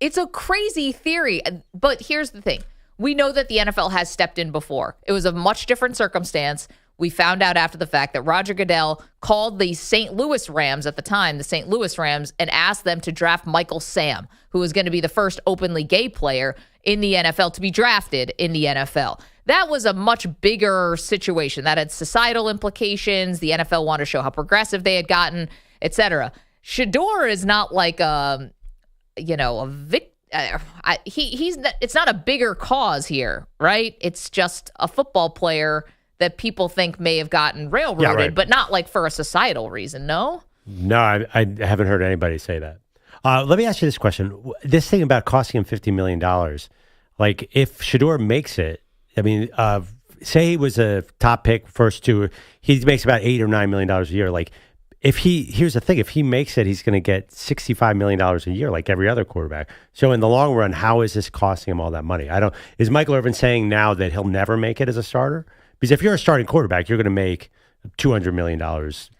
It's a crazy theory. But here's the thing. We know that the NFL has stepped in before. It was a much different circumstance. We found out after the fact that Roger Goodell called the St. Louis Rams at the time, and asked them to draft Michael Sam, who was going to be the first openly gay player in the NFL to be drafted in the NFL. That was a much bigger situation. That had societal implications. The NFL wanted to show how progressive they had gotten, etc. Shedeur is not like a victim. It's not a bigger cause here, right? It's just a football player that people think may have gotten railroaded, but not like for a societal reason, no? No, I haven't heard anybody say that. Let me ask you this question. This thing about costing him $50 million, like if Shedeur makes it, say he was a top pick, first 2, he makes about $8 or $9 million a year. Like here's the thing, if he makes it, he's going to get $65 million a year like every other quarterback. So in the long run, how is this costing him all that money? Is Michael Irvin saying now that he'll never make it as a starter? Because if you're a starting quarterback, you're going to make $200 million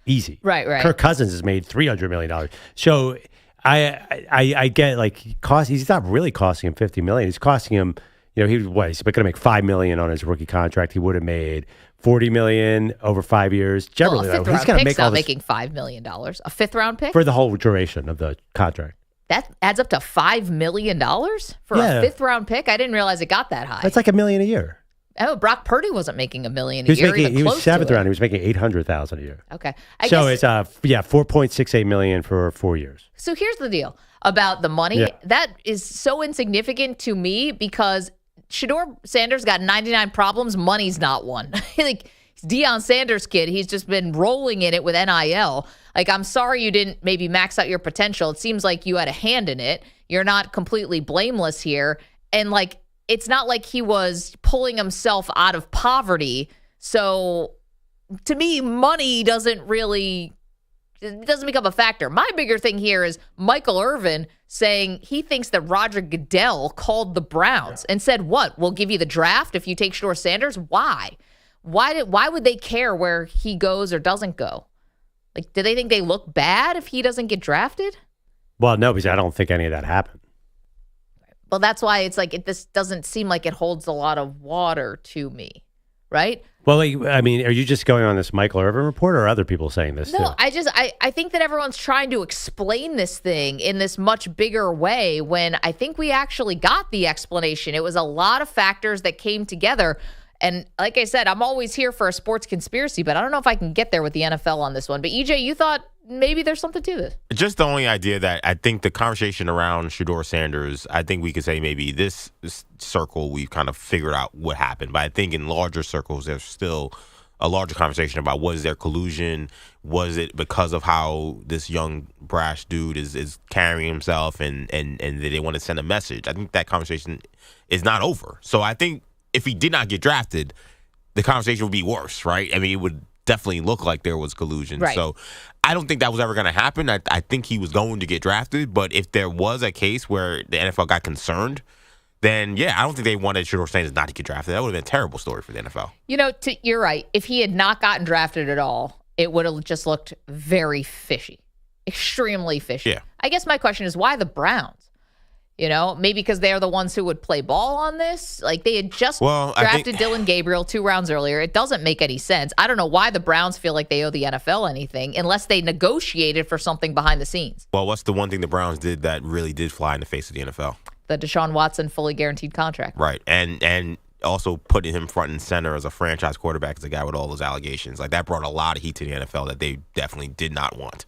easy. Right. Kirk Cousins has made $300 million. So I get he's not really costing him $50 million. He's costing him, he's going to make $5 million on his rookie contract. He would have made $40 million over 5 years. Generally, a 5th round pick's not making $5 million. A 5th round pick for the whole duration of the contract. That adds up to $5 million for a 5th round pick. I didn't realize it got that high. That's like $1 million a year. Oh, Brock Purdy wasn't making $1 million a year. He was 7th round. He was making $800,000 a year. Okay. It's $4.68 million for 4 years. So here's the deal about the money. Yeah. That is so insignificant to me because Shedeur Sanders got 99 problems. Money's not one. He's Deion Sanders' kid. He's just been rolling in it with NIL. I'm sorry you didn't maybe max out your potential. It seems like you had a hand in it. You're not completely blameless here. And it's not like he was pulling himself out of poverty. So to me, money doesn't become a factor. My bigger thing here is Michael Irvin saying he thinks that Roger Goodell called the Browns and said, we'll give you the draft if you take Shedeur Sanders? Why? Why would they care where he goes or doesn't go? Do they think they look bad if he doesn't get drafted? Well, no, because I don't think any of that happened. Well, that's why it's this doesn't seem like it holds a lot of water to me, right? Well, I mean, are you just going on this Michael Irvin report, or are other people saying this too? No, I think that everyone's trying to explain this thing in this much bigger way when I think we actually got the explanation. It was a lot of factors that came together. And like I said, I'm always here for a sports conspiracy, but I don't know if I can get there with the NFL on this one. But EJ, you thought maybe there's something to this. Just the only idea that I think the conversation around Shedeur Sanders, I think we could say maybe this circle we've kind of figured out what happened. But I think in larger circles, there's still a larger conversation about was there collusion? Was it because of how this young brash dude is carrying himself and they want to send a message? I think that conversation is not over. So I think if he did not get drafted, the conversation would be worse, right? I mean, it would definitely look like there was collusion. Right. So I don't think that was ever going to happen. I think he was going to get drafted. But if there was a case where the NFL got concerned, then, yeah, I don't think they wanted Shedeur Sanders not to get drafted. That would have been a terrible story for the NFL. You know, you're right. If he had not gotten drafted at all, it would have just looked very fishy, extremely fishy. Yeah. I guess my question is, why the Browns? You know, maybe because they're the ones who would play ball on this. Like, they had just drafted Dylan Gabriel 2 rounds earlier. It doesn't make any sense. I don't know why the Browns feel like they owe the NFL anything unless they negotiated for something behind the scenes. Well, what's the one thing the Browns did that really did fly in the face of the NFL? The Deshaun Watson fully guaranteed contract. Right. And also putting him front and center as a franchise quarterback as a guy with all those allegations. Like, that brought a lot of heat to the NFL that they definitely did not want.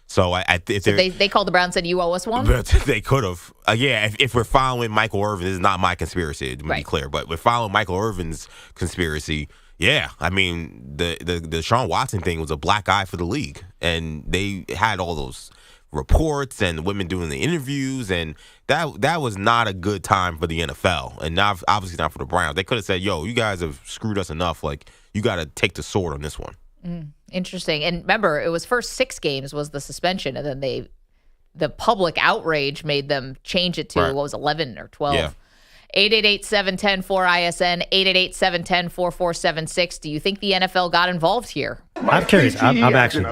So they called the Browns and said, you owe us one? But they could have. If we're following Michael Irvin, this is not my conspiracy, to be clear. But we're following Michael Irvin's conspiracy. Yeah, I mean, the Sean Watson thing was a black eye for the league. And they had all those reports and women doing the interviews. And that was not a good time for the NFL. And not, obviously not for the Browns. They could have said, yo, you guys have screwed us enough. Like, you got to take the sword on this one. Interesting. And remember, it was first 6 games was the suspension, and then the public outrage made them change it to, 11 or 12. Yeah. 888-710-4ISN, 888-710-4476. Do you think the NFL got involved here? I'm curious. I'm actually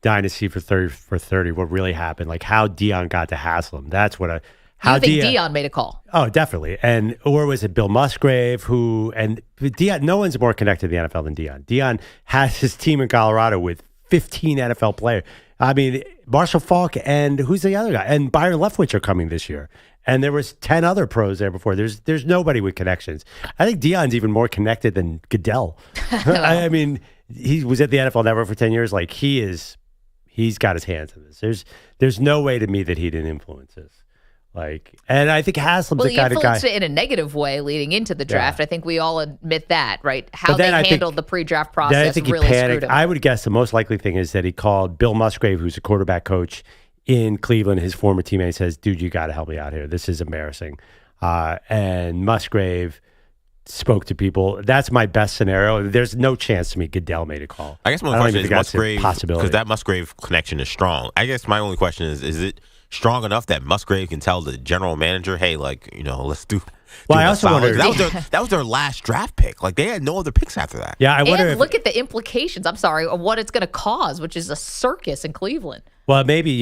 dying to see for 30 what really happened. Like, how Deion got to hassle him. That's what How do you think Deion made a call? Oh, definitely. Or was it Bill Musgrave Deion? No one's more connected to the NFL than Deion. Deion has his team in Colorado with 15 NFL players. I mean, Marshall Faulk and who's the other guy? And Byron Leftwich are coming this year. And there was 10 other pros there before. There's nobody with connections. I think Deion's even more connected than Goodell. I mean, he was at the NFL Network for 10 years. Like, he's got his hands in this. There's no way to me that he didn't influence this. And I think Haslam's the kind of guy. Well, he influenced it in a negative way leading into the draft. Yeah. I think we all admit that, right? How they handled the pre-draft process really screwed him. I would guess the most likely thing is that he called Bill Musgrave, who's a quarterback coach in Cleveland, his former teammate, says, dude, you got to help me out here. This is embarrassing. And Musgrave spoke to people. That's my best scenario. There's no chance to me Goodell made a call. I guess my question is Musgrave, because that Musgrave connection is strong. I guess my only question is it strong enough that Musgrave can tell the general manager, hey, let's do. Well, I also wonder that was their last draft pick. Like, they had no other picks after that. Yeah, I wonder. And look at the implications. I'm sorry, of what it's going to cause, which is a circus in Cleveland. Well, maybe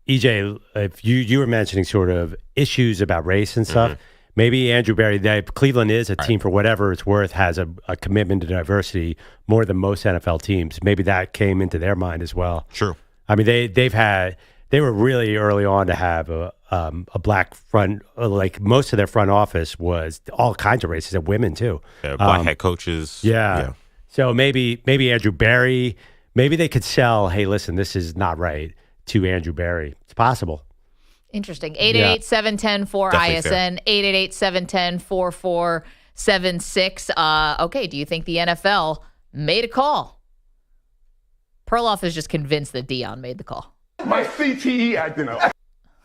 EJ, if you were mentioning sort of issues about race and stuff. Mm-hmm. Maybe Andrew Berry. Cleveland is a team for whatever it's worth has a commitment to diversity more than most NFL teams. Maybe that came into their mind as well. True. I mean, they were really early on to have a black front, like most of their front office was all kinds of races and women too. Yeah, black head coaches. Yeah. So maybe Andrew Berry, maybe they could sell, hey, listen, this is not right to Andrew Berry. It's possible. Interesting. 888-710-4ISN, 888-710-4476. Okay, do you think the NFL made a call? Perloff is just convinced that Deion made the call. My CTE acting up.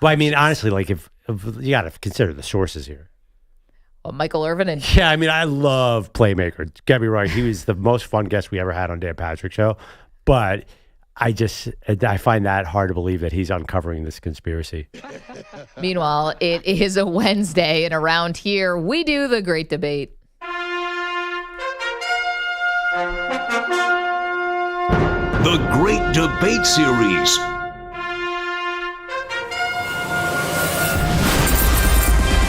Well, I mean, honestly, like if you got to consider the sources here. Well, Michael Irvin and yeah, I mean, I love Playmaker. Get me right, he was the most fun guest we ever had on Dan Patrick's show, but I find that hard to believe that he's uncovering this conspiracy. Meanwhile, it is a Wednesday, and around here we do the Great Debate. The Great Debate Series.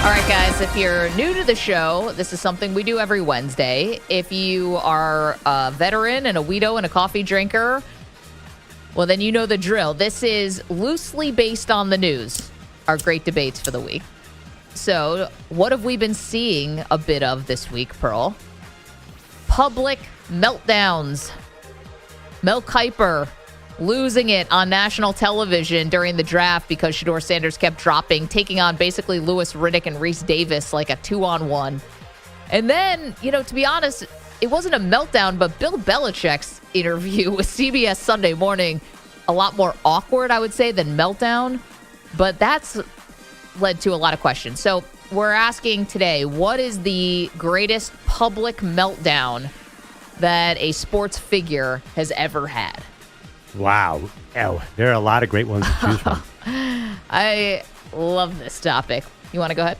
All right, guys, if you're new to the show, this is something we do every Wednesday. If you are a veteran and a Weedo and a coffee drinker, well, then you know the drill. This is loosely based on the news, our great debates for the week. So what have we been seeing a bit of this week, Pearl? Public meltdowns. Mel Kiper losing it on national television during the draft because Shedeur Sanders kept dropping, taking on basically Louis Riddick and Reese Davis like a 2-on-1. And then, to be honest, it wasn't a meltdown, but Bill Belichick's interview with CBS Sunday Morning, a lot more awkward, I would say, than meltdown. But that's led to a lot of questions. So we're asking today, what is the greatest public meltdown that a sports figure has ever had? Wow. Oh, there are a lot of great ones to choose from. I love this topic. You want to go ahead?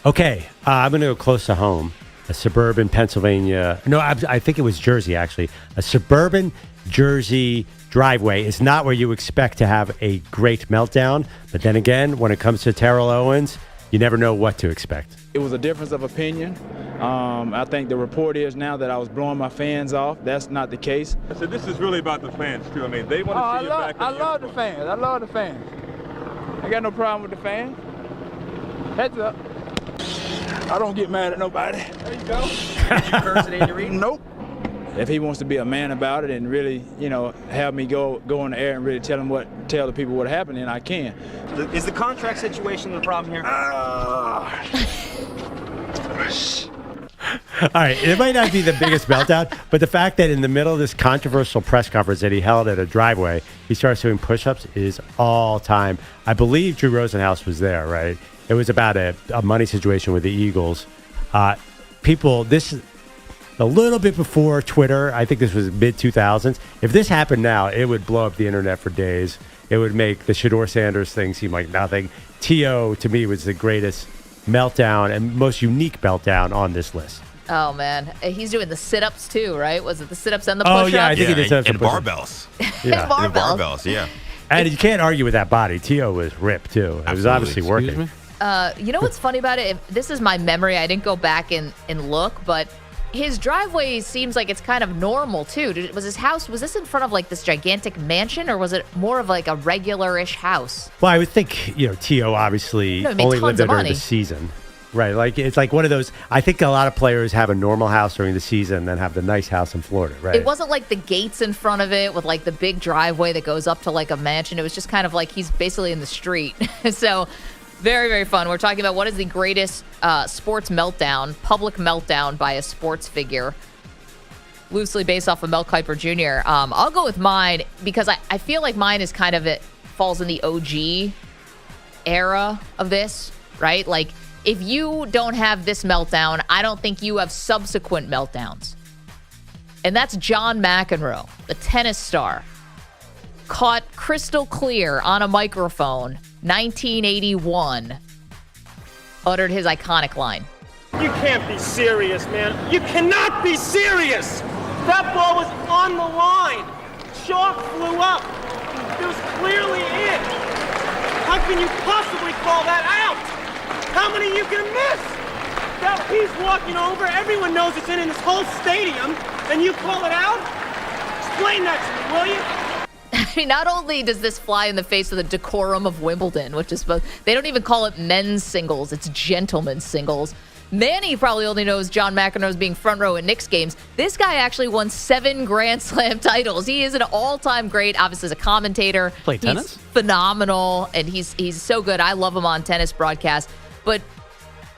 Okay. I'm going to go close to home. A suburban Pennsylvania. No, I think it was Jersey, actually. A suburban Jersey driveway is not where you expect to have a great meltdown. But then again, when it comes to Terrell Owens, you never know what to expect. It was a difference of opinion. I think the report is now that I was blowing my fans off. That's not the case. So this is really about the fans, too. I mean, they want to see you back. I love the fans. I love the fans. I got no problem with the fans. Heads up. I don't get mad at nobody. There you go. Did you curse at Andy Reid? Nope. If he wants to be a man about it and really, have me go on the air and really tell the people what happened, then I can. Is the contract situation the problem here? All right, it might not be the biggest meltdown, but the fact that in the middle of this controversial press conference that he held at a driveway, he starts doing push-ups is all time. I believe Drew Rosenhaus was there, right? It was about a money situation with the Eagles. This is a little bit before Twitter. I think this was mid-2000s. If this happened now, it would blow up the internet for days. It would make the Shedeur Sanders thing seem like nothing. T.O., to me, was the greatest meltdown and most unique meltdown on this list. Oh, man. He's doing the sit-ups, too, right? Was it the sit-ups and the push-ups? Oh, yeah, I think he did sit-ups and barbells. Yeah. And barbells, yeah. And you can't argue with that body. T.O. was ripped, too. It was obviously working. You know what's funny about it? This is my memory. I didn't go back and look, but his driveway seems like it's kind of normal, too. Was his house, was this in front of like this gigantic mansion, or was it more of like a regular-ish house? Well, I would think, T.O. obviously only lived there during the season. Right. Like, it's like one of those, I think a lot of players have a normal house during the season and then have the nice house in Florida, right? It wasn't like the gates in front of it with like the big driveway that goes up to like a mansion. It was just kind of like he's basically in the street. So very, very fun. We're talking about what is the greatest sports meltdown, public meltdown by a sports figure, loosely based off of Mel Kiper Jr. I'll go with mine because I feel like mine is kind of, it falls in the OG era of this, right? Like, if you don't have this meltdown, I don't think you have subsequent meltdowns. And that's John McEnroe, the tennis star, caught crystal clear on a microphone, 1981, uttered his iconic line. You can't be serious, man. You cannot be serious. That ball was on the line. Chalk flew up. It was clearly in. How can you possibly call that out? How many you can miss? That piece walking over, everyone knows it's in this whole stadium, and you call it out? Explain that to me, will you? I mean, not only does this fly in the face of the decorum of Wimbledon, which is supposed, they don't even call it men's singles, it's gentlemen's singles. Manny probably only knows John McEnroe's being front row at Knicks games. This guy actually won 7 Grand Slam titles. He is an all-time great, obviously as a commentator. Play tennis? He's phenomenal, and he's so good. I love him on tennis broadcasts. But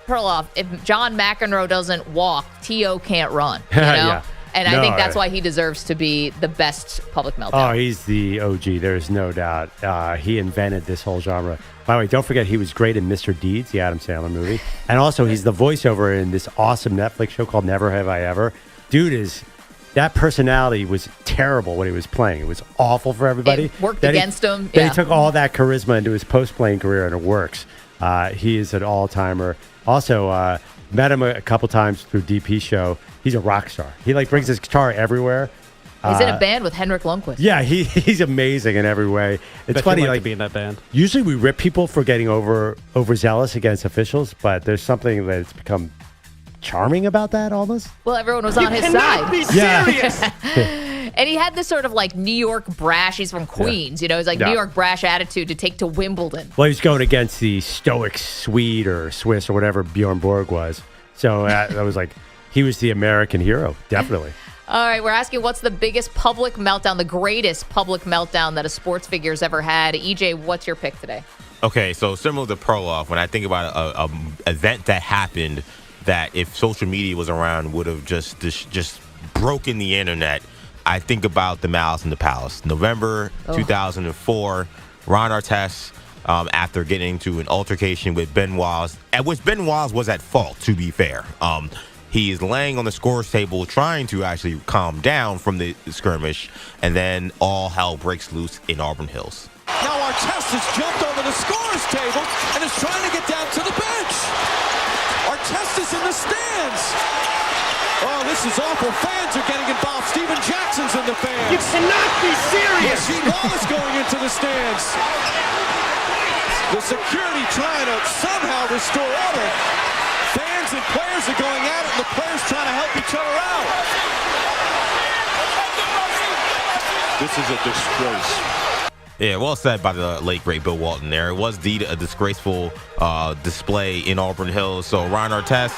Perloff, if John McEnroe doesn't walk, T.O. can't run. You know? Yeah. And I think that's why he deserves to be the best public meltdown. Oh, he's the OG. There's no doubt. He invented this whole genre. By the way, don't forget he was great in Mr. Deeds, the Adam Sandler movie. And also he's the voiceover in this awesome Netflix show called Never Have I Ever. Dude, that personality was terrible when he was playing. It was awful for everybody. It worked against him. Then he took all that charisma into his post-playing career, and it works. He is an all-timer. Also, met him a couple times through DP show. He's a rock star. He brings his guitar everywhere. He's in a band with Henrik Lundqvist. Yeah, he's amazing in every way. It's funny, like to be in that band. Usually we rip people for getting overzealous against officials, but there's something that's become charming about that almost. Well, everyone was on his side. Be serious. And he had this sort of like New York brash. He's from Queens, It's like New York brash attitude to take to Wimbledon. Well, he's going against the stoic Swede or Swiss or whatever Bjorn Borg was. So that was like, he was the American hero, definitely. All right, we're asking what's the biggest public meltdown, the greatest public meltdown that a sports figure's ever had. EJ, what's your pick today? Okay, so similar to Perloff, when I think about a event that happened that if social media was around would have just broken the internet, I think about the Malice in the Palace. November 2004, Ron Artest, after getting into an altercation with Ben Wallace, at which Ben Wallace was at fault, to be fair. He is laying on the scores table trying to actually calm down from the skirmish, and then all hell breaks loose in Auburn Hills. Now Artest has jumped over the scores table and is trying to get down to the bench. Artest is in the stands. Oh, this is awful. Fans are getting involved. Steven Jackson's in the fans. You cannot be serious. Rasheed Wallace going into the stands. The security trying to somehow restore order. Fans and players are going at it, and the players trying to help each other out. This is a disgrace. Yeah, well said by the late, great Bill Walton there. It was indeed a disgraceful display in Auburn Hills. So Ron Artest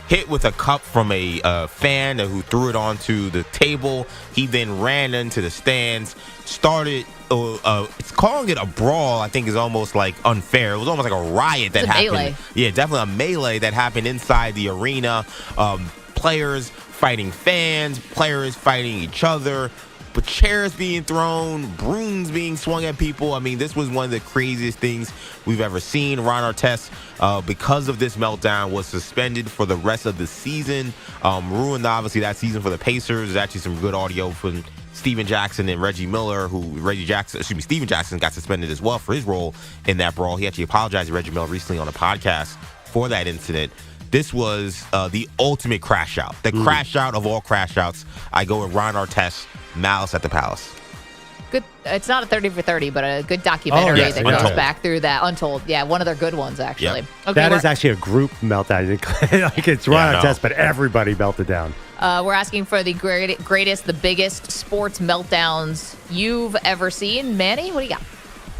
hit with a cup from a fan who threw it onto the table. He then ran into the stands, started it's calling it a brawl, I think, is almost like unfair. It was almost like a riot that happened. Melee. Yeah, definitely a melee that happened inside the arena. Players fighting fans, players fighting each other, but chairs being thrown, brooms being swung at people. I mean, this was one of the craziest things we've ever seen. Ron Artest, because of this meltdown, was suspended for the rest of the season. Ruined, obviously, that season for the Pacers. There's actually some good audio from Steven Jackson and Reggie Miller, Steven Jackson got suspended as well for his role in that brawl. He actually apologized to Reggie Miller recently on a podcast for that incident. This was the ultimate crash out. The crash out of all crash outs. I go with Ron Artest, Malice at the Palace. Good. It's not a 30 for 30, but a good documentary that goes Untold. back through that. Untold. Yeah, one of their good ones, actually. Yep. Okay, that is actually a group meltdown. Like it's Ron Artest, but everybody melted down. We're asking for the greatest, the biggest sports meltdowns you've ever seen. Manny, what do you got?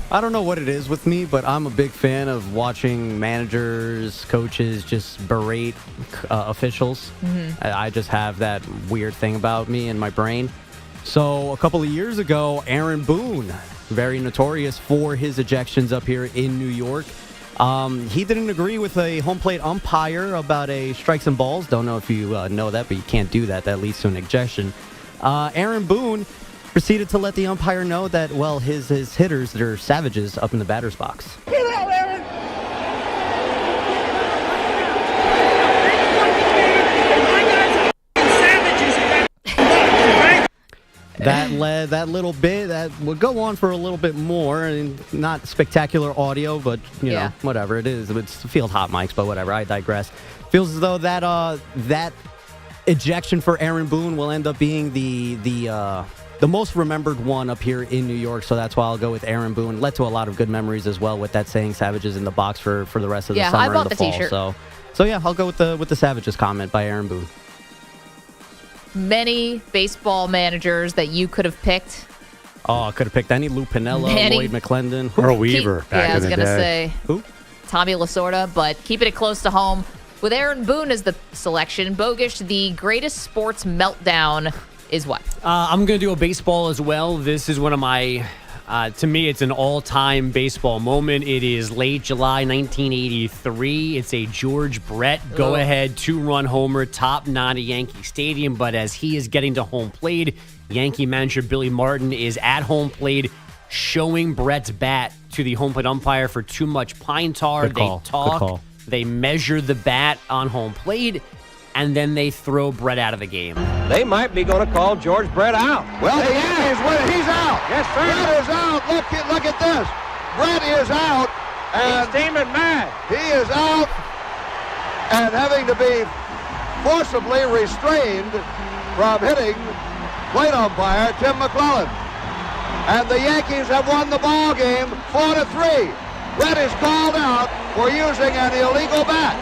I don't know what it is with me, but I'm a big fan of watching managers, coaches just berate officials. I just have that weird thing about me in my brain. So a couple of years ago, Aaron Boone, very notorious for his ejections up here in New York. He didn't agree with a home plate umpire about a strikes and balls. Don't know if you know that, but you can't do that. That leads to an ejection. Aaron Boone proceeded to let the umpire know that, well, his hitters, they're savages up in the batter's box. Get out, Aaron. That little bit, that would go on for a little bit more, and not spectacular audio, but, you know, whatever it is. It's field hot mics, but whatever, I digress. Feels as though that ejection for Aaron Boone will end up being the most remembered one up here in New York, so that's why I'll go with Aaron Boone. Led to a lot of good memories as well with that saying "Savages in the box" for the rest of the summer and the fall. T-shirt. So yeah, I'll go with the Savages comment by Aaron Boone. Many baseball managers that you could have picked. Oh, I could have picked any. Lou Piniella, Lloyd McClendon, Earl Weaver. I was gonna say who? Tommy Lasorda, but keeping it close to home with Aaron Boone as the selection. Bogusch, the greatest sports meltdown is what? I'm going to do a baseball as well. This is one of my, to me, it's an all-time baseball moment. It is late July 1983. It's a George Brett go-ahead two-run homer, top nine at Yankee Stadium. But as he is getting to home plate, Yankee manager Billy Martin is at home plate showing Brett's bat to the home plate umpire for too much pine tar. They talk. They measure the bat on home plate, and then they throw Brett out of the game. They might be going to call George Brett out. Well, the Yankees win. He's out. Yes, sir. Brett is out. Look at this. Brett is out. And he's steaming mad. He is out and having to be forcibly restrained from hitting plate umpire Tim McClellan. And the Yankees have won the ball game 4-3. Brett is called out for using an illegal bat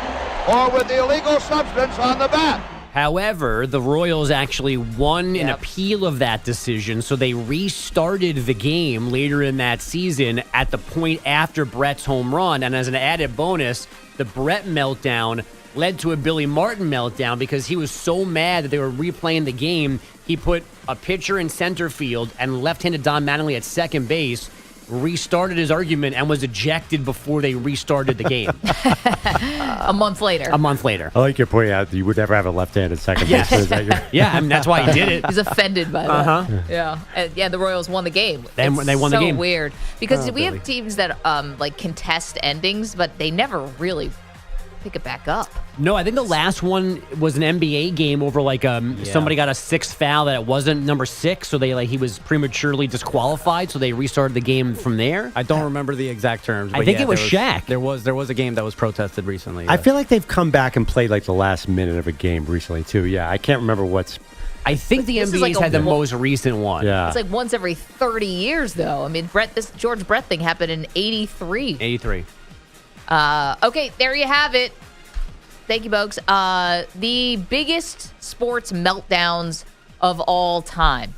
or with the illegal substance on the bat. However, the Royals actually won an appeal of that decision, so they restarted the game later in that season at the point after Brett's home run. And as an added bonus, the Brett meltdown led to a Billy Martin meltdown because he was so mad that they were replaying the game. He put a pitcher in center field and left-handed Don Mattingly at second base, restarted his argument, and was ejected before they restarted the game. A month later. I like your point out that you would never have a left-handed second baseman. Yeah, I mean, that's why he did it. He's offended by that. Yeah. The Royals won the game. They won the game. So weird. Because we have teams that contest endings, but they never really pick it back up. No, I think the last one was an NBA game over somebody got a sixth foul that it wasn't number 6, so he was prematurely disqualified, so they restarted the game from there. I don't remember the exact terms. But I think it was Shaq. There was a game that was protested recently. I feel like they've come back and played the last minute of a game recently too. Yeah, I can't remember what's. I think the NBA's had the most recent one. Yeah. It's once every 30 years, though. I mean, this George Brett thing happened in 83. 83. Okay, there you have it. Thank you, Bogusch. The biggest sports meltdowns of all time.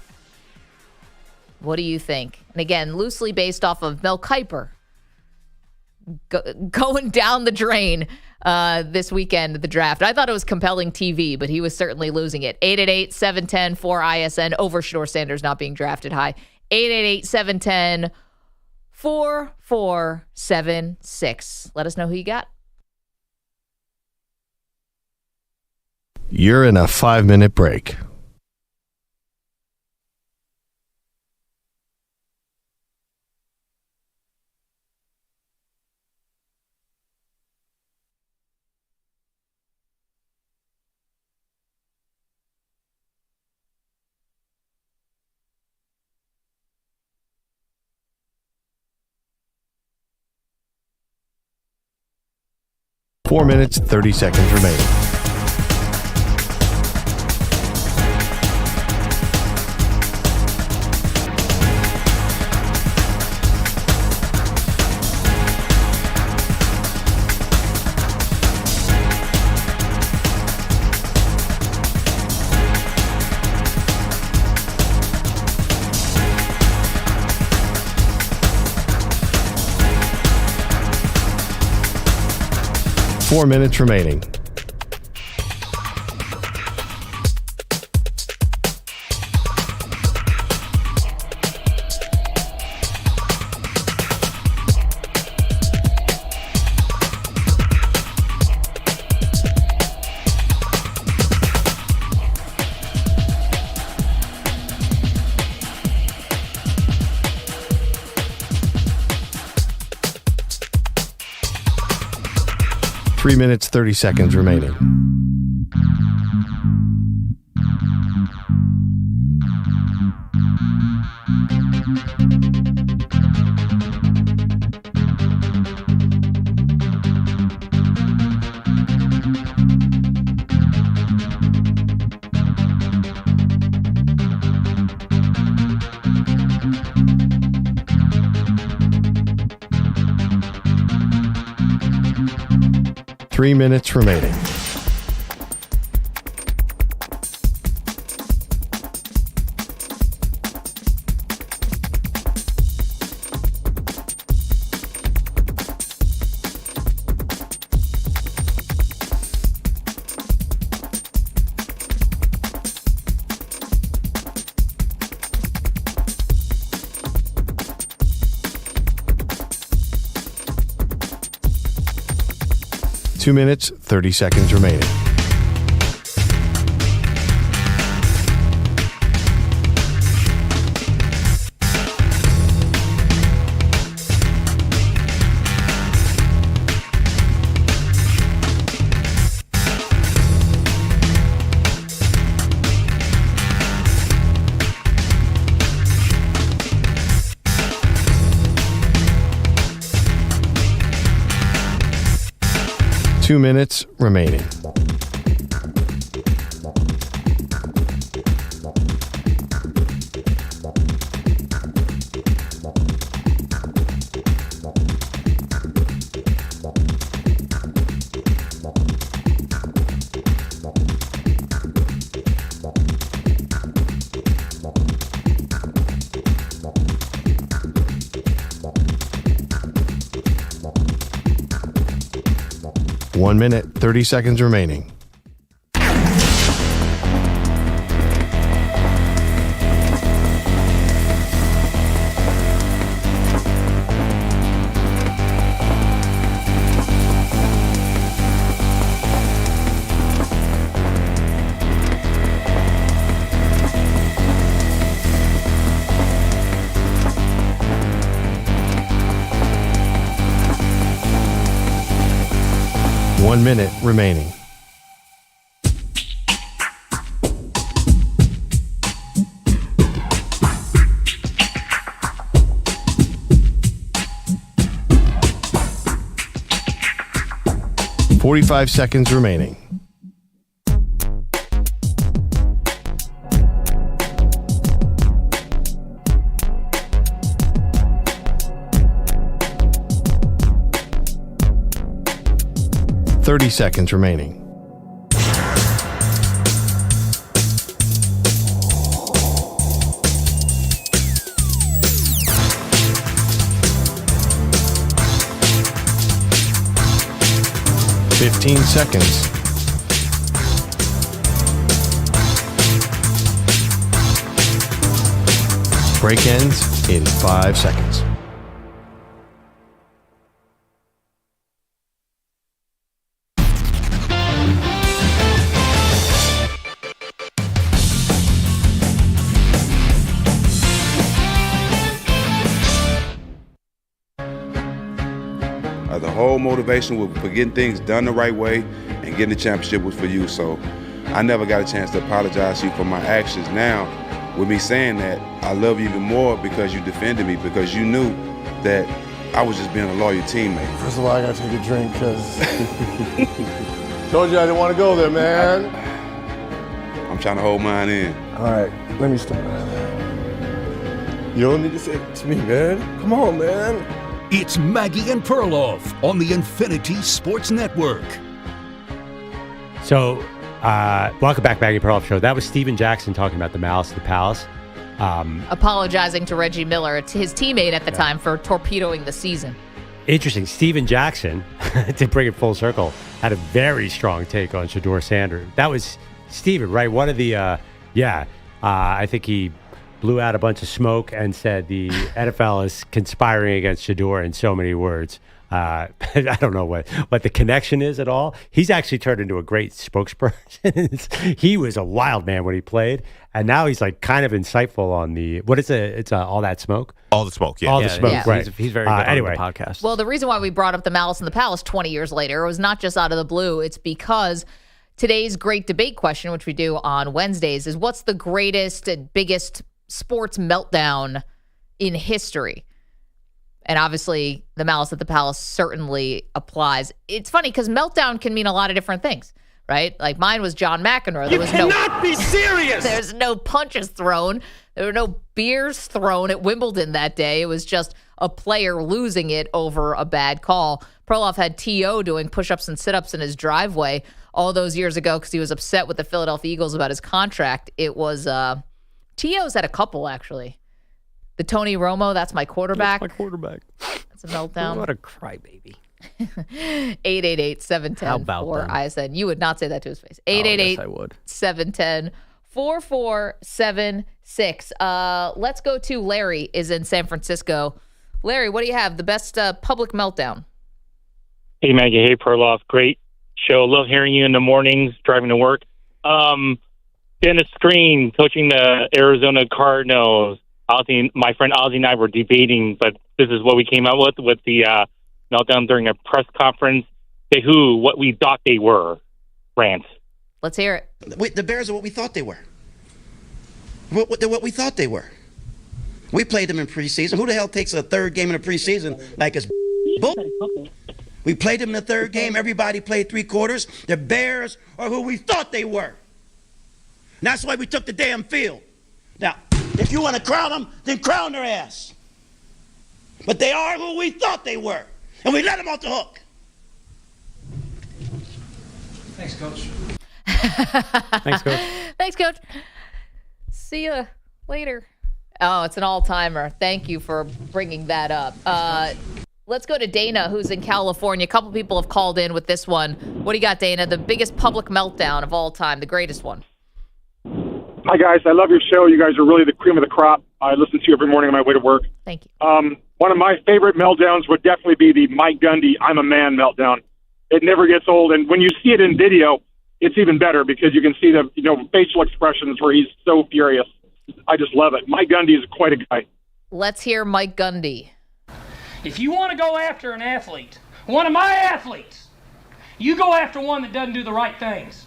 What do you think? And again, loosely based off of Mel Kiper going down the drain this weekend at the draft. I thought it was compelling TV, but he was certainly losing it. 888-710-4ISN over Shedeur Sanders not being drafted high. 888-710-4476. Let us know who you got. You're in a 5-minute break. Four minutes, 30 seconds remaining. Four minutes remaining. Three minutes, 30 seconds remaining. Three minutes remaining. Two minutes, 30 seconds remaining. Two minutes remaining. 1 minute, 30 seconds remaining. One minute remaining. "45 seconds remaining. "30 seconds remaining. "15 seconds. Break ends in 5 seconds. The whole motivation for getting things done the right way and getting the championship was for you. So I never got a chance to apologize to you for my actions. Now, with me saying that, I love you even more because you defended me, because you knew that I was just being a loyal teammate. First of all, I gotta take a drink because told you I didn't want to go there, man. I'm trying to hold mine in. All right, let me start. You don't need to say it to me, man. Come on, man. It's Maggie and Perloff on the Infinity Sports Network. So, welcome back, Maggie Perloff Show. That was Steven Jackson talking about the malice of the palace. Apologizing to Reggie Miller, his teammate at the time, for torpedoing the season. Interesting. Steven Jackson, to bring it full circle, had a very strong take on Shedeur Sanders. That was Steven, right? One of the, I think he blew out a bunch of smoke and said the NFL is conspiring against Shedeur in so many words. I don't know what the connection is at all. He's actually turned into a great spokesperson. He was a wild man when he played, and now he's like kind of insightful on the it's all that smoke. All the smoke, yeah. All the smoke, right. He's very good on the podcast. Well, the reason why we brought up the Malice in the Palace 20 years later was not just out of the blue. It's because today's great debate question, which we do on Wednesdays, is what's the greatest and biggest sports meltdown in history? And obviously, the Malice at the Palace certainly applies. It's funny because meltdown can mean a lot of different things, right? Like mine was John McEnroe. You cannot be serious! There's no punches thrown. There were no beers thrown at Wimbledon that day. It was just a player losing it over a bad call. Perloff had T.O. doing push-ups and sit-ups in his driveway all those years ago because he was upset with the Philadelphia Eagles about his contract. It was T.O.'s had a couple, actually. The Tony Romo, that's my quarterback. That's my quarterback. That's a meltdown. What a crybaby. 888-710-4ISN. You would not say that to his face. 888-710-4476. Let's go to Larry is in San Francisco. Larry, what do you have? The best public meltdown. Hey, Maggie. Hey, Perloff. Great show. Love hearing you in the mornings driving to work. Dennis Green coaching the Arizona Cardinals. My friend Ozzy and I were debating, but this is what we came out with the meltdown during a press conference. Say who, what we thought they were. Rant. Let's hear it. The Bears are what we thought they were. They're what we thought they were. We played them in preseason. Who the hell takes a third game in the preseason like it's bull? We played them in the third game. Everybody played 3 quarters. The Bears are who we thought they were. And that's why we took the damn field. Now, if you want to crown them, then crown their ass. But they are who we thought they were. And we let them off the hook. Thanks, Coach. Thanks, Coach. Thanks, Coach. See you later. Oh, it's an all-timer. Thank you for bringing that up. Let's go to Dana, who's in California. A couple people have called in with this one. What do you got, Dana? The biggest public meltdown of all time, the greatest one. Hi, guys. I love your show. You guys are really the cream of the crop. I listen to you every morning on my way to work. Thank you. One of my favorite meltdowns would definitely be the Mike Gundy I'm a man meltdown. It never gets old. And when you see it in video, it's even better because you can see the facial expressions where he's so furious. I just love it. Mike Gundy is quite a guy. Let's hear Mike Gundy. If you want to go after an athlete, one of my athletes, you go after one that doesn't do the right things.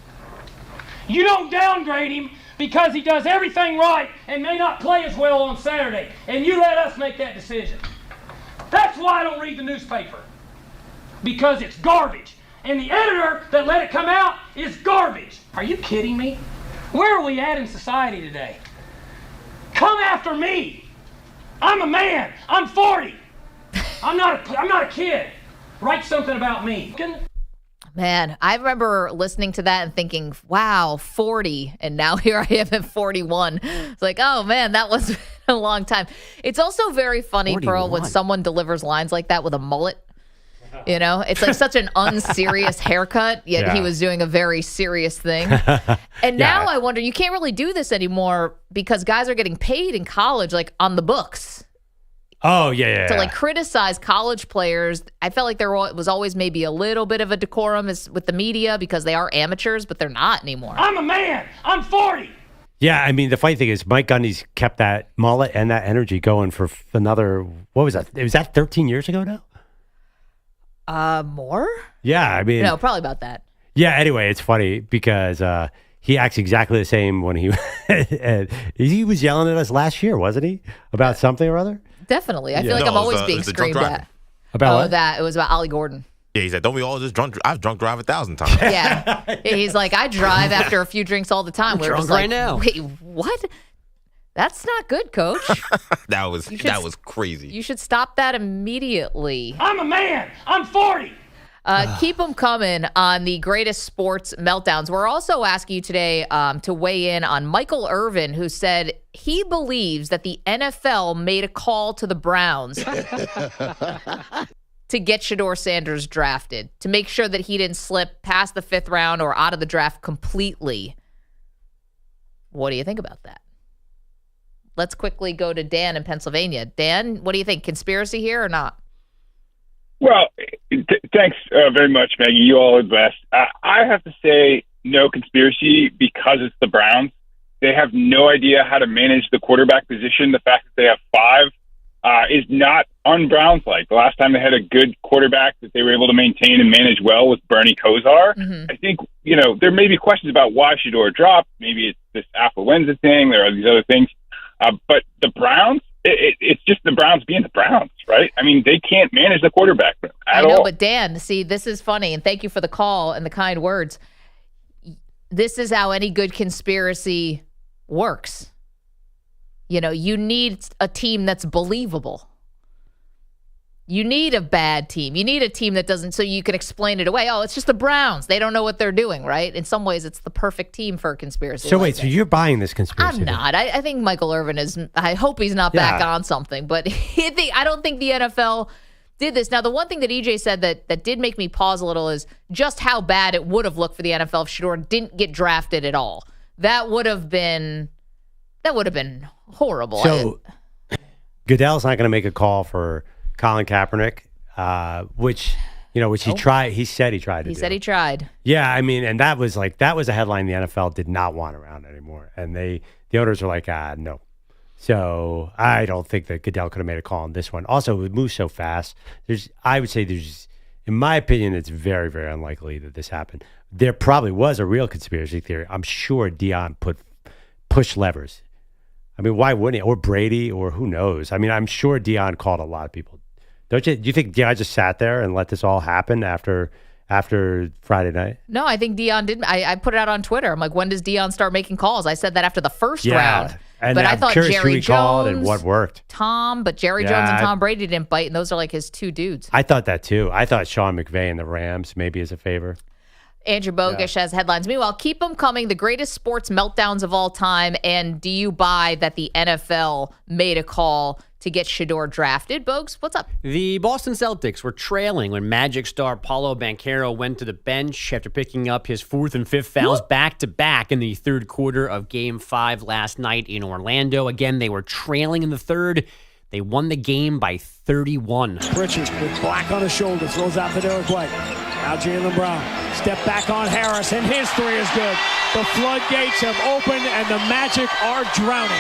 You don't downgrade him because he does everything right and may not play as well on Saturday, and you let us make that decision. That's why I don't read the newspaper, because it's garbage, and the editor that let it come out is garbage. Are you kidding me? Where are we at in society today? Come after me. I'm a man. I'm 40. I'm not a kid. Write something about me. Man, I remember listening to that and thinking, wow, 40. And now here I am at 41. It's like, oh, man, that was a long time. It's also very funny, 41. Pearl, when someone delivers lines like that with a mullet. It's like such an unserious haircut, yet he was doing a very serious thing. And now I wonder, you can't really do this anymore because guys are getting paid in college, like on the books. Oh, yeah. To criticize college players, I felt like there was always maybe a little bit of a decorum with the media because they are amateurs, but they're not anymore. I'm a man. I'm 40. Yeah, I mean, the funny thing is Mike Gundy's kept that mullet and that energy going for another, what was that? Was that 13 years ago now? More? Yeah, I mean. No, probably about that. Yeah, anyway, it's funny because he acts exactly the same when he was yelling at us last year, wasn't he? About something or other? Definitely. I feel like I'm always being screamed at. About what? That. It was about Ollie Gordon. Yeah, he said, don't we all just drunk? I've drunk drive 1,000 times. Yeah. He's like, I drive after a few drinks all the time. We're drunk right now. Wait, what? That's not good, Coach. That was crazy. You should stop that immediately. I'm a man. I'm 40. Keep them coming on the greatest sports meltdowns. We're also asking you today to weigh in on Michael Irvin, who said he believes that the NFL made a call to the Browns to get Shedeur Sanders drafted, to make sure that he didn't slip past the 5th round or out of the draft completely. What do you think about that? Let's quickly go to Dan in Pennsylvania. Dan, what do you think? Conspiracy here or not? Well, thanks very much, Maggie. You all are the best. I have to say no conspiracy because it's the Browns. They have no idea how to manage the quarterback position. The fact that they have 5 is not un-Browns-like. The last time they had a good quarterback that they were able to maintain and manage well was Bernie Kosar. Mm-hmm. I think, there may be questions about why Shedeur dropped. Maybe it's this affluenza thing. There are these other things. But the Browns, it's just the Browns being the Browns, right? I mean, they can't manage the quarterback at all. But Dan, see, this is funny, and thank you for the call and the kind words. This is how any good conspiracy works. You need a team that's believable. You need a bad team. You need a team that doesn't, so you can explain it away. Oh, it's just the Browns. They don't know what they're doing, right? In some ways, it's the perfect team for a conspiracy. So wait, so you're buying this conspiracy? I'm not. I think Michael Irvin is, I hope he's not back on something, but I don't think the NFL did this. Now, the one thing that EJ said that did make me pause a little is just how bad it would have looked for the NFL if Shedeur didn't get drafted at all. That would have been horrible. So Goodell's not going to make a call for Colin Kaepernick, which he tried. He said he tried to do. He said he tried. Yeah, I mean, and that was a headline the NFL did not want around anymore, and the owners were like, no. So I don't think that Goodell could have made a call on this one. Also, it moves so fast. I would say in my opinion, it's very, very unlikely that this happened. There probably was a real conspiracy theory. I'm sure Deion push levers. I mean, why wouldn't he? Or Brady, or who knows? I mean, I'm sure Deion called a lot of people. Do you think Deion just sat there and let this all happen after Friday night? No, I think Deion didn't. I put it out on Twitter. I'm like, when does Deion start making calls? I said that after the first round. And but I I'm thought curious Jerry who he Jones called and what worked. But Jerry Jones and Tom Brady didn't bite, and those are like his 2 dudes. I thought that too. I thought Sean McVay and the Rams maybe as a favor. Andrew Bogusch has headlines. Meanwhile, keep them coming. The greatest sports meltdowns of all time. And do you buy that the NFL made a call to get Shedeur drafted. Bogusch, what's up? The Boston Celtics were trailing when Magic star Paolo Banchero went to the bench after picking up his 4th and 5th fouls back-to-back in the third quarter of Game 5 last night in Orlando. Again, they were trailing in the third. They won the game by 31. Pritchard with Black on his shoulder, throws out to Derek White. Now Jaylen Brown, step back on Harris, and his three is good. The floodgates have opened, and the Magic are drowning.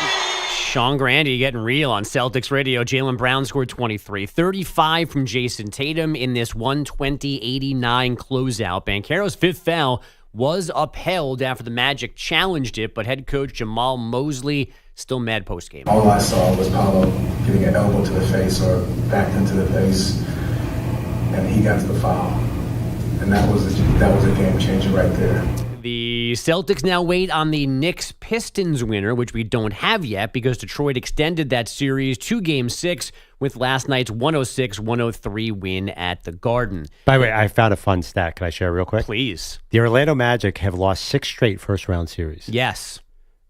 Sean Grandy getting real on Celtics radio. Jaylen Brown scored 23. 35 from Jason Tatum in this 120-89 closeout. Banchero's 5th foul was upheld after the Magic challenged it, but head coach Jamal Mosley still mad postgame. All I saw was Paolo getting an elbow to the face or backed into the face, and he got to the foul. And that was a game changer right there. The Celtics now wait on the Knicks-Pistons winner, which we don't have yet because Detroit extended that series to Game 6 with last night's 106-103 win at the Garden. By the way, I found a fun stat. Can I share real quick? Please. The Orlando Magic have lost 6 straight first-round series. Yes.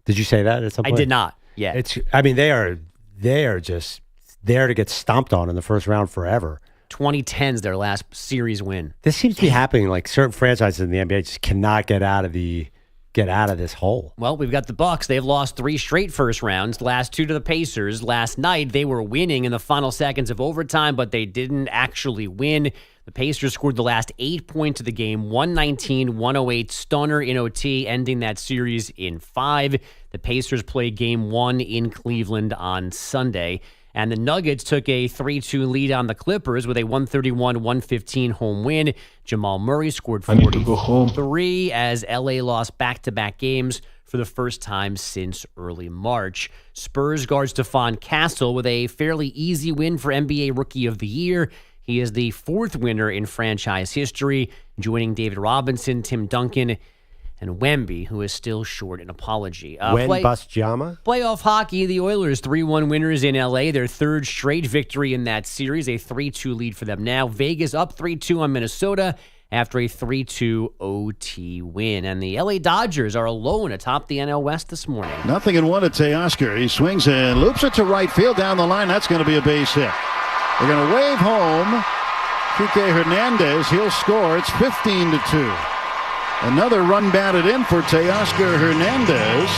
Did you say that at some point? I did not yet. They are just there to get stomped on in the first round forever. 2010's their last series win. This seems to be happening. Like certain franchises in the NBA just cannot get out of this hole. Well, we've got the Bucks. They've lost 3 straight first rounds. Last 2 to the Pacers. Last night they were winning in the final seconds of overtime, but they didn't actually win. The Pacers scored the last 8 points of the game, 119-108 stunner in OT, ending that series in 5. The Pacers played Game 1 in Cleveland on Sunday. And the Nuggets took a 3-2 lead on the Clippers with a 131-115 home win. Jamal Murray scored 43 as LA lost back-to-back games for the first time since early March. Spurs guard Stephon Castle with a fairly easy win for NBA Rookie of the Year. He is the 4th winner in franchise history, joining David Robinson, Tim Duncan, and Wemby, who is still short an apology. Basjama? Playoff hockey, the Oilers 3-1 winners in L.A., their 3rd straight victory in that series, a 3-2 lead for them now. Vegas up 3-2 on Minnesota after a 3-2 OT win. And the L.A. Dodgers are alone atop the NL West this morning. 0-1 to Teoscar. He swings and loops it to right field down the line. That's going to be a base hit. They're going to wave home. Kike Hernandez, he'll score. It's 15-2. Another run batted in for Teoscar Hernandez.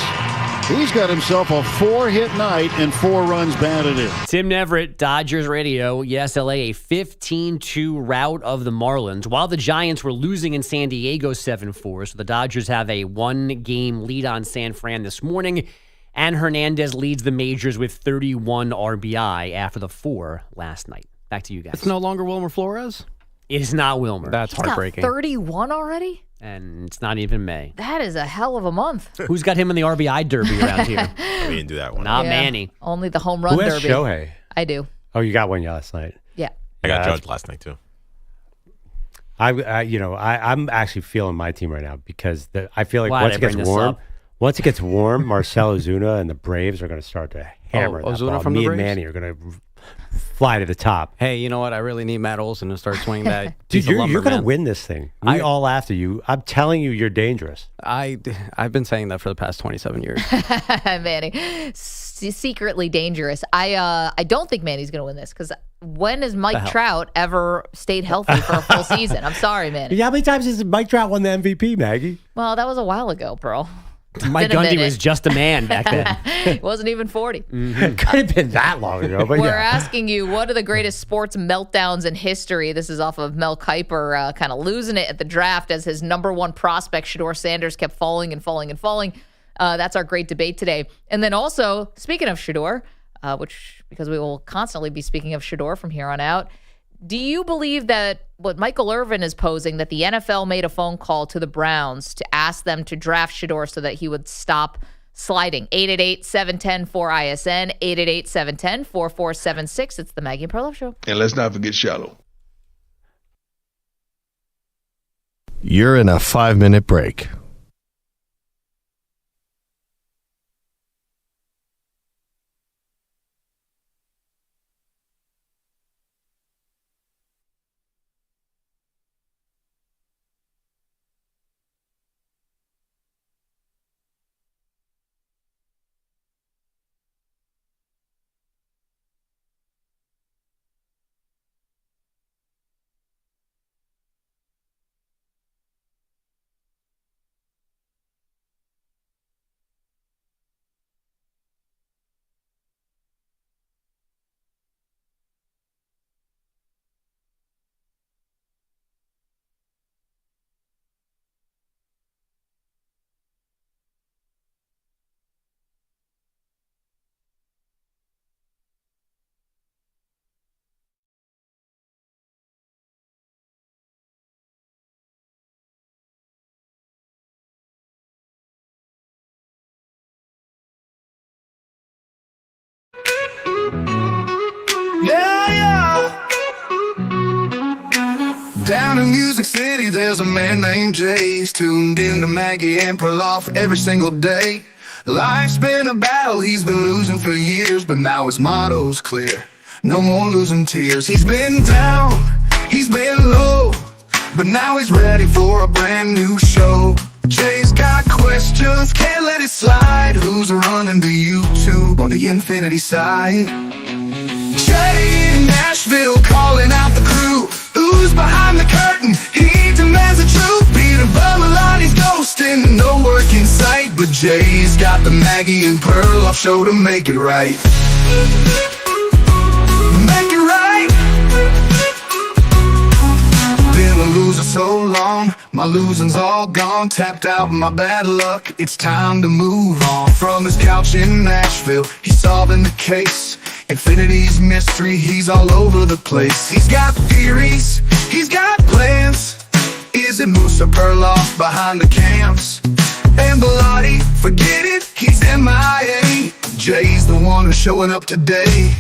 He's got himself a 4-hit night and 4 runs batted in. Tim Neverett, Dodgers Radio. Yes, LA, a 15-2 rout of the Marlins. While the Giants were losing in San Diego 7-4, so the Dodgers have a 1-game lead on San Fran this morning. And Hernandez leads the majors with 31 RBI after the 4 last night. Back to you guys. It's no longer Wilmer Flores? It is not Wilmer. That's heartbreaking. 31 already? And it's not even May. That is a hell of a month. Who's got him in the RBI derby around here? We didn't do that one. Not Manny. Only the home run Who has derby. Shohei? I do. Oh, you got one last night. Yeah. I got judged last night too. I'm actually feeling my team right now because I feel like Why once did I it bring gets this warm, up? once it gets warm, Marcell Ozuna and the Braves are going to start to hammer that Ozuna ball. from the Me and Braves? Manny are going to fly to the top. Hey, you know what? I really need Matt Olson to start swinging that. Dude, He's a you're going to lumberman. win this thing. We all after you. I'm telling you, you're dangerous. I've been saying that for the past 27 years. Manny, secretly dangerous. I don't think Manny's going to win this because when has Mike Trout ever stayed healthy for a full season? I'm sorry, Manny. How many times has Mike Trout won the MVP, Maggie? Well, that was a while ago, Pearl. Mike Gundy was just a man back then. It wasn't even 40. It could have been that long ago, but We're yeah. asking you, what are the greatest sports meltdowns in history? This is off of Mel Kiper kind of losing it at the draft as his number 1 prospect, Shedeur Sanders, kept falling and falling and falling. That's our great debate today. And then also, speaking of Shedeur, because we will constantly be speaking of Shedeur from here on out, do you believe that what Michael Irvin is posing, that the NFL made a phone call to the Browns to ask them to draft Shedeur so that he would stop sliding? 888-710-4ISN, 888-710-4476. It's the Maggie Perloff Show. And let's not forget shallow. You're in a 5-minute break. Down in Music City, there's a man named Jay. He's tuned in to Maggie and Perloff every single day. Life's been a battle, he's been losing for years, but now his motto's clear: no more losing tears. He's been down, he's been low, but now he's ready for a brand new show. Jay's got questions, can't let it slide. Who's running the YouTube on the Infinity side? Jay in Nashville calling out the crew. Who's behind the curtain? He demands the truth. Peter Bummelotti's ghosting, no work in sight, but Jay's got the Maggie and Perloff show to make it right. Make it right. Been a loser so long, my losing's all gone. Tapped out my bad luck, it's time to move on. From his couch in Nashville, he's solving the case. Infinity's mystery, he's all over the place. He's got theories, he's got plans. Is it Moose or Perloff behind the cams? And Bellotti, forget it, he's MIA. Jay's the one who's showing up today.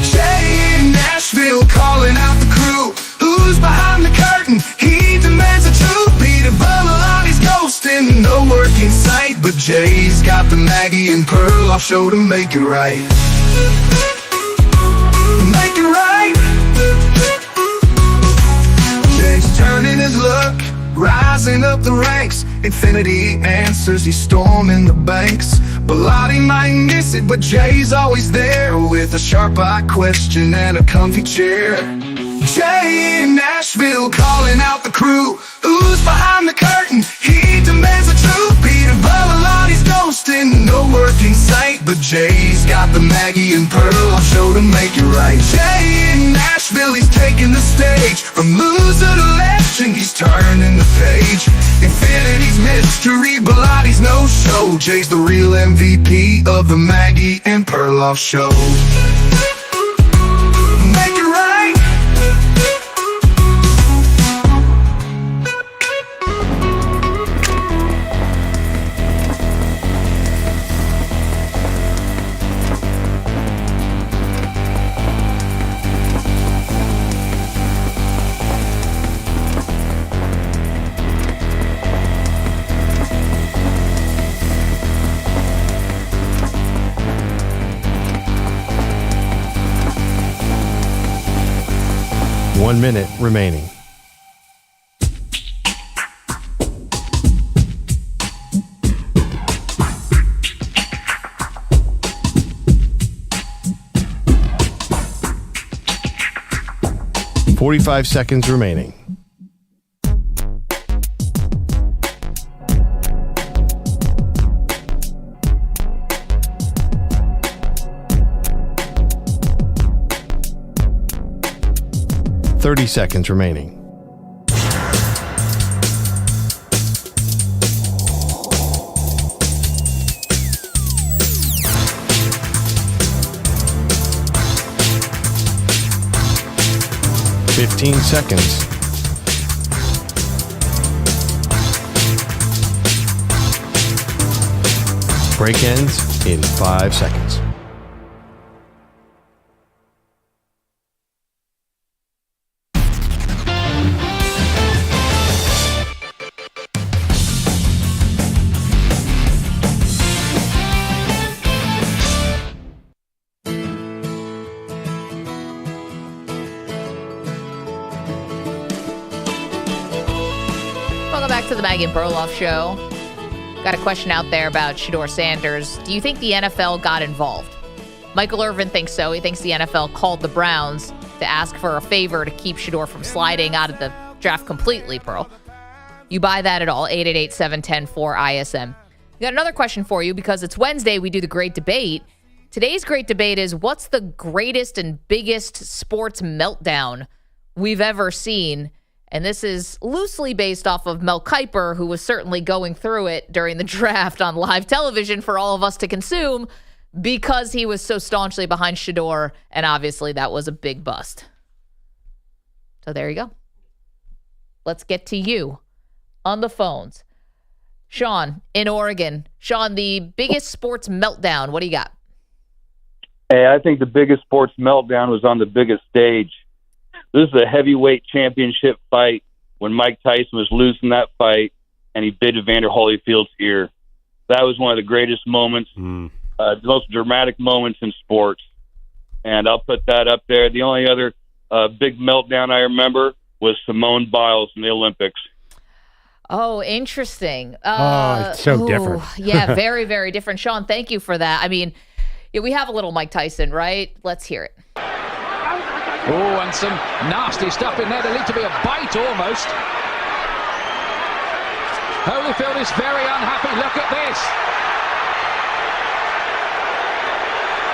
Jay in Nashville calling out the crew. Who's behind the curtain? He demands the truth. Peter Bummelotti's ghosting, no work in sight, but Jay's got the Maggie and Perloff show to make it right. Make it right. Jay's turning his luck, rising up the ranks. Infinity answers, he's storming the banks. Bellotti might miss it, but Jay's always there with a sharp-eye question and a comfy chair. Jay in Nashville calling out the crew. Who's behind the curtain? He demands the truth. Peter Bummelotti's ghosting, no work in sight, but Jay's got the Maggie and Perloff show to make it right. Jay in Nashville, he's taking the stage. From loser to legend, he's turning the page. Infinity's mystery, Bellotti's no show. Jay's the real MVP of the Maggie and Perloff show. Make it right. One minute remaining. "45 seconds remaining. "30 seconds remaining. "15 seconds. Break ends in 5 seconds. Welcome back to the Maggie and Perloff show. Got a question out there about Shedeur Sanders. Do you think the NFL got involved? Michael Irvin thinks so. He thinks the NFL called the Browns to ask for a favor to keep Shedeur from sliding out of the draft completely, Pearl. You buy that at all? 888-710-4ISM. We got another question for you because it's Wednesday. We do the great debate. Today's great debate is, what's the greatest and biggest sports meltdown we've ever seen? And this is loosely based off of Mel Kiper, who was certainly going through it during the draft on live television for all of us to consume because he was so staunchly behind Shedeur, and obviously that was a big bust. So there you go. Let's get to you on the phones. Sean in Oregon. Sean, the biggest sports meltdown. What do you got? Hey, I think the biggest sports meltdown was on the biggest stage. This is a heavyweight championship fight when Mike Tyson was losing that fight and he bit Evander Holyfield's ear. That was one of the greatest moments, the most dramatic moments in sports. And I'll put that up there. The only other big meltdown I remember was Simone Biles in the Olympics. Oh, interesting. It's so different. Yeah, very, very different. Sean, thank you for that. I mean, we have a little Mike Tyson, right? Let's hear it. Oh, and some nasty stuff in there. There needs to be a bite almost. Holyfield is very unhappy. Look at this.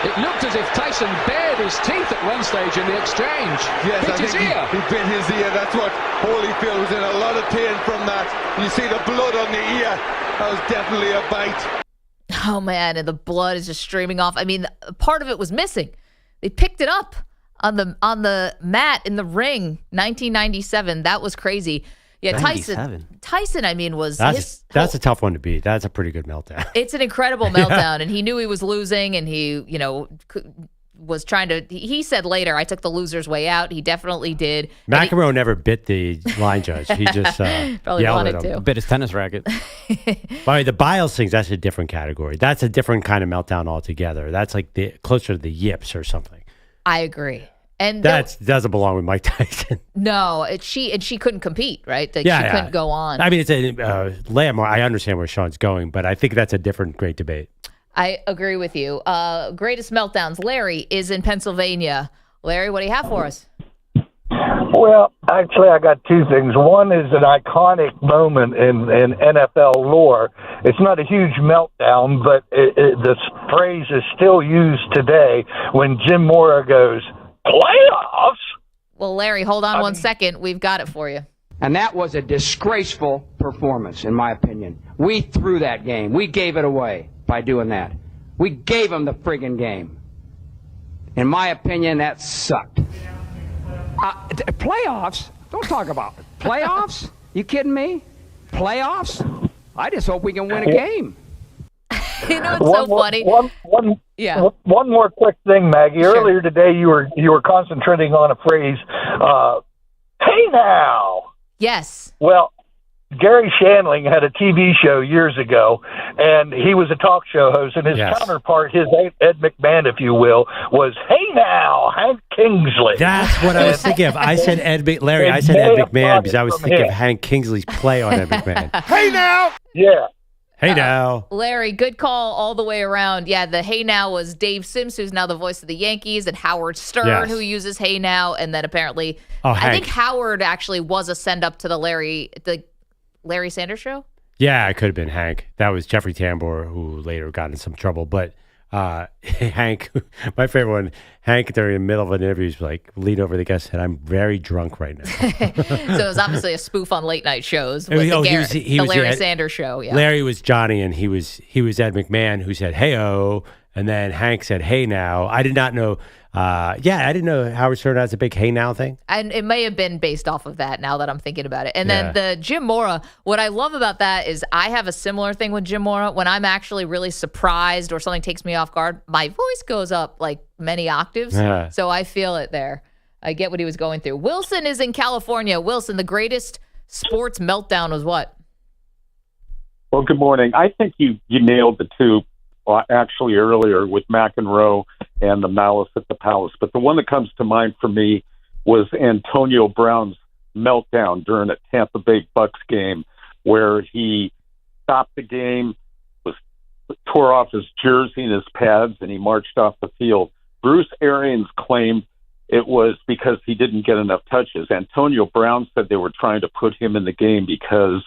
It looked as if Tyson bared his teeth at one stage in the exchange. Yes, Bit his ear. He bit his ear. That's what Holyfield was in a lot of pain from that. You see the blood on the ear. That was definitely a bite. Oh, man, and the blood is just streaming off. I mean, part of it was missing. They picked it up on the mat in the ring, 1997. That was crazy. Yeah, 97. Tyson, I mean, that's a tough one to beat. That's a pretty good meltdown. It's an incredible meltdown, and he knew he was losing, and he, was trying to. He said later, "I took the loser's way out." He definitely did. McEnroe never bit the line judge. He just probably yelled wanted at him. to. Bit his tennis racket. By the way, the Biles things, that's a different category. That's a different kind of meltdown altogether. That's like closer to the yips or something. I agree. And that doesn't belong with Mike Tyson. No, she couldn't compete, right? She couldn't go on. I mean, it's a landmark. I understand where Sean's going, but I think that's a different great debate. I agree with you. Greatest meltdowns. Larry is in Pennsylvania. Larry, what do you have for us? Well, actually, I got two things. One is an iconic moment in NFL lore. It's not a huge meltdown, but this phrase is still used today when Jim Mora goes, "Playoffs?" Well, Larry, hold on 1 second. We've got it for you. And that was a disgraceful performance, in my opinion. We threw that game. We gave it away by doing that. We gave them the friggin' game. In my opinion, that sucked. Playoffs? Don't talk about it. Playoffs? You kidding me? Playoffs? I just hope we can win a game. You know, it's so funny. One more quick thing, Maggie. Sure. Earlier today, you were concentrating on a phrase, "Hey now." Yes. Well, Gary Shandling had a TV show years ago, and he was a talk show host, and his counterpart, his Ed McMahon, if you will, was, "Hey now, Hank Kingsley." That's what I was thinking of. I said Ed McMahon because I was thinking of Hank Kingsley's play on Ed McMahon. Hey now. Yeah. Hey now. Larry, good call all the way around. Yeah, the hey now was Dave Sims, who's now the voice of the Yankees, and Howard Stern, who uses hey now, and then apparently, I think Howard actually was a send-up to the Larry Sanders Show? Yeah, it could have been Hank. That was Jeffrey Tambor, who later got in some trouble. But Hank, my favorite one, Hank during the middle of an interview was like, leaned over the guest and said, "I'm very drunk right now." So it was obviously a spoof on late night shows with the Larry Sanders Show. Yeah. Larry was Johnny, and he was Ed McMahon, who said, "Hey-oh," and then Hank said, "Hey now." I did not know. I didn't know Howard Stern has a big "hey now" thing. And it may have been based off of that now that I'm thinking about it. And then the Jim Mora, what I love about that is I have a similar thing with Jim Mora. When I'm actually really surprised or something takes me off guard, my voice goes up like many octaves. Yeah. So I feel it there. I get what he was going through. Wilson is in California. Wilson, the greatest sports meltdown was what? Well, good morning. I think you nailed the two actually earlier with McEnroe and the Malice at the Palace. But the one that comes to mind for me was Antonio Brown's meltdown during a Tampa Bay Bucks game where he stopped the game, tore off his jersey and his pads, and he marched off the field. Bruce Arians claimed it was because he didn't get enough touches. Antonio Brown said they were trying to put him in the game because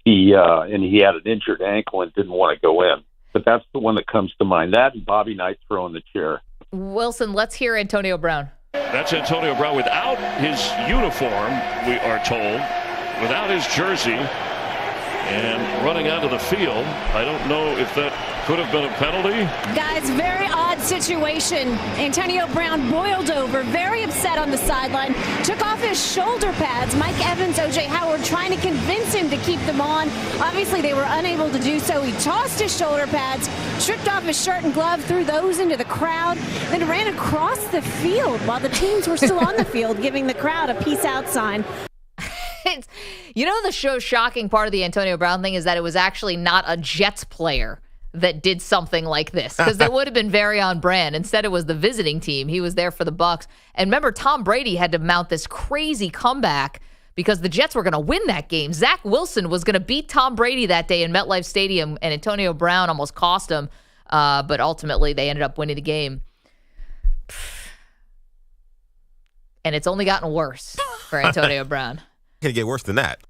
he had an injured ankle and didn't want to go in. But that's the one that comes to mind. That and Bobby Knight throwing the chair. Wilson, let's hear Antonio Brown. That's Antonio Brown without his uniform, we are told, without his jersey. And running onto the field, I don't know if that could have been a penalty. Guys, very odd situation. Antonio Brown boiled over, very upset on the sideline, took off his shoulder pads. Mike Evans, O.J. Howard trying to convince him to keep them on. Obviously, they were unable to do so. He tossed his shoulder pads, stripped off his shirt and glove, threw those into the crowd, then ran across the field while the teams were still on the field, giving the crowd a peace out sign. The shocking part of the Antonio Brown thing is that it was actually not a Jets player that did something like this, because that would have been very on brand. Instead, it was the visiting team. He was there for the Bucs. And remember, Tom Brady had to mount this crazy comeback because the Jets were going to win that game. Zach Wilson was going to beat Tom Brady that day in MetLife Stadium, and Antonio Brown almost cost him. But ultimately, they ended up winning the game. And it's only gotten worse for Antonio Brown. Can get worse than that.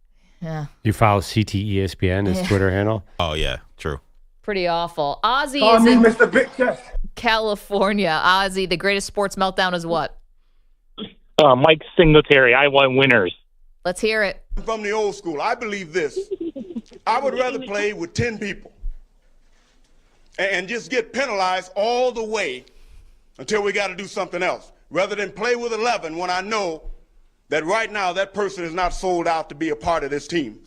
Yeah. You follow CTESPN, his Twitter handle? Oh, yeah. True. Pretty awful. Ozzy is in Mr. Big Chest. California. Ozzy, the greatest sports meltdown is what? Mike Singletary, I want winners. Let's hear it. From the old school, I believe this. I would rather play with 10 people and just get penalized all the way until we got to do something else, rather than play with 11 when I know that right now that person is not sold out to be a part of this team.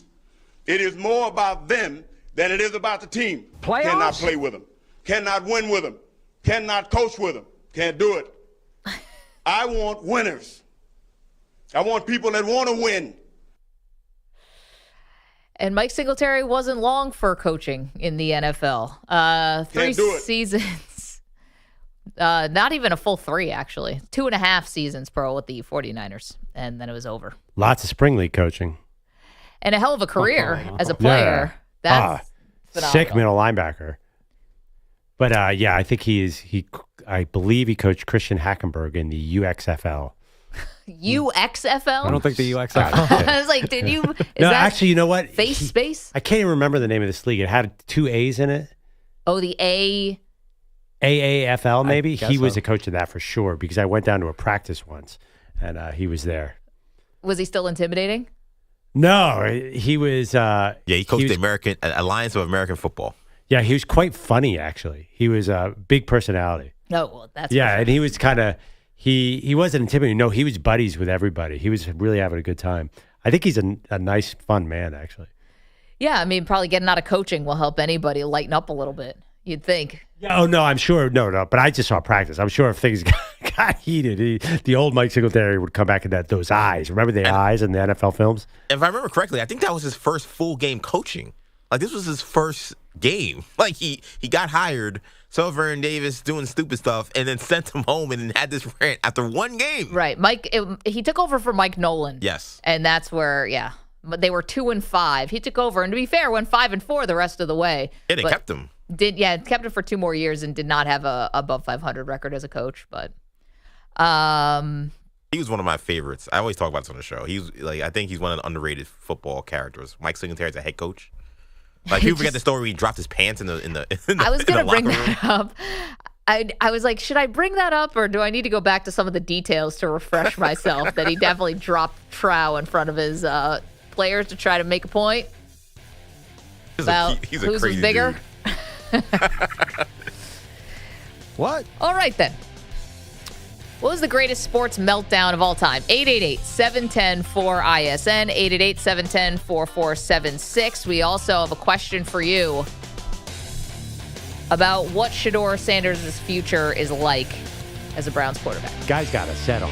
It is more about them than it is about the team. Playoffs? Cannot play with them. Cannot win with them. Cannot coach with them. Can't do it. I want winners. I want people that want to win. And Mike Singletary wasn't long for coaching in the NFL. 3 seasons. Not even a full 3, actually. 2.5 seasons pro with the 49ers. And then it was over. Lots of spring league coaching. And a hell of a career as a player. Yeah. That's sick middle linebacker. But I think I believe he coached Christian Hackenberg in the UXFL. UXFL? I don't think the UXFL. I was like, did you? Actually, you know what? Face space? I can't even remember the name of this league. It had 2 A's in it. Oh, the A. AAFL, maybe? He was so. a coach of that for sure, because I went down to a practice once, and he was there. Was he still intimidating? No, he was. He coached the American Alliance of American Football. Yeah, he was quite funny, actually. He was a big personality. No, well, that's and he was kind of he wasn't intimidating. No, he was buddies with everybody. He was really having a good time. I think he's a nice, fun man, actually. Yeah, I mean, probably getting out of coaching will help anybody lighten up a little bit. You'd think. Oh, no, I'm sure. No, but I just saw practice. I'm sure if things got heated, the old Mike Singletary would come back and those eyes. Remember the eyes in the NFL films? If I remember correctly, I think that was his first full game coaching. Like, this was his first game. Like, he got hired, saw Vernon Davis doing stupid stuff, and then sent him home and had this rant after one game. Right. He took over for Mike Nolan. Yes. And that's where, but they were 2-5. He took over, and to be fair, went 5-4 the rest of the way. Yeah, they kept him. Kept him for 2 more years and did not have a above 500 record as a coach. But he was one of my favorites. I always talk about this on the show. He's I think he's one of the underrated football characters. Mike Singletary as a head coach. Like, people forget the story where he dropped his pants in the I was going to bring room. that up. I was like, should I bring that up, or do I need to go back to some of the details to refresh myself that he definitely dropped trow in front of his players to try to make a point about he's a whose crazy was bigger? dude. What? All right, then. What was the greatest sports meltdown of all time? 888-710-4ISN, 888-710-4476. We also have a question for you about what Shedeur Sanders' future is like as a Browns quarterback. Guy's got a set on.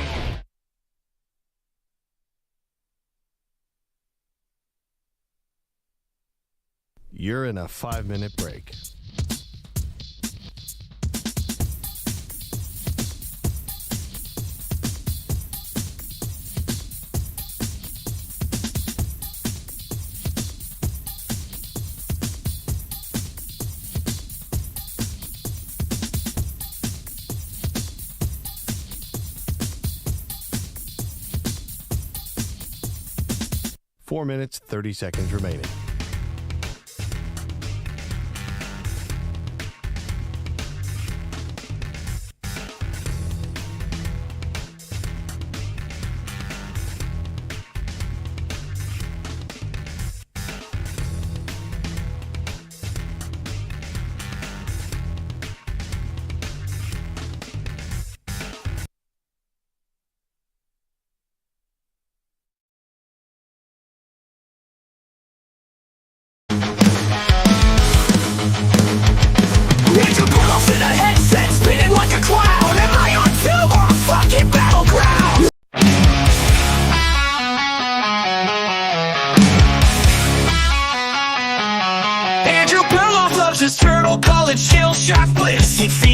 You're in a 5-minute break. Four minutes, 30 seconds remaining.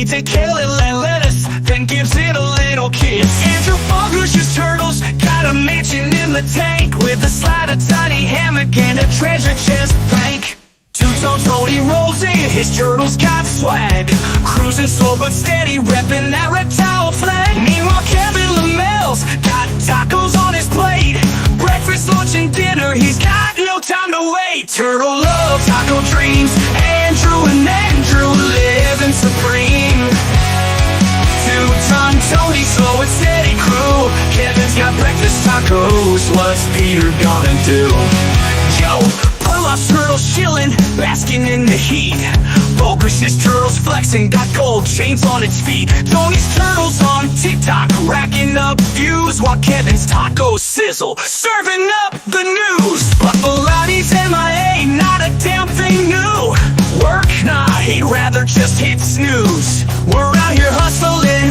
eats a kale and lettuce, then gives it a little kiss. Andrew Bogusch's turtles got a mansion in the tank with a slide, a tiny hammock, and a treasure chest bank. Two-tone Tony rolls in, his turtles got swag, cruising slow but steady, repping that reptile flag. Meanwhile, Kevin Lamel's got tacos on his plate. Breakfast, lunch, and dinner, he's got no time to wait. Turtle love, taco dreams, Andrew living supreme. Two-ton Tony, slow and steady crew. Kevin's got breakfast tacos, what's Peter gonna do? Joe Perloff's turtles chillin', basking in the heat. Bogusch's turtles flexing, got gold chains on its feet. Tony's turtles on TikTok, racking up views, while Kevin's tacos sizzle, serving up the news. But Bellotti's MIA, not a damn thing new. Work? Nah, he'd rather just hit snooze. We're out here hustling,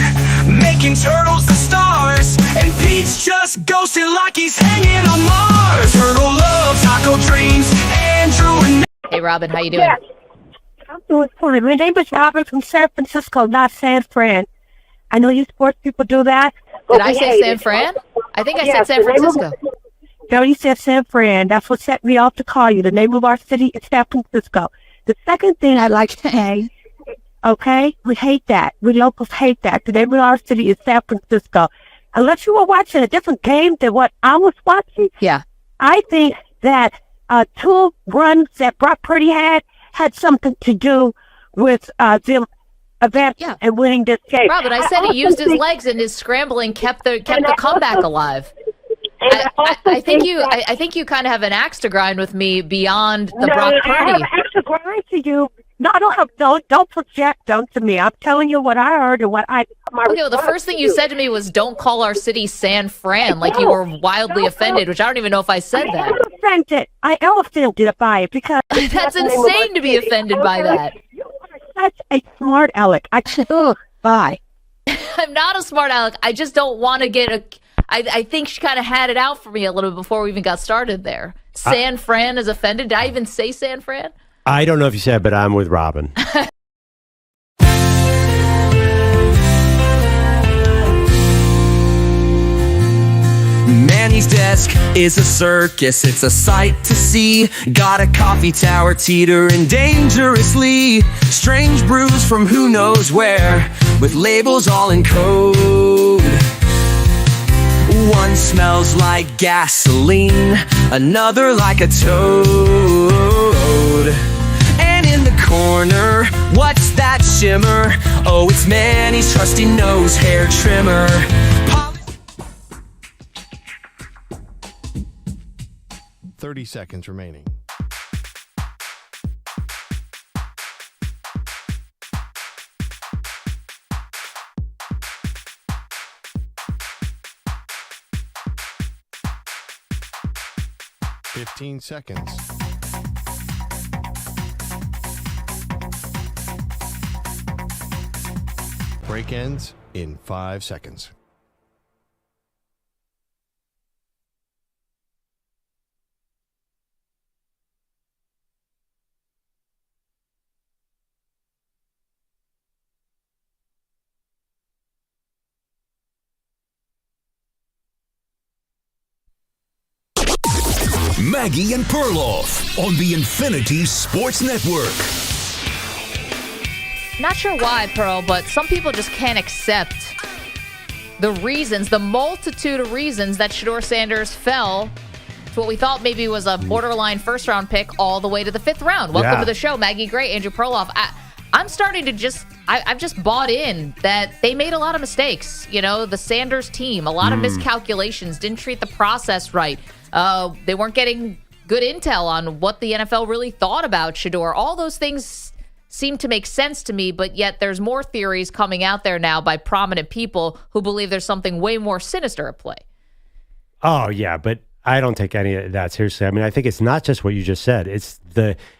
making turtles the stars, and Pete's just ghosting like he's hanging on Mars. Turtle love, taco dreams, Andrew and... Hey, Robin, how you doing? I'm doing fine. My name is Robin from San Francisco, not San Fran. I know you sports people do that. Did I say San Fran? I think I said San Francisco. No, you said San Fran. That's what set me off to call you. The name of our city is San Francisco. The second thing I'd like to say, okay, we hate that. We locals hate that. The name of our city is San Francisco. Unless you were watching a different game than what I was watching, yeah, I think that 2 runs that Brock Purdy had something to do with them advancing and winning this game. Robin, I said he used his legs and his scrambling kept the comeback alive. I think you kind of have an axe to grind with me beyond the Brock Purdy. I have an axe to grind to you. No, I don't have. Don't project onto me. I'm telling you what I heard and what I. Okay, well, the first thing you said to me was, "Don't call our city San Fran," like you were wildly offended, which I don't even know if I said that. I'm offended. I am offended by it because that's insane to be offended by that. You are such a smart aleck. Bye. I'm not a smart aleck. I just don't want to get a. I think she kind of had it out for me a little bit before we even got started there. San Fran is offended. Did I even say San Fran? I don't know if you said, but I'm with Robin. Manny's desk is a circus, it's a sight to see. Got a coffee tower teetering dangerously. Strange brews from who knows where, with labels all in code. One smells like gasoline, another like a toad. And in the corner, what's that shimmer? Oh, it's Manny's trusty nose hair trimmer. 30 seconds remaining. Fifteen seconds. Break ends in 5 seconds. Maggie and Perloff on the Infinity Sports Network. Not sure why, Pearl, but some people just can't accept the reasons, the multitude of reasons that Shedeur Sanders fell to what we thought maybe was a borderline first-round pick all the way to the 5th round. Welcome to the show, Maggie Gray, Andrew Perloff. I'm starting to I've just bought in that they made a lot of mistakes. You know, the Sanders team, a lot of miscalculations, didn't treat the process right. They weren't getting good intel on what the NFL really thought about Shedeur. All those things seem to make sense to me, but yet there's more theories coming out there now by prominent people who believe there's something way more sinister at play. Oh, yeah, but I don't take any of that seriously. I mean, I think it's not just what you just said. Is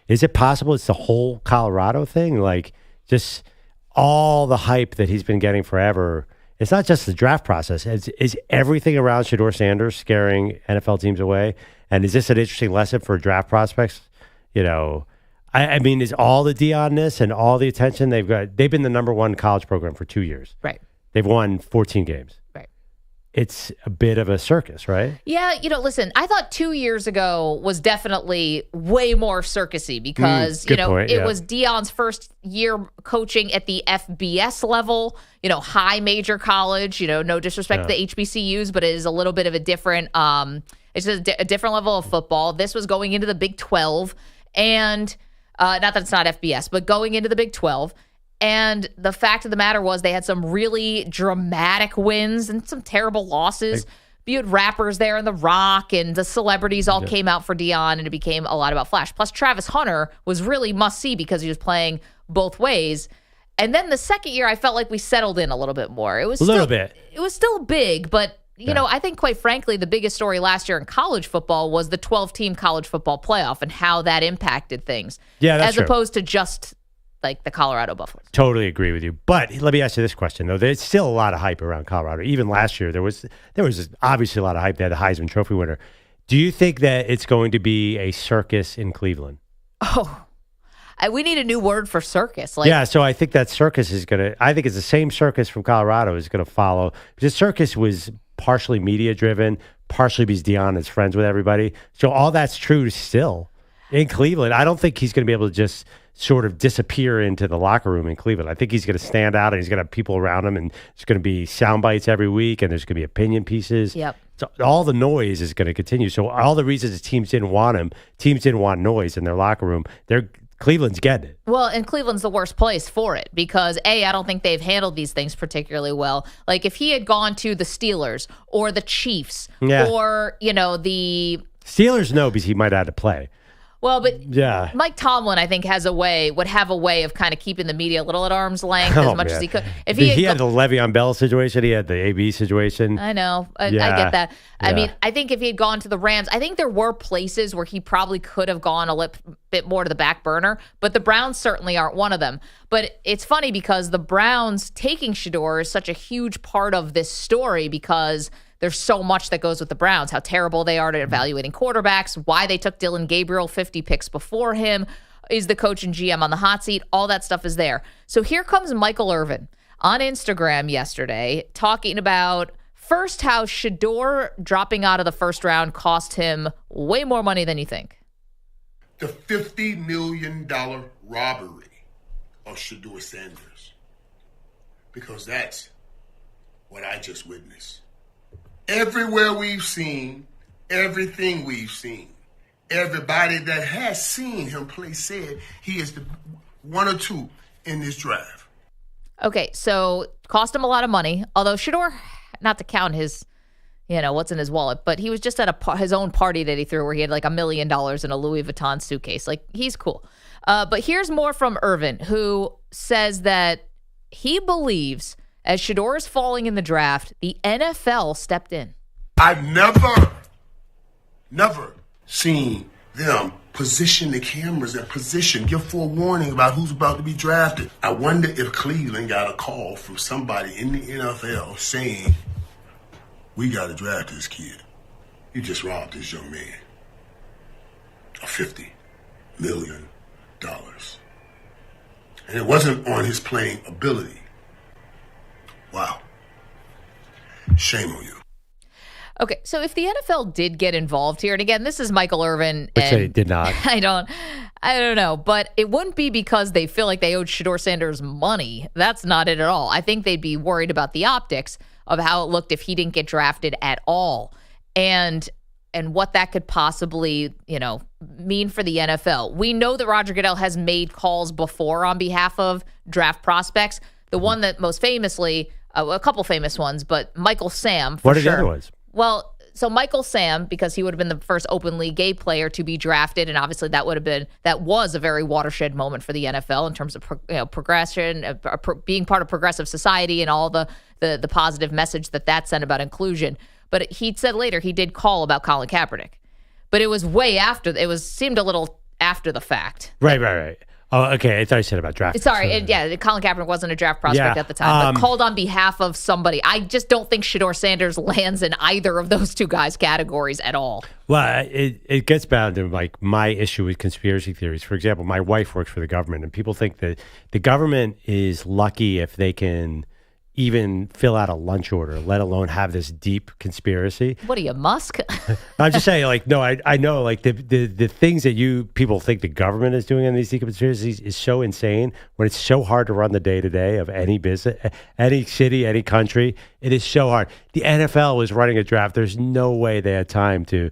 it possible it's the whole Colorado thing? Like, just all the hype that he's been getting forever. It's not just the draft process. Is everything around Shedeur Sanders scaring NFL teams away? And is this an interesting lesson for draft prospects? You know, I mean, is all the Deion-ness and all the attention they've got? They've been the number one college program for 2 years. Right. They've won 14 games. Right. It's a bit of a circus, right? Yeah, listen, I thought 2 years ago was definitely way more circusy because, it was Deion's first year coaching at the FBS level, high major college, no disrespect to the HBCUs, but it is a little bit of a different, it's just a different level of football. This was going into the Big 12 and not that it's not FBS, but going into the Big 12. And the fact of the matter was they had some really dramatic wins and some terrible losses. You had rappers there in The Rock and the celebrities all came out for Deion, and it became a lot about Flash. Plus, Travis Hunter was really must-see because he was playing both ways. And then the second year, I felt like we settled in a little bit more. It was It was still big, but, I think, quite frankly, the biggest story last year in college football was the 12-team college football playoff and how that impacted things. Yeah, that's as opposed to just like the Colorado Buffaloes. Totally agree with you. But let me ask you this question, though. There's still a lot of hype around Colorado. Even last year, there was obviously a lot of hype. They had the Heisman Trophy winner. Do you think that it's going to be a circus in Cleveland? Oh, we need a new word for circus. Yeah, so I think that circus is going to – I think it's the same circus from Colorado is going to follow. The circus was partially media-driven, partially because Deion is friends with everybody. So all that's true still in Cleveland. I don't think he's going to be able to just – sort of disappear into the locker room in Cleveland. I think he's going to stand out and he's going to have people around him and there's going to be sound bites every week and there's going to be opinion pieces. Yep. So all the noise is going to continue. So all the reasons teams didn't want him, teams didn't want noise in their locker room. Cleveland's getting it. Well, and Cleveland's the worst place for it because, I don't think they've handled these things particularly well. Like if he had gone to the Steelers or the Chiefs or, the... Steelers, no, because he might have had to play. Well, but Mike Tomlin, I think, would have a way of kind of keeping the media a little at arm's length as much as he could. If he had the Le'Veon Bell situation, he had the AB situation. I know. I get that. I mean, I think if he had gone to the Rams, I think there were places where he probably could have gone a bit more to the back burner, but the Browns certainly aren't one of them. But it's funny because the Browns taking Shedeur is such a huge part of this story because there's so much that goes with the Browns, how terrible they are at evaluating quarterbacks, why they took Dylan Gabriel 50 picks before him, is the coach and GM on the hot seat, all that stuff is there. So here comes Michael Irvin on Instagram yesterday talking about first how Shedeur dropping out of the first round cost him way more money than you think. The $50 million robbery of Shedeur Sanders. Because that's what I just witnessed. Everywhere we've seen, everything we've seen, everybody that has seen him play said he is the one or two in this draft. Okay, so cost him a lot of money, although Shedeur, not to count his, what's in his wallet, but he was just at his own party that he threw where he had like $1 million in a Louis Vuitton suitcase. Like, he's cool. But here's more from Irvin, who says that he believes as Shedeur is falling in the draft, the NFL stepped in. I've never seen them position the cameras and give forewarning about who's about to be drafted. I wonder if Cleveland got a call from somebody in the NFL saying, we got to draft this kid. You just robbed this young man of $50 million. And it wasn't on his playing ability. Wow. Shame on you. Okay, so if the NFL did get involved here, and again, this is Michael Irvin. Which they did not. I don't know, but it wouldn't be because they feel like they owed Shedeur Sanders money. That's not it at all. I think they'd be worried about the optics of how it looked if he didn't get drafted at all, and what that could possibly, mean for the NFL. We know that Roger Goodell has made calls before on behalf of draft prospects. The one that most famously, a couple famous ones, but Michael Sam. What are the other ones? Well, so Michael Sam, because he would have been the first openly gay player to be drafted, and obviously that was a very watershed moment for the NFL in terms of progression, being part of progressive society, and all the positive message that sent about inclusion. But he said later he did call about Colin Kaepernick, but it was way after. Seemed a little after the fact. Right. Oh, okay. I thought you said about draft. Sorry, Colin Kaepernick wasn't a draft prospect at the time, but called on behalf of somebody. I just don't think Shedeur Sanders lands in either of those two guys' categories at all. Well, it gets down to like my issue with conspiracy theories. For example, my wife works for the government, and people think that the government is lucky if they can even fill out a lunch order, let alone have this deep conspiracy. What are you, Musk? I'm just saying, like, no, I know, like, the things that people think the government is doing in these deep conspiracies is so insane when it's so hard to run the day-to-day of any business, any city, any country. It is so hard. The NFL was running a draft. There's no way they had time to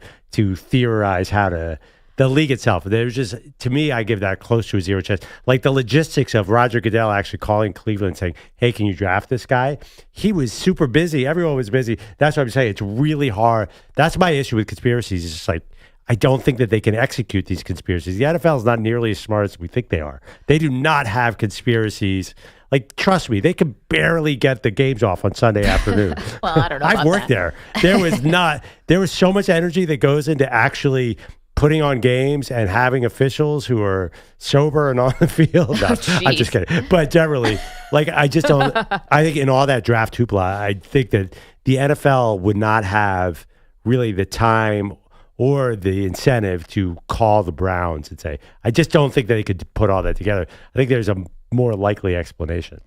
theorize how to... The league itself, there's just, to me, I give that close to a zero chance. Like the logistics of Roger Goodell actually calling Cleveland saying, hey, can you draft this guy? He was super busy. Everyone was busy. That's what I'm saying. It's really hard. That's my issue with conspiracies. It's just like, I don't think that they can execute these conspiracies. The NFL is not nearly as smart as we think they are. They do not have conspiracies. Like, trust me, they can barely get the games off on Sunday afternoon. Well, I don't know. I've worked there. There was so much energy that goes into actually putting on games and having officials who are sober and on the field. No, I'm just kidding. But generally, like, I just don't. I think in all that draft hoopla, I think that the NFL would not have really the time or the incentive to call the Browns and say, I just don't think that they could put all that together. I think there's a more likely explanation.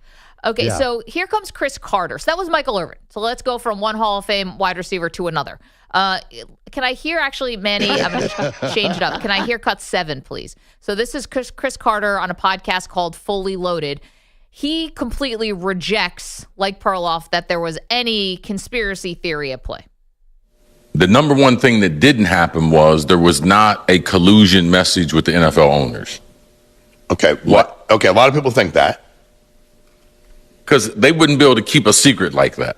Okay, so here comes Cris Carter. So that was Michael Irvin. So let's go from one Hall of Fame wide receiver to another. Can I hear, actually, Manny, I'm going to change it up. Can I hear cut 7, please? So this is Cris Carter on a podcast called Fully Loaded. He completely rejects, like Perloff, that there was any conspiracy theory at play. The number one thing that didn't happen was there was not a collusion message with the NFL owners. Okay, what? Okay, a lot of people think that. Because they wouldn't be able to keep a secret like that.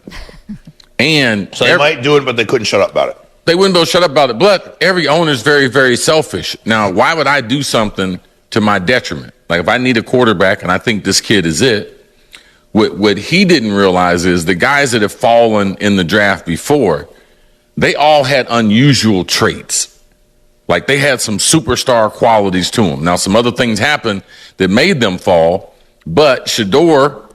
And so they might do it, but they couldn't shut up about it. They wouldn't be able to shut up about it. But every owner is very, very selfish. Now, why would I do something to my detriment? Like, if I need a quarterback and I think this kid is it, what he didn't realize is the guys that have fallen in the draft before, they all had unusual traits. Like, they had some superstar qualities to them. Now, some other things happened that made them fall, but Shedeur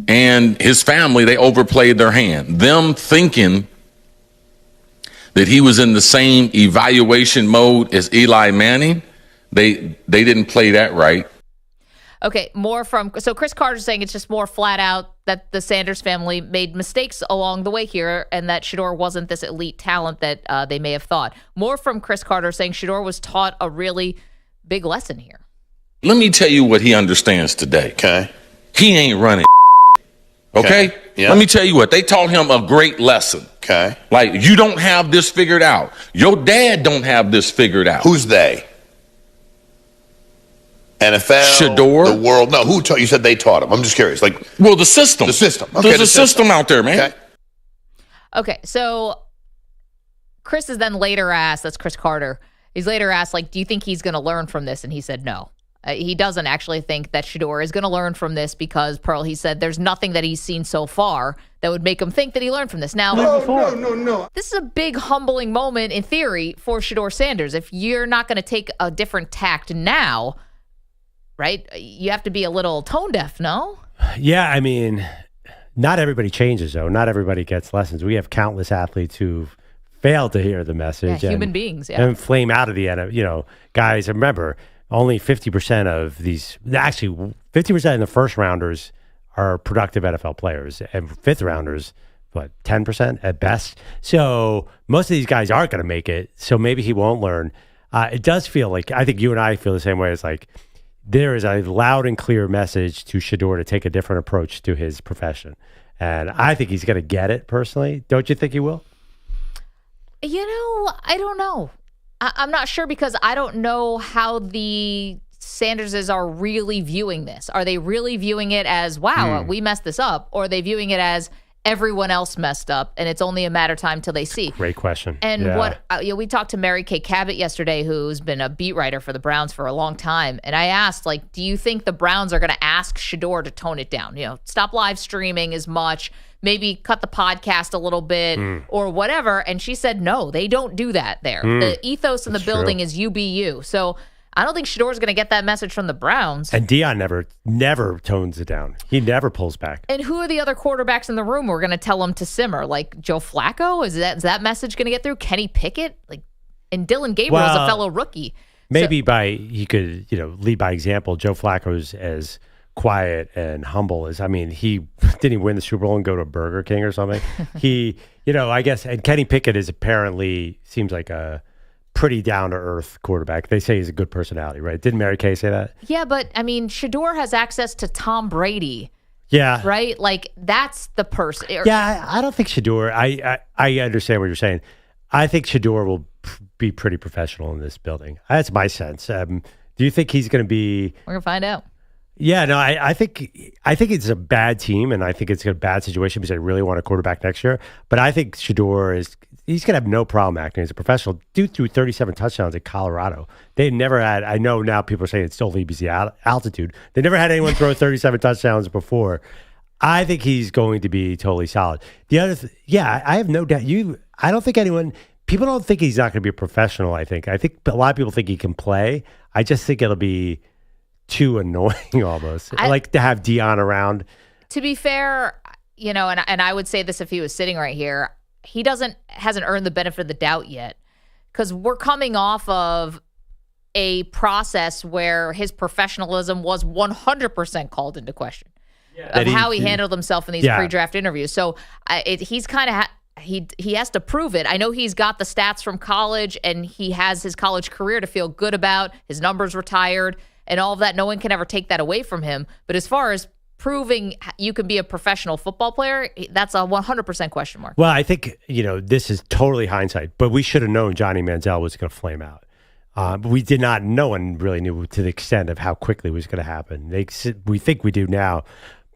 and his family, they overplayed their hand. Them thinking that he was in the same evaluation mode as Eli Manning, they didn't play that right. Okay, so Cris Carter's saying it's just more flat out that the Sanders family made mistakes along the way here and that Shedeur wasn't this elite talent that they may have thought. More from Cris Carter saying Shedeur was taught a really big lesson here. Let me tell you what he understands today. Okay. He ain't running. Okay? Yeah. Let me tell you what. They taught him a great lesson. Okay. Like, you don't have this figured out. Your dad don't have this figured out. Who's they? NFL? Shedeur? The world? No, who taught you? Said they taught him. I'm just curious. Like, well, the system. The system. Okay, there's a system out there, man. Okay, so Cris is then later asked, that's Cris Carter, he's later asked, like, do you think he's going to learn from this? And he said no. He doesn't actually think that Shedeur is going to learn from this because, Pearl, he said there's nothing that he's seen so far that would make him think that he learned from this. Now, No. This is a big humbling moment in theory for Shedeur Sanders. If you're not going to take a different tact now, right, you have to be a little tone deaf, no? Yeah, I mean, not everybody changes, though. Not everybody gets lessons. We have countless athletes who've failed to hear the message. Yeah, human beings, yeah. And flame out of the end. You know, guys, remember, only 50% of these, actually 50% of the first rounders are productive NFL players, and fifth rounders, 10% at best. So most of these guys aren't going to make it. So maybe he won't learn. It does feel like, I think you and I feel the same way. It's like there is a loud and clear message to Shedeur to take a different approach to his profession. And I think he's going to get it personally. Don't you think he will? You know, I don't know. I'm not sure because I don't know how the Sanderses are really viewing this. Are they really viewing it as, wow, we messed this up? Or are they viewing it as everyone else messed up and it's only a matter of time till they see? Great question. And we talked to Mary Kay Cabot yesterday, who's been a beat writer for the Browns for a long time. And I asked, like, do you think the Browns are going to ask Shedeur to tone it down? You know, stop live streaming as much, maybe cut the podcast a little bit or whatever. And she said, no, they don't do that there. The ethos in the building is you be you. So I don't think Shedeur's going to get that message from the Browns. And Deion never tones it down. He never pulls back. And who are the other quarterbacks in the room who are going to tell him to simmer? Like Joe Flacco? Is that message going to get through? Kenny Pickett? And Dylan Gabriel's a fellow rookie. Maybe he could, lead by example. Joe Flacco's as quiet and humble as, he didn't win the Super Bowl and go to Burger King or something. I guess, and Kenny Pickett seems like a pretty down-to-earth quarterback. They say he's a good personality, right? Didn't Mary Kay say that? Yeah, but, Shedeur has access to Tom Brady. Yeah. Right? That's the person. Yeah, I don't think Shedeur, I understand what you're saying. I think Shedeur will be pretty professional in this building. That's my sense. Do you think he's going to be... We're going to find out. Yeah, no, I think it's a bad team, and I think it's a bad situation because they really want a quarterback next year. But I think Shedeur he's going to have no problem acting as a professional. Dude threw 37 touchdowns at Colorado. They never had, I know now people are saying it's still because the altitude. They never had anyone throw 37 touchdowns before. I think he's going to be totally solid. The other, I have no doubt. I don't think people don't think he's not going to be a professional, I think a lot of people think he can play. I just think it'll be too annoying almost. I like to have Deion around. To be fair, and I would say this if he was sitting right here, he hasn't earned the benefit of the doubt yet, because we're coming off of a process where his professionalism was 100% called into question of how he handled himself in these pre-draft interviews. So he's kind of he has to prove it. I know he's got the stats from college and he has his college career to feel good about. His numbers retired and all of that. No one can ever take that away from him. But as far as proving you can be a professional football player, that's a 100% question mark. Well, I think, this is totally hindsight, but we should have known Johnny Manziel was going to flame out. But we did not, no one really knew to the extent of how quickly it was going to happen. We think we do now,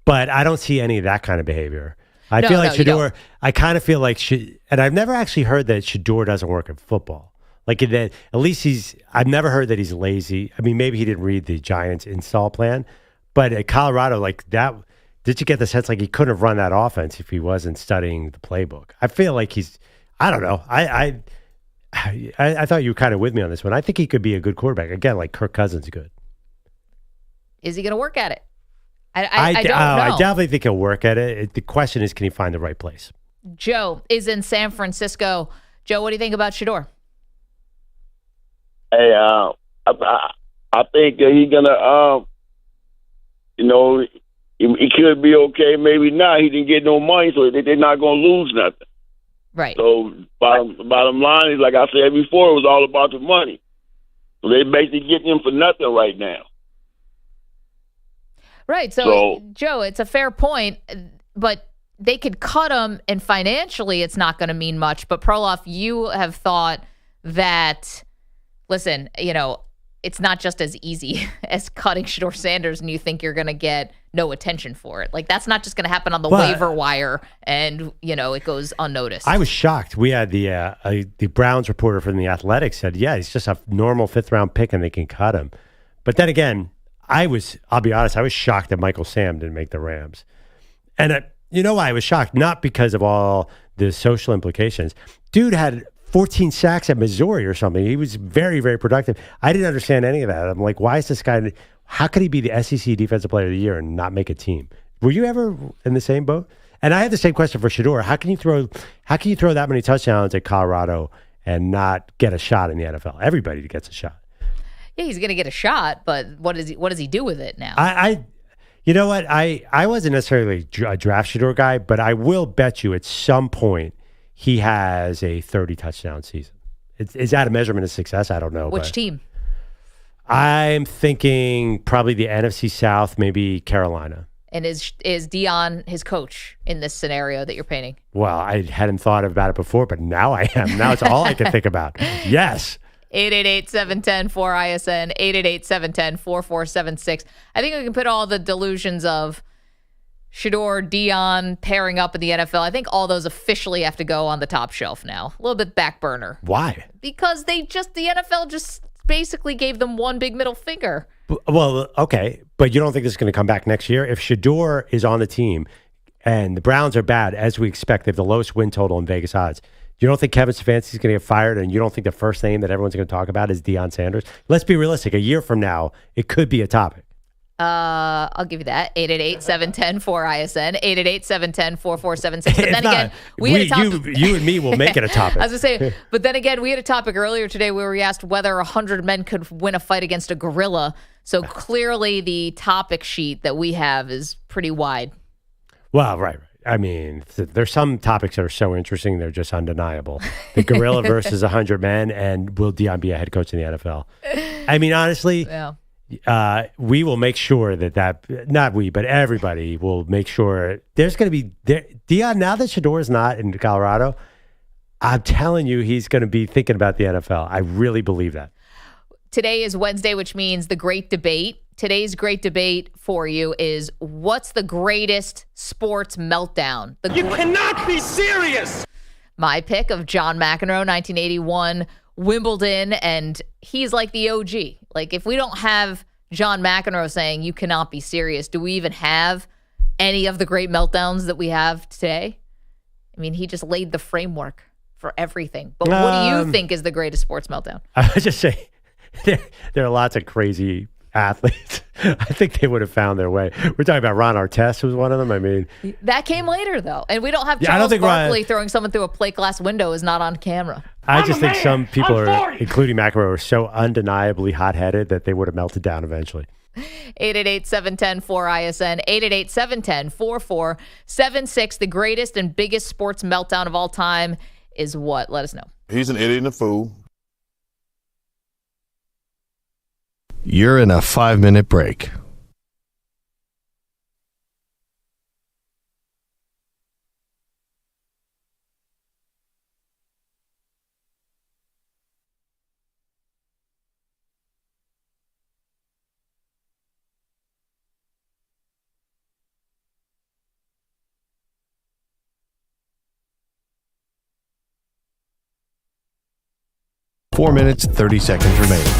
but I don't see any of that kind of behavior. I feel like Shedeur, I kind of feel like, and I've never actually heard that Shedeur doesn't work at football. That at least I've never heard that he's lazy. Maybe he didn't read the Giants install plan. But at Colorado, did you get the sense he couldn't have run that offense if he wasn't studying the playbook? I feel like I don't know. I thought you were kind of with me on this one. I think he could be a good quarterback. Again, like Kirk Cousins good. Is he going to work at it? I don't know. I definitely think he'll work at it. The question is, can he find the right place? Joe is in San Francisco. Joe, what do you think about Shedeur? Hey, I think he's going to... it could be okay, maybe not. He didn't get no money, so they're not going to lose nothing. Right. So bottom line is, like I said before, it was all about the money. So they're basically getting him for nothing right now. Right. So Joe, it's a fair point, but they could cut him, and financially it's not going to mean much. But Perloff, you have thought that, listen, it's not just as easy as cutting Shedeur Sanders, and you think you're going to get no attention for it. That's not just going to happen on the waiver wire, and it goes unnoticed. I was shocked. We had the Browns reporter from The Athletic said, he's just a normal 5th-round pick, and they can cut him. But then again, I'll be honest, I was shocked that Michael Sam didn't make the Rams. And you know why I was shocked? Not because of all the social implications. Dude had 14 sacks at Missouri or something. He was very, very productive. I didn't understand any of that. I'm like, why is this guy, how could he be the SEC Defensive Player of the Year and not make a team? Were you ever in the same boat? And I had the same question for Shedeur. How can you throw that many touchdowns at Colorado and not get a shot in the NFL? Everybody gets a shot. Yeah, he's going to get a shot, but what does he do with it now? You know what? I wasn't necessarily a draft Shedeur guy, but I will bet you at some point he has a 30 touchdown season. Is that a measurement of success? I don't know. Which team? I'm thinking probably the NFC South, maybe Carolina. And is Deion his coach in this scenario that you're painting? Well, I hadn't thought about it before, but now I am. Now it's all I can think about. Yes. 888-710-4ISN, 888-710-4476. I think we can put all the delusions of Shedeur, Deion pairing up in the NFL. I think all those officially have to go on the top shelf now. A little bit back burner. Why? Because the NFL just basically gave them one big middle finger. Well, okay, but you don't think this is going to come back next year? If Shedeur is on the team and the Browns are bad, as we expect, they have the lowest win total in Vegas odds, You don't think Kevin Stefanski's going to get fired, and you don't think the first name that everyone's going to talk about is Deion Sanders? Let's be realistic. A year from now, it could be a topic. I'll give you that. 888-710-4ISN, 888-710-4476. But then again, we had a topic. You and me will make it a topic. I was going to say, but then again, we had a topic earlier today where we asked whether 100 men could win a fight against a gorilla. So clearly the topic sheet that we have is pretty wide. Well, right. I mean, there's some topics that are so interesting, they're just undeniable. The gorilla versus 100 men, and will Deion be a head coach in the NFL? I mean, honestly, we will make sure that not we, but everybody will make sure there's going to be Deion. Now that Shedeur is not in Colorado, I'm telling you, he's going to be thinking about the NFL. I really believe that. Today is Wednesday, which means the great debate. Today's great debate for you is, what's the greatest sports meltdown? You cannot be serious! My pick of John McEnroe, 1981, Wimbledon, and he's like the OG. Like, if we don't have John McEnroe saying you cannot be serious, do we even have any of the great meltdowns that we have today? I mean, he just laid the framework for everything. But what do you think is the greatest sports meltdown? I would just say there are lots of crazy athletes. I think they would have found their way. We're talking about Ron Artest, who's one of them. I mean, that came later, though. And we don't have Charles Barkley throwing someone through a plate glass window is not on camera. I just think some people including McEnroe, are so undeniably hot-headed that they would have melted down eventually. 888-710-4ISN, 888-710-4476. The greatest and biggest sports meltdown of all time is what? Let us know. He's an idiot and a fool. You're in a 5-minute break. Four minutes, 30 seconds remaining.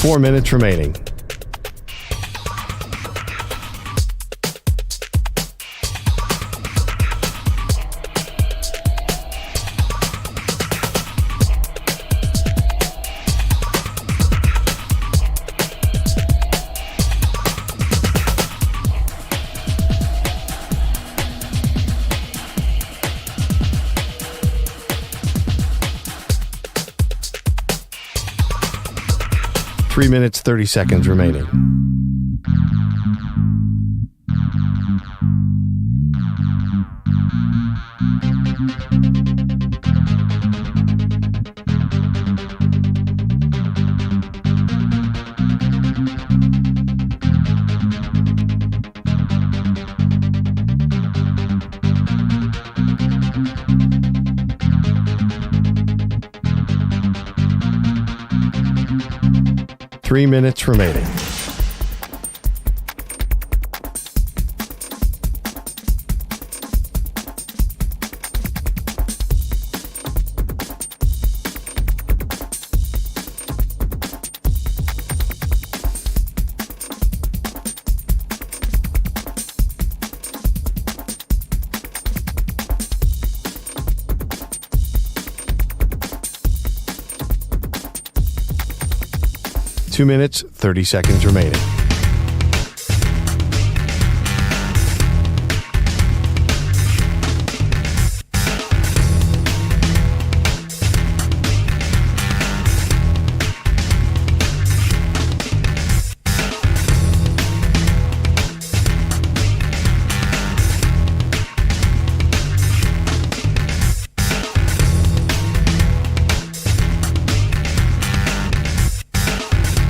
Four minutes remaining. Three minutes, 30 seconds remaining. Three minutes remaining. Two minutes, 30 seconds remaining.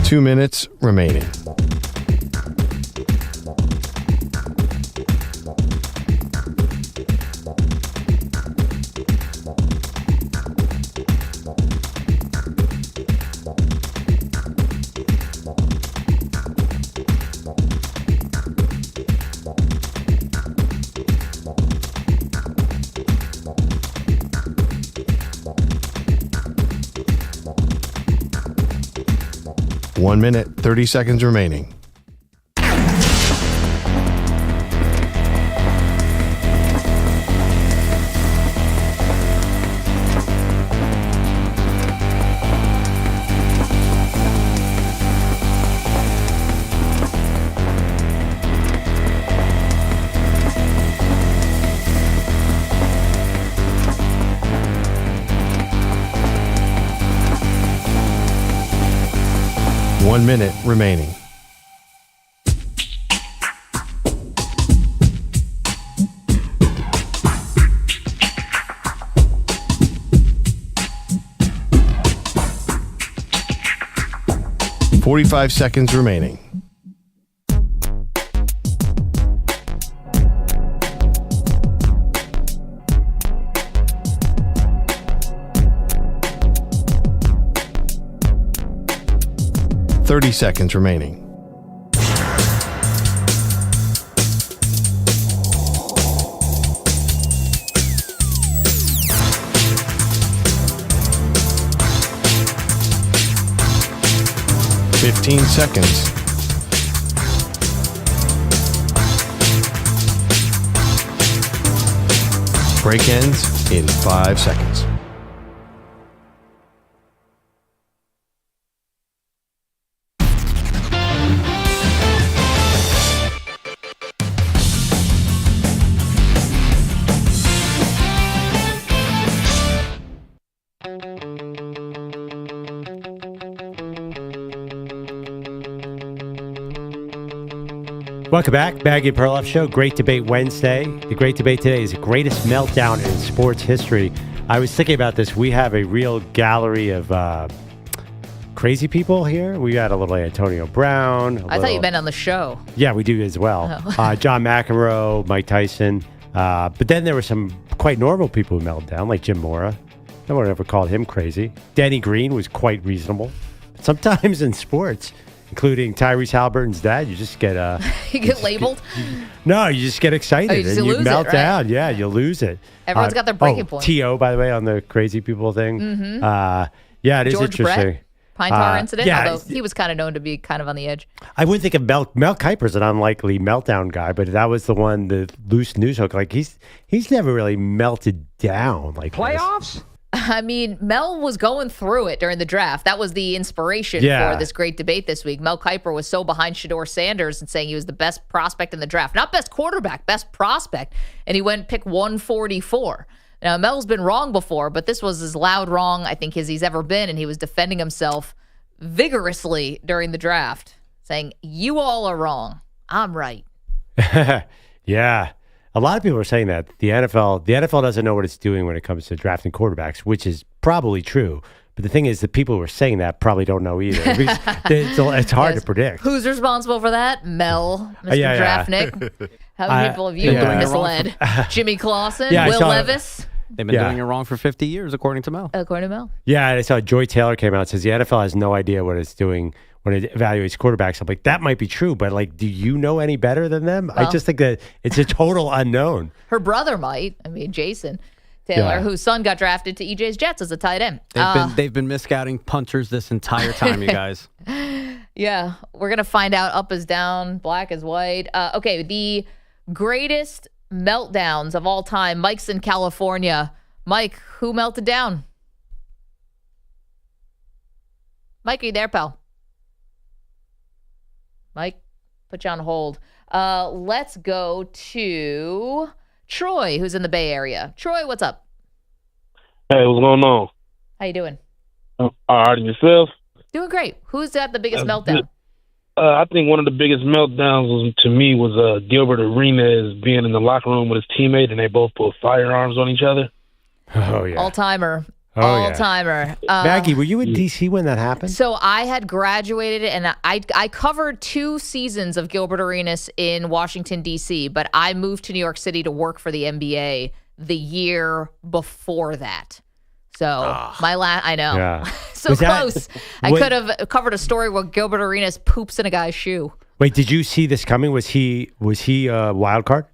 Two minutes remaining. 1 minute, 30 seconds remaining. One minute remaining. "45 seconds remaining. "30 seconds remaining. "15 seconds. Break ends in 5 seconds. Welcome back. Maggie Perloff Show. Great Debate Wednesday. The great debate today is the greatest meltdown in sports history. I was thinking about this. We have a real gallery of crazy people here. We got a little Antonio Brown. I thought you meant on the show. Yeah, we do as well. Oh. John McEnroe, Mike Tyson. But then there were some quite normal people who melted down, like Jim Mora. No one ever called him crazy. Danny Green was quite reasonable. But sometimes in sports, including Tyrese Haliburton's dad, you just get you get labeled? No, you just get excited you just and you lose melt it, right? down. Yeah, you lose it. Everyone's got their breaking point. T.O., by the way, on the crazy people thing. Mhm. Yeah, it is George interesting. Brett, Pine Tar incident, yeah, although he was kind of known to be kind of on the edge. I wouldn't think of Mel Kiper's an unlikely meltdown guy, but that was the one, the loose news hook. Like he's never really melted down like Playoffs? I mean, Mel was going through it during the draft. That was the inspiration for this great debate this week. Mel Kiper was so behind Shedeur Sanders and saying he was the best prospect in the draft. Not best quarterback, best prospect. And he went pick 144. Now, Mel's been wrong before, but this was as loud wrong, I think, as he's ever been. And he was defending himself vigorously during the draft, saying, you all are wrong. I'm right. Yeah. A lot of people are saying that the NFL doesn't know what it's doing when it comes to drafting quarterbacks, which is probably true. But the thing is, the people who are saying that probably don't know either. It's hard to predict. Who's responsible for that? Mel, Mr. Draftnik. How many people have you misled? Jimmy Clausen, Will Levis. They've been doing it wrong for 50 years, according to Mel. According to Mel. Yeah, I saw Joy Taylor came out and says the NFL has no idea what it's doing when it evaluates quarterbacks. I'm like, that might be true, but like, do you know any better than them? Well, I just think that it's a total unknown. Her brother might. I mean, Jason Taylor, whose son got drafted to EJ's Jets as a tight end. They've been misscouting punters this entire time, you guys. Yeah, we're gonna find out. Up is down, black is white. Okay, the greatest meltdowns of all time. Mike's in California. Mike, who melted down? Mike, are you there, pal? Mike, put you on hold. Let's go to Troy, who's in the Bay Area. Troy, what's up? Hey, what's going on? How you doing? All right, yourself? Doing great. Who's got the biggest meltdown? I think one of the biggest meltdowns to me was Gilbert Arenas being in the locker room with his teammate, and they both put firearms on each other. Oh, yeah. All-timer. Oh, All-timer. Maggie, were you in D.C. when that happened? So I had graduated, and I covered 2 seasons of Gilbert Arenas in Washington, D.C., but I moved to New York City to work for the NBA the year before that. So I know. Yeah. So close. I could have covered a story where Gilbert Arenas poops in a guy's shoe. Wait, did you see this coming? Was he a wild card?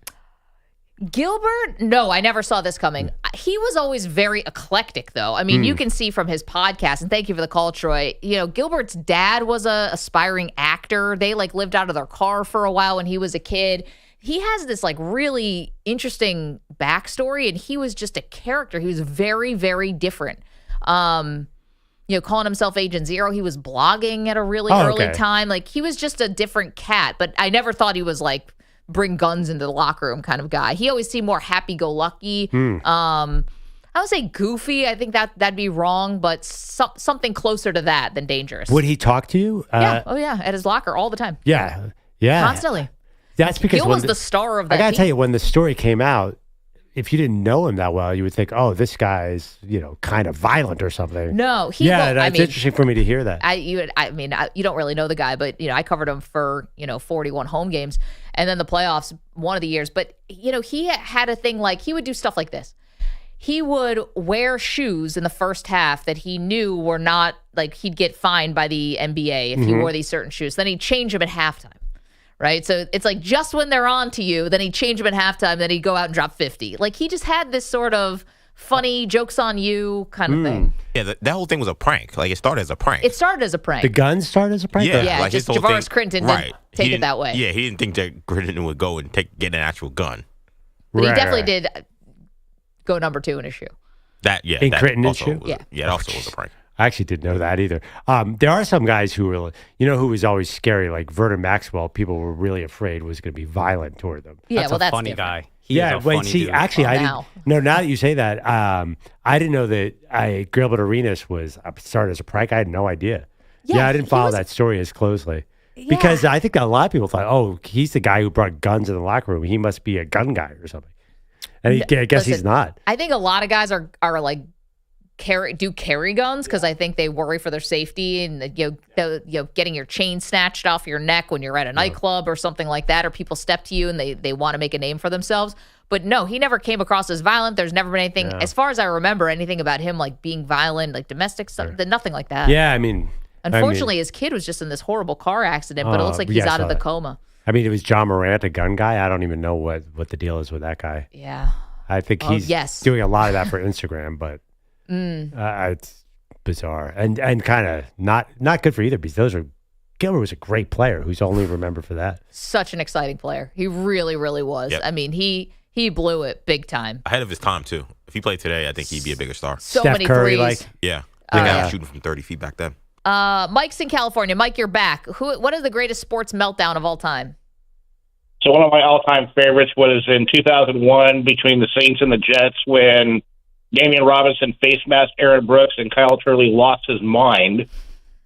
Gilbert? No, I never saw this coming. He was always very eclectic, though. I mean, you can see from his podcast, and thank you for the call, Troy. Gilbert's dad was a aspiring actor. They lived out of their car for a while when he was a kid. He has this really interesting backstory, and he was just a character. He was very, very different. Calling himself Agent Zero, he was blogging at a really early time. He was just a different cat, but I never thought he was bring guns into the locker room kind of guy. He always seemed more happy-go-lucky. I would say goofy. I think that'd be wrong, but something closer to that than dangerous. Would he talk to you? Yeah. At his locker all the time. Yeah. Constantly. That's because Gil was the star of that I got to team. tell you, when the story came out, if you didn't know him that well, you would think, oh, this guy's, kind of violent or something. No. That's interesting for me to hear that. You don't really know the guy, but, I covered him for, 41 home games. And then the playoffs one of the years. But, he had a thing he would do stuff like this. He would wear shoes in the first half that he knew were not, he'd get fined by the NBA if he wore these certain shoes. Then he'd change them at halftime. Right? So it's just when they're on to you, then he'd change them at halftime, then he'd go out and drop 50. He just had this sort of funny jokes on you kind of thing. Yeah, that whole thing was a prank. It started as a prank. It started as a prank. The guns started as a prank? Yeah, just Javaris Crittenton didn't take it that way. Yeah, he didn't think that Crittenton would go and get an actual gun. But he definitely did go number 2 in his shoe. In Crittenton's shoe? Yeah, that also was a prank. I actually didn't know that either. There are some guys who were, who was always scary, like Vernon Maxwell. People were really afraid was going to be violent toward them. Yeah, that's a funny different. guy. Now that you say that, I didn't know that Gilbert Arenas was started as a prank. I had no idea. Yeah, I didn't follow that story as closely. Because I think a lot of people thought, oh, he's the guy who brought guns in the locker room. He must be a gun guy or something. And I guess he's not. I think a lot of guys are carry guns because I think they worry for their safety and getting your chain snatched off your neck when you're at a nightclub or something like that, or people step to you and they want to make a name for themselves. But no, he never came across as violent. There's never been anything, as far as I remember, anything about him being violent, domestic stuff, nothing like that. Yeah, unfortunately, his kid was just in this horrible car accident, but it looks like he's out of the coma. It was John Morant, a gun guy. I don't even know what the deal is with that guy. Yeah, I think he's doing a lot of that for Instagram, but. It's bizarre and kind of not good for either because Gilbert was a great player who's only remembered for that. Such an exciting player. He really, really was. Yep. He blew it big time. Ahead of his time, too. If he played today, I think he'd be a bigger star. So Steph many Curry, threes. Yeah. I think I was shooting from 30 feet back then. Mike's in California. Mike, you're back. What is the greatest sports meltdown of all time? So one of my all-time favorites was in 2001 between the Saints and the Jets when Damian Robinson face masked Aaron Brooks and Kyle Turley lost his mind,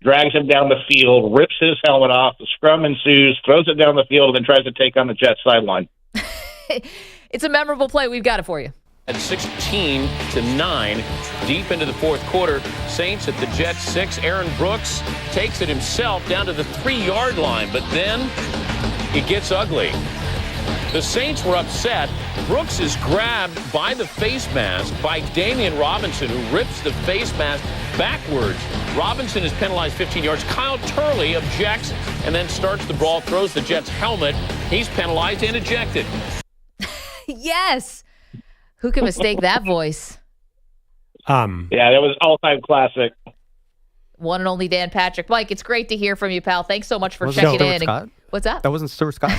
drags him down the field, rips his helmet off, the scrum ensues, throws it down the field, and then tries to take on the Jets sideline. It's a memorable play. We've got it for you. At 16-9, deep into the fourth quarter, Saints at the Jets 6. Aaron Brooks takes it himself down to the 3-yard line, but then it gets ugly. The Saints were upset. Brooks is grabbed by the face mask by Damian Robinson, who rips the face mask backwards. Robinson is penalized 15 yards. Kyle Turley objects and then starts the brawl, throws the Jets' helmet. He's penalized and ejected. Yes. Who can mistake that voice? Yeah, that was all-time classic. One and only Dan Patrick. Mike, it's great to hear from you, pal. Thanks so much for checking in. Scott? What's that? That wasn't Stuart Scott.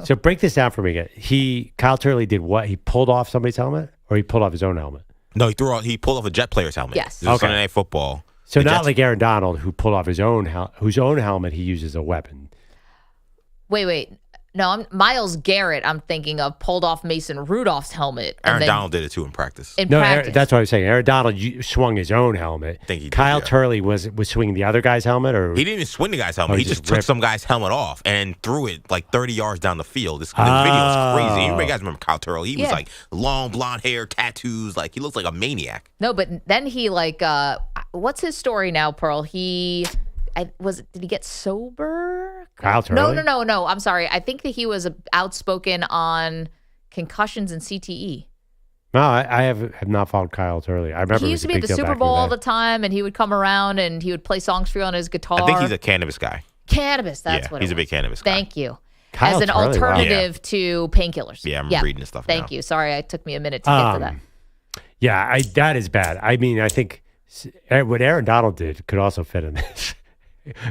So break this down for me again. Kyle Turley did what? He pulled off somebody's helmet, or he pulled off his own helmet? No, he pulled off a Jet player's helmet. Yes. This was Sunday Night Football. So not like Aaron Donald, who pulled off his own whose own helmet he uses as a weapon. Wait. No, Myles Garrett, I'm thinking of, pulled off Mason Rudolph's helmet. Aaron Donald did it too in practice. That's what I was saying. Aaron Donald swung his own helmet. I think he did, Kyle Turley was swinging the other guy's helmet, or he didn't even swing the guy's helmet. He just took some guy's helmet off and threw it 30 yards down the field. The video is crazy. You guys remember Kyle Turley? He was long blonde hair, tattoos. He looks like a maniac. No, but then he what's his story now, Pearl? Did he get sober? Kyle Turley? No. I'm sorry. I think that he was outspoken on concussions and CTE. No, I have not followed Kyle Turley. I remember he used to be at the Super Bowl all the time, and he would come around and he would play songs for you on his guitar. I think he's a cannabis guy. Cannabis, that's what it he's a big cannabis guy. Thank you. Kyle as an Turley, wow. alternative to painkillers. Yeah, I'm reading this stuff Thank now. you. Sorry, it took me a minute to get to that. Yeah, that is bad. I mean, I think what Aaron Donald did could also fit in this.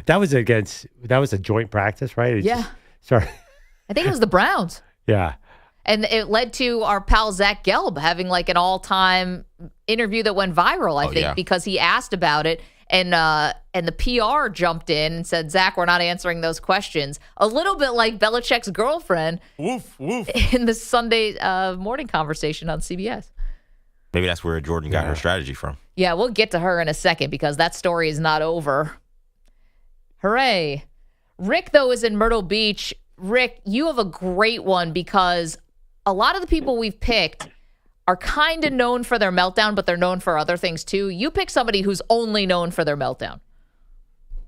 That was a joint practice, right? Yeah. Sorry. I think it was the Browns. Yeah. And it led to our pal Zach Gelb having like an all-time interview that went viral, I think, because he asked about it. And the PR jumped in and said, Zach, we're not answering those questions. A little bit like Belichick's girlfriend in the Sunday morning conversation on CBS. Maybe that's where Jordan got her strategy from. Yeah, we'll get to her in a second because that story is not over. Hooray. Rick, though, is in Myrtle Beach. Rick, you have a great one because a lot of the people we've picked are kind of known for their meltdown, but they're known for other things too. You pick somebody who's only known for their meltdown.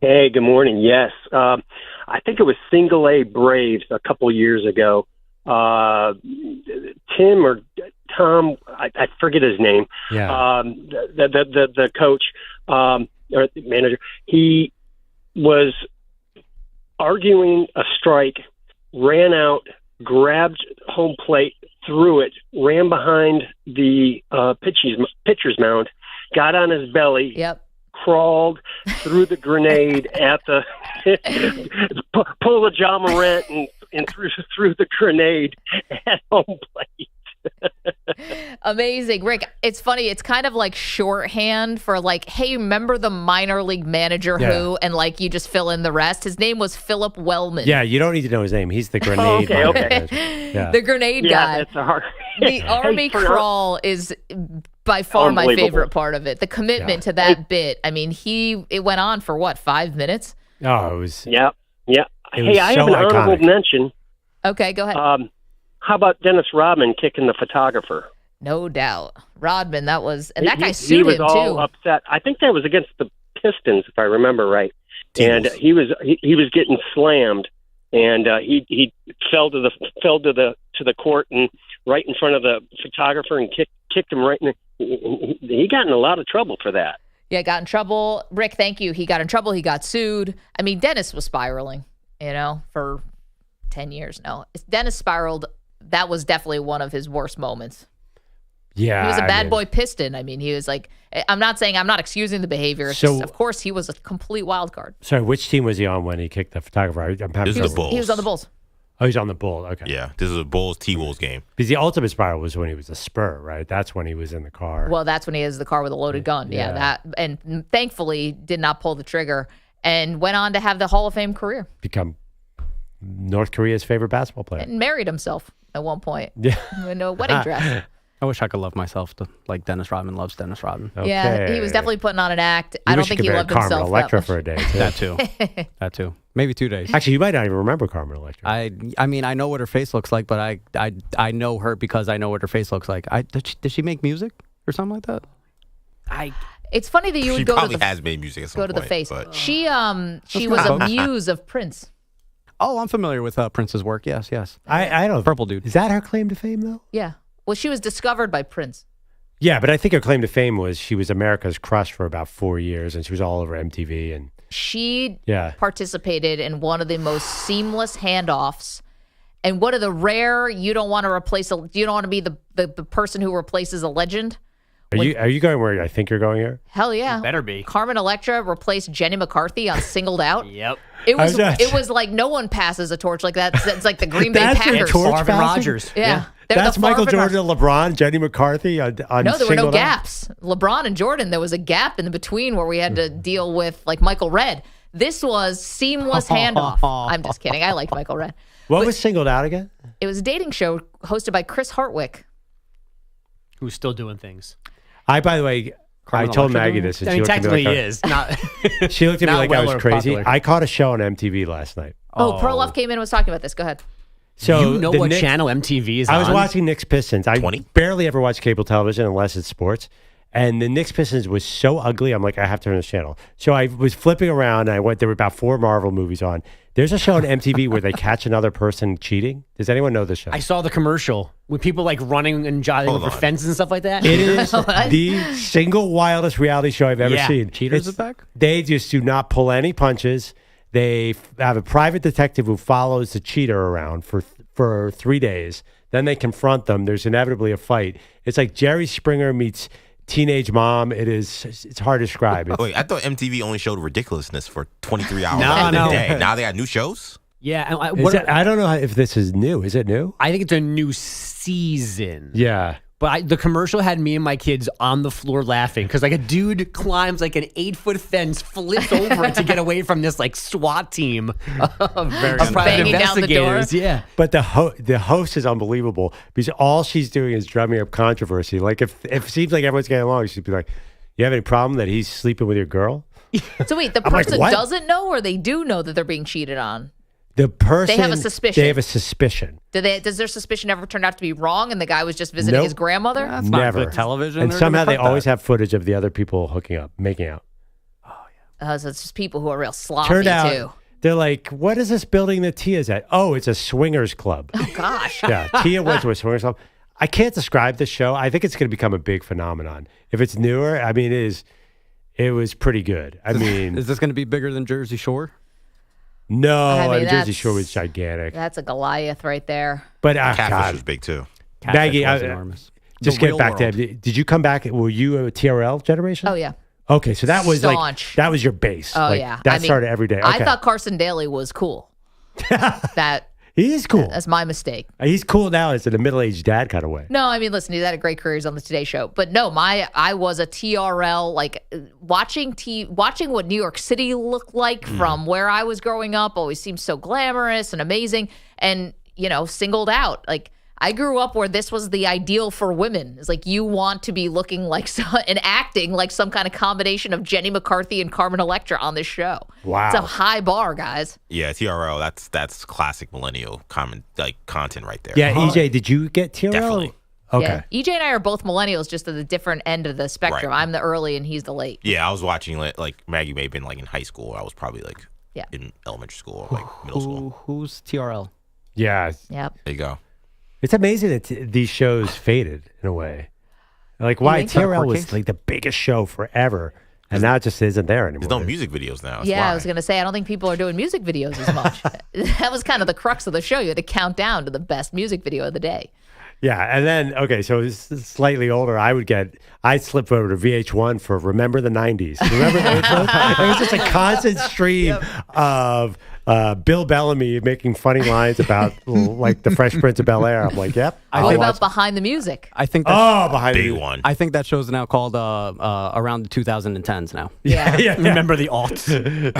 Hey, good morning. Yes. I think it was Single A Braves a couple years ago. Tim or Tom, I forget his name. Yeah. The coach or manager, he was arguing a strike, ran out, grabbed home plate, threw it, ran behind the pitcher's mound, got on his belly, crawled, threw the grenade at the pulled a John Morant and threw the grenade at home plate. Amazing. Rick, it's funny. It's kind of like shorthand for like, hey, remember the minor league manager who? And like you just fill in the rest. His name was Philip Wellman. Yeah, you don't need to know his name. He's the grenade. Yeah. The grenade guy. That's a hard. The Army crawl is by far my favorite part of it. The commitment to that bit. I mean, it went on for what, 5 minutes? Oh, it was. Yeah. Hey, I have so an honorable mention. Okay, go ahead. How about Dennis Rodman kicking the photographer? No doubt. Rodman, that guy sued he was him, all too. upset. I think that was against the Pistons, if I remember right. And he was getting slammed, and he fell to the court and right in front of the photographer and kicked him right in he got in a lot of trouble for that. Yeah, got in trouble. Rick, thank you. He got in trouble. He got sued. I mean, Dennis was spiraling, for 10 years now. Dennis spiraled. That was definitely one of his worst moments. Yeah. He was a bad boy Piston. I mean, he was like, I'm not excusing the behavior. It's just, of course, he was a complete wild card. Sorry, which team was he on when he kicked the photographer? This is the Bulls. He was on the Bulls. Oh, he's on the Bulls. Okay. Yeah, this is a Bulls T-Wolves game. Because the ultimate spiral was when he was a Spur, right? That's when he was in the car. Well, that's when he has the car with a loaded gun. Yeah, and thankfully did not pull the trigger and went on to have the Hall of Fame career. Become North Korea's favorite basketball player. And married himself at one point. Yeah. In a wedding dress. I wish I could love myself like Dennis Rodman loves Dennis Rodman. Okay. Yeah, he was definitely putting on an act. I don't think he loved Carmen himself Electra that for a day. Too. That too. Maybe 2 days. Actually, you might not even remember Carmen Electra. I mean, I know what her face looks like, but I know her because I know what her face looks like. Did she make music or something like that? It's funny that you would go to probably has made music at some go to point, the face. but- She was a muse of Prince. Oh, I'm familiar with Prince's work. Yes. I don't. Purple Dude. Is that her claim to fame, though? Yeah. Well, she was discovered by Prince. Yeah, but I think her claim to fame was she was America's crush for about 4 years, and she was all over MTV. And She participated in one of the most seamless handoffs, and one of the rare. You don't want to be the person who replaces a legend. are you going where I think you're going here? Hell yeah, better be. Carmen Electra replaced Jenny McCarthy on Singled Out. Yep. It was like no one passes a torch like that. It's like the Green Bay Packers. Marvin Rogers. Yeah. That's Michael Jordan and LeBron, Jenny McCarthy on No, there were no Singled Out. gaps. LeBron and Jordan, there was a gap in the between where we had to deal with like Michael Redd. This was seamless handoff. I'm just kidding. I liked Michael Redd. What was Singled Out again? It was a dating show hosted by Chris Hartwick. Who's still doing things. By the way, I told Maggie this. And I mean, technically he is. Not, she looked at me like I was crazy. Popular. I caught a show on MTV last night. Perloff came in and was talking about this. Go ahead. So you know what channel MTV is on? I was watching Knicks Pistons. I barely ever watch cable television unless it's sports. And the Knicks Pistons was so ugly. I'm like, I have to turn this channel. So I was flipping around. And there were about 4 Marvel movies on. There's a show on MTV where they catch another person cheating. Does anyone know this show? I saw the commercial with people like running and jogging over fences and stuff like that. It is the single wildest reality show I've ever seen. Cheaters are back? They just do not pull any punches. They have a private detective who follows the cheater around for 3 days. Then they confront them. There's inevitably a fight. It's like Jerry Springer meets Teenage Mom. It's hard to describe. Wait, I thought MTV only showed ridiculousness for 23 hours No. a day. Now they got new shows? Yeah. I don't know if this is new. Is it new? I think it's a new season. Yeah. But the commercial had me and my kids on the floor laughing because like a dude climbs like an 8-foot fence, flips over it to get away from this like SWAT team of private investigators. Yeah, but the host is unbelievable because all she's doing is drumming up controversy. Like if it seems like everyone's getting along, she'd be like, "You have any problem that he's sleeping with your girl?" So wait, the person doesn't know, or they do know that they're being cheated on? The person, they have a suspicion. They have a suspicion. Does their suspicion ever turn out to be wrong and the guy was just visiting his grandmother? That's Never. not good television. And somehow they always have footage of the other people hooking up, making out. So it's just people who are real sloppy, Turned out, too. they're like, what is this building that Tia's at? Oh, it's a swingers club. Oh, gosh. Yeah, Tia went to a swingers club. I can't describe the show. I think it's going to become a big phenomenon. If it's newer, I mean, it was pretty good. I mean. Is this going to be bigger than Jersey Shore? No, I mean, Jersey Shore was gigantic. That's a Goliath right there. But Catfish was big too. Maggie, enormous. Just get back to that. Did you come back? Were you a TRL generation? Oh yeah. Okay, so that was Staunch. that was your base. Oh like, yeah, that started every day. Okay. I thought Carson Daly was cool. He is cool. That's my mistake. He's cool now. It's in a middle-aged dad kind of way. No, I mean, listen, he's had a great career. He's on the Today Show. But no, I was a TRL, like watching what New York City looked like from where I was growing up always seemed so glamorous and amazing and, singled out. Like, I grew up where this was the ideal for women. It's like you want to be looking like and acting like some kind of combination of Jenny McCarthy and Carmen Electra on this show. Wow. It's a high bar, guys. Yeah, TRL, that's classic millennial content right there. Yeah, EJ, did you get TRL? Definitely. Okay. Yeah. EJ and I are both millennials, just at the different end of the spectrum. Right. I'm the early and he's the late. Yeah, I was watching like Maggie may have been like in high school. I was probably in elementary school or like middle school. Who's TRL? Yeah. Yep. There you go. It's amazing that these shows faded in a way. Like why TRL was like the biggest show forever, and now it just isn't there anymore. There's no music videos now. That's Yeah, why. I was going to say, I don't think people are doing music videos as much. That was kind of the crux of the show. You had to count down to the best music video of the day. Yeah, and then so it's slightly older. I'd slip over to VH1 for Remember the 90s. Remember those shows? It was just a constant stream of Bill Bellamy making funny lines about like the Fresh Prince of Bel-Air. I'm like, yep. What about Behind the Music? I think Behind big the one. I think that show's now called around the 2010s now. Yeah. Remember the aughts.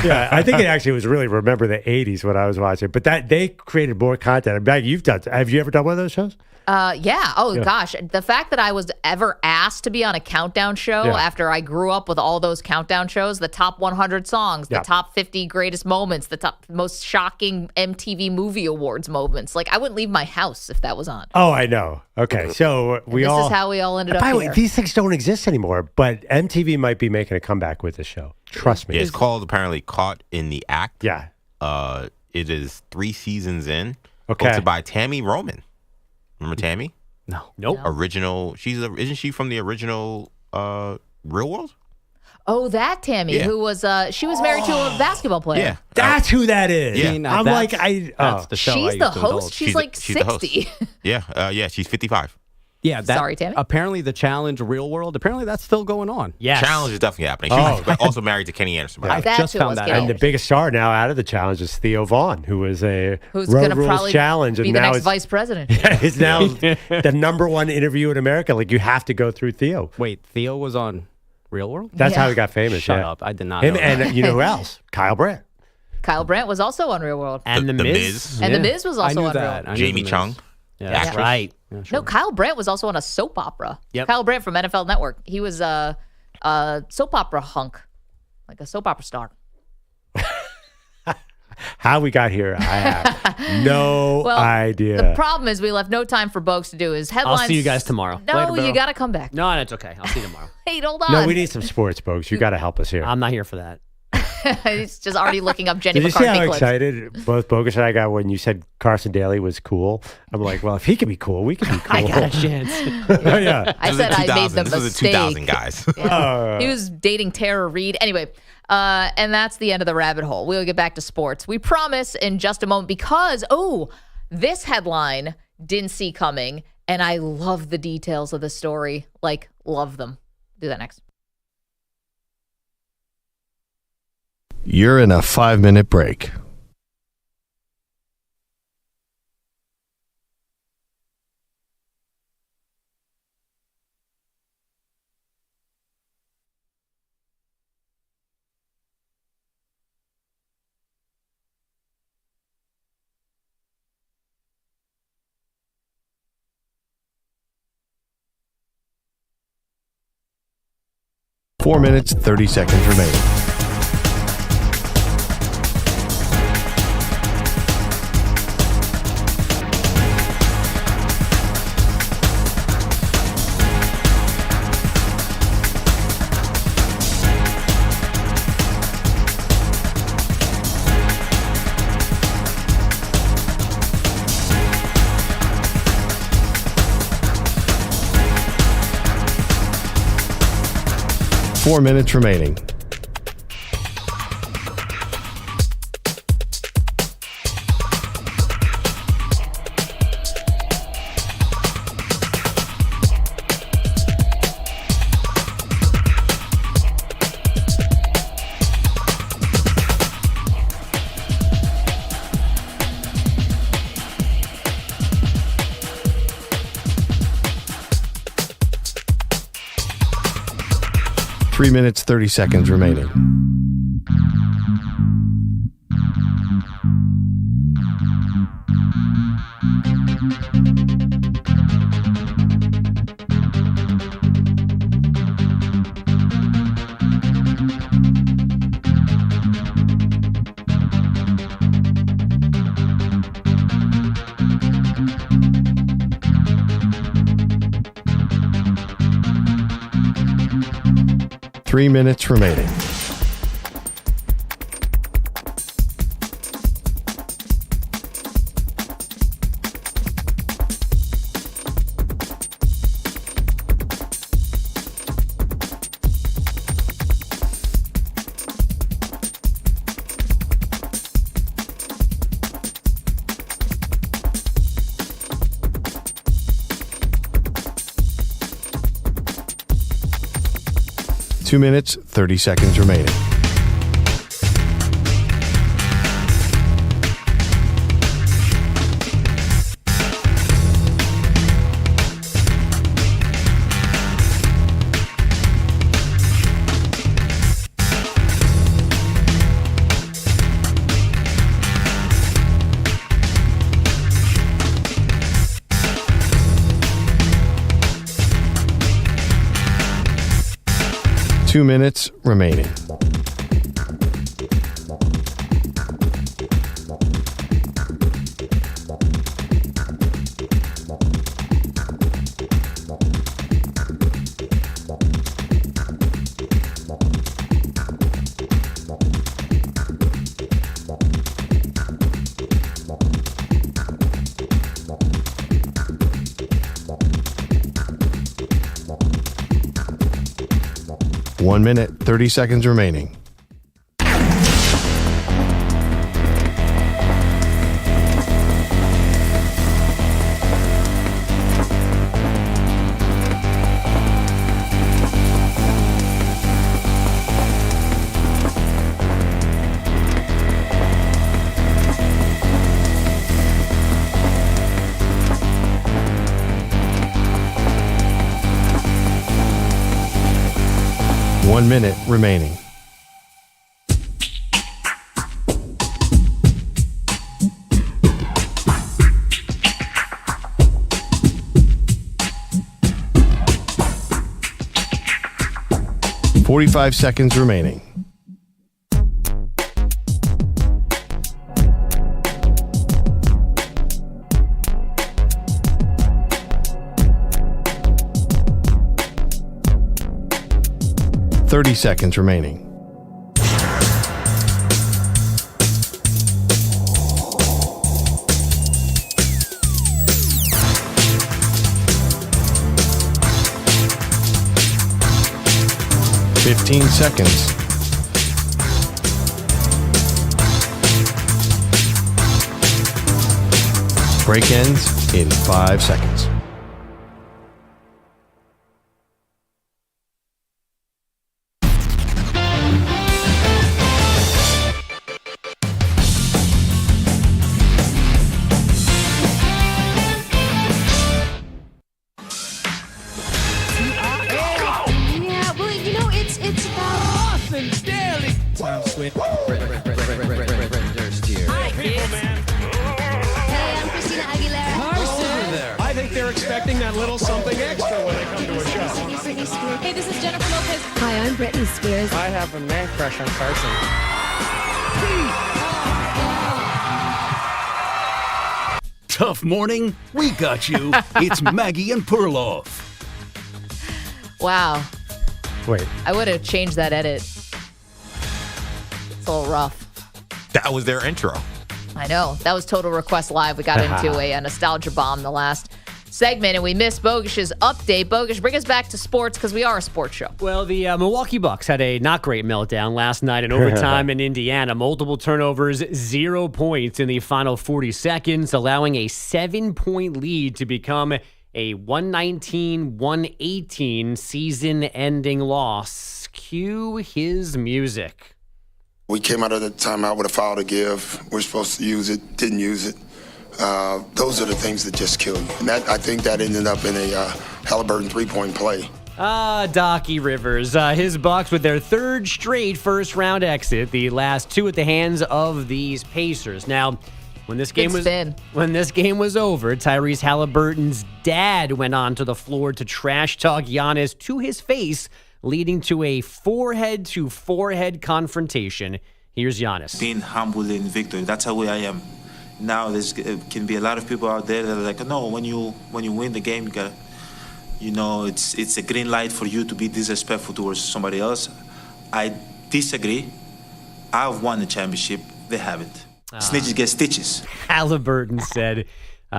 Yeah, I think it actually was really Remember the 80s when I was watching. But that they created more content. Maggie, have you ever done one of those shows? Yeah. Oh, gosh. The fact that I was ever asked to be on a countdown show after I grew up with all those countdown shows, the top 100 songs, the top 50 greatest moments, the top most shocking MTV Movie Awards moments. Like, I wouldn't leave my house if that was on. Oh, I know. Okay. So this is how we all ended up By the way, here. these things don't exist anymore, but MTV might be making a comeback with this show. Trust me. Yeah, it's called apparently Caught in the Act. Yeah. It is 3 seasons in. Okay. Hosted by Tammy Roman. Remember Tammy? No. Nope. Original. Isn't she from the original Real World? Oh, that Tammy, who was, she was married to a basketball player. Yeah. That's who that is. Yeah. I'm like, that's the show. She's the host. She's like she's the host. 60. Yeah, she's 55. Yeah, Sorry, Tammy. Apparently, the Challenge Real World. Apparently, that's still going on. Yes. Challenge is definitely happening. She was also married to Kenny Anderson. I That's just who found was that getting out. And the biggest star now out of the challenge is Theo Vaughn, who was a Who's Road going to Rules probably challenge, be and the now next is vice president. is now the #1 interview in America. Like you have to go through Theo. Wait, Theo was on Real World? That's how he got famous. Shut yeah. up. I did not Him know that. and you know who else? Kyle Brandt. Kyle Brandt was also on Real World. And the Miz. And The Miz was also I knew on that. Real I knew Jamie The Miz. Chung. Yeah, Actress. Right. Yeah, sure. No, Kyle Brandt was also on a soap opera. Yep. Kyle Brandt from NFL Network. He was a soap opera hunk, like a soap opera star. How we got here, I have no idea. The problem is we left no time for Bogusch to do his headlines. I'll see you guys tomorrow. No, Later, you got to come back. No, it's okay. I'll see you tomorrow. Wait, hold on. No, we need some sports, folks. You got to help us here. I'm not here for that. He's just already looking up Jenny Did you see McCarthy how clips. excited both Bogusch and I got when you said Carson Daly was cool? I'm like, well, if he can be cool, we can be cool. I got a chance. Oh, yeah. I said I made the This was the mistake. 2000 guys. Yeah. He was dating Tara Reid. Anyway, And that's the end of the rabbit hole. We'll get back to sports. We promise in just a moment because, this headline didn't see coming, and I love the details of the story. Like, love them. Do that next. You're in a 5-minute break. Four minutes, 30 seconds remaining. Four minutes remaining. Three minutes, 30 seconds remaining. Three minutes remaining. Two minutes, 30 seconds remaining. Two minutes remaining. One minute, 30 seconds remaining. One minute remaining. Forty-five seconds remaining. 30 seconds remaining. Fifteen seconds. Break ends in 5 seconds. Expecting that little something extra when they come to a show. Hey, this is Jennifer Lopez. Hi, I'm Britney Spears. I have a man crush on Carson. Tough morning? We got you. It's Maggie and Perloff. Wow. Wait. I would have changed that edit. It's a little rough. That was their intro. I know. That was Total Request Live. We got into a nostalgia bomb the last segment, and we missed Bogusch's update. Bogusch, bring us back to sports because we are a sports show. Well, the Milwaukee Bucks had a not great meltdown last night in overtime in Indiana. Multiple turnovers, 0 points in the final 40 seconds, allowing a 7-point lead to become a 119-118 season-ending loss. Cue his music. We came out of the timeout with a foul to give. We're supposed to use it, didn't use it. Those are the things that just kill you. And that, I think that ended up in a Haliburton three-point play. Docky Rivers. His Bucks with their third straight first-round exit, the last two at the hands of these Pacers. Now, when this game was over, Tyrese Haliburton's dad went onto the floor to trash talk Giannis to his face, leading to a forehead-to-forehead confrontation. Here's Giannis. Being humble in victory, that's how I am. Now there can be a lot of people out there that are like, no, when you win the game, you gotta, it's a green light for you to be disrespectful towards somebody else. I disagree. I've won the championship. They haven't. Snitches get stitches. Haliburton said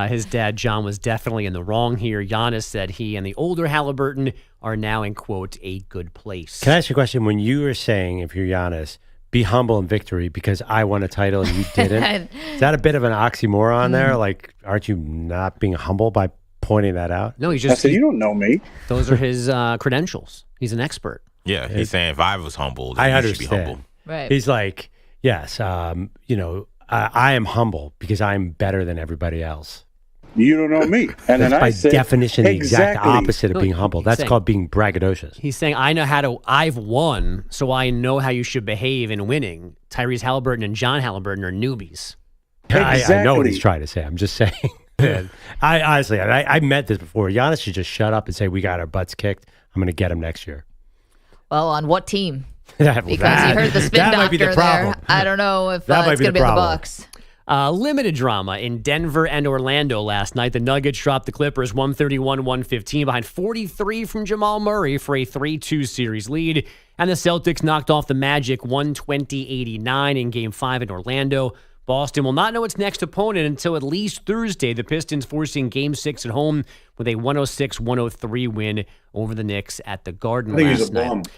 his dad, John, was definitely in the wrong here. Giannis said he and the older Haliburton are now in, quote, a good place. Can I ask you a question? When you were saying, if you're Giannis, be humble in victory because I won a title and you didn't, is that a bit of an oxymoron there? Like, aren't you not being humble by pointing that out? No, he's just... I said, you don't know me. Those are his credentials. He's an expert. Yeah, he's saying if I was humble, then I you understand. should be humble. Right. He's like, yes, I am humble because I'm better than everybody else. You don't know me. And that's then by I said, definition the exact exactly. opposite of being humble. That's called being braggadocious. He's saying, I've won, so I know how you should behave in winning. Tyrese Haliburton and John Haliburton are newbies. Exactly. I know what he's trying to say. I'm just saying. I honestly, I meant this before. Giannis should just shut up and say, we got our butts kicked. I'm going to get him next year. Well, on what team? Because you heard the spin doctor there. I don't know if it's going to be the Bucks. Limited drama in Denver and Orlando last night. The Nuggets dropped the Clippers 131-115 behind 43 from Jamal Murray for a 3-2 series lead. And the Celtics knocked off the Magic 120-89 in Game 5 in Orlando. Boston will not know its next opponent until at least Thursday. The Pistons forcing Game 6 at home with a 106-103 win over the Knicks at the Garden last night.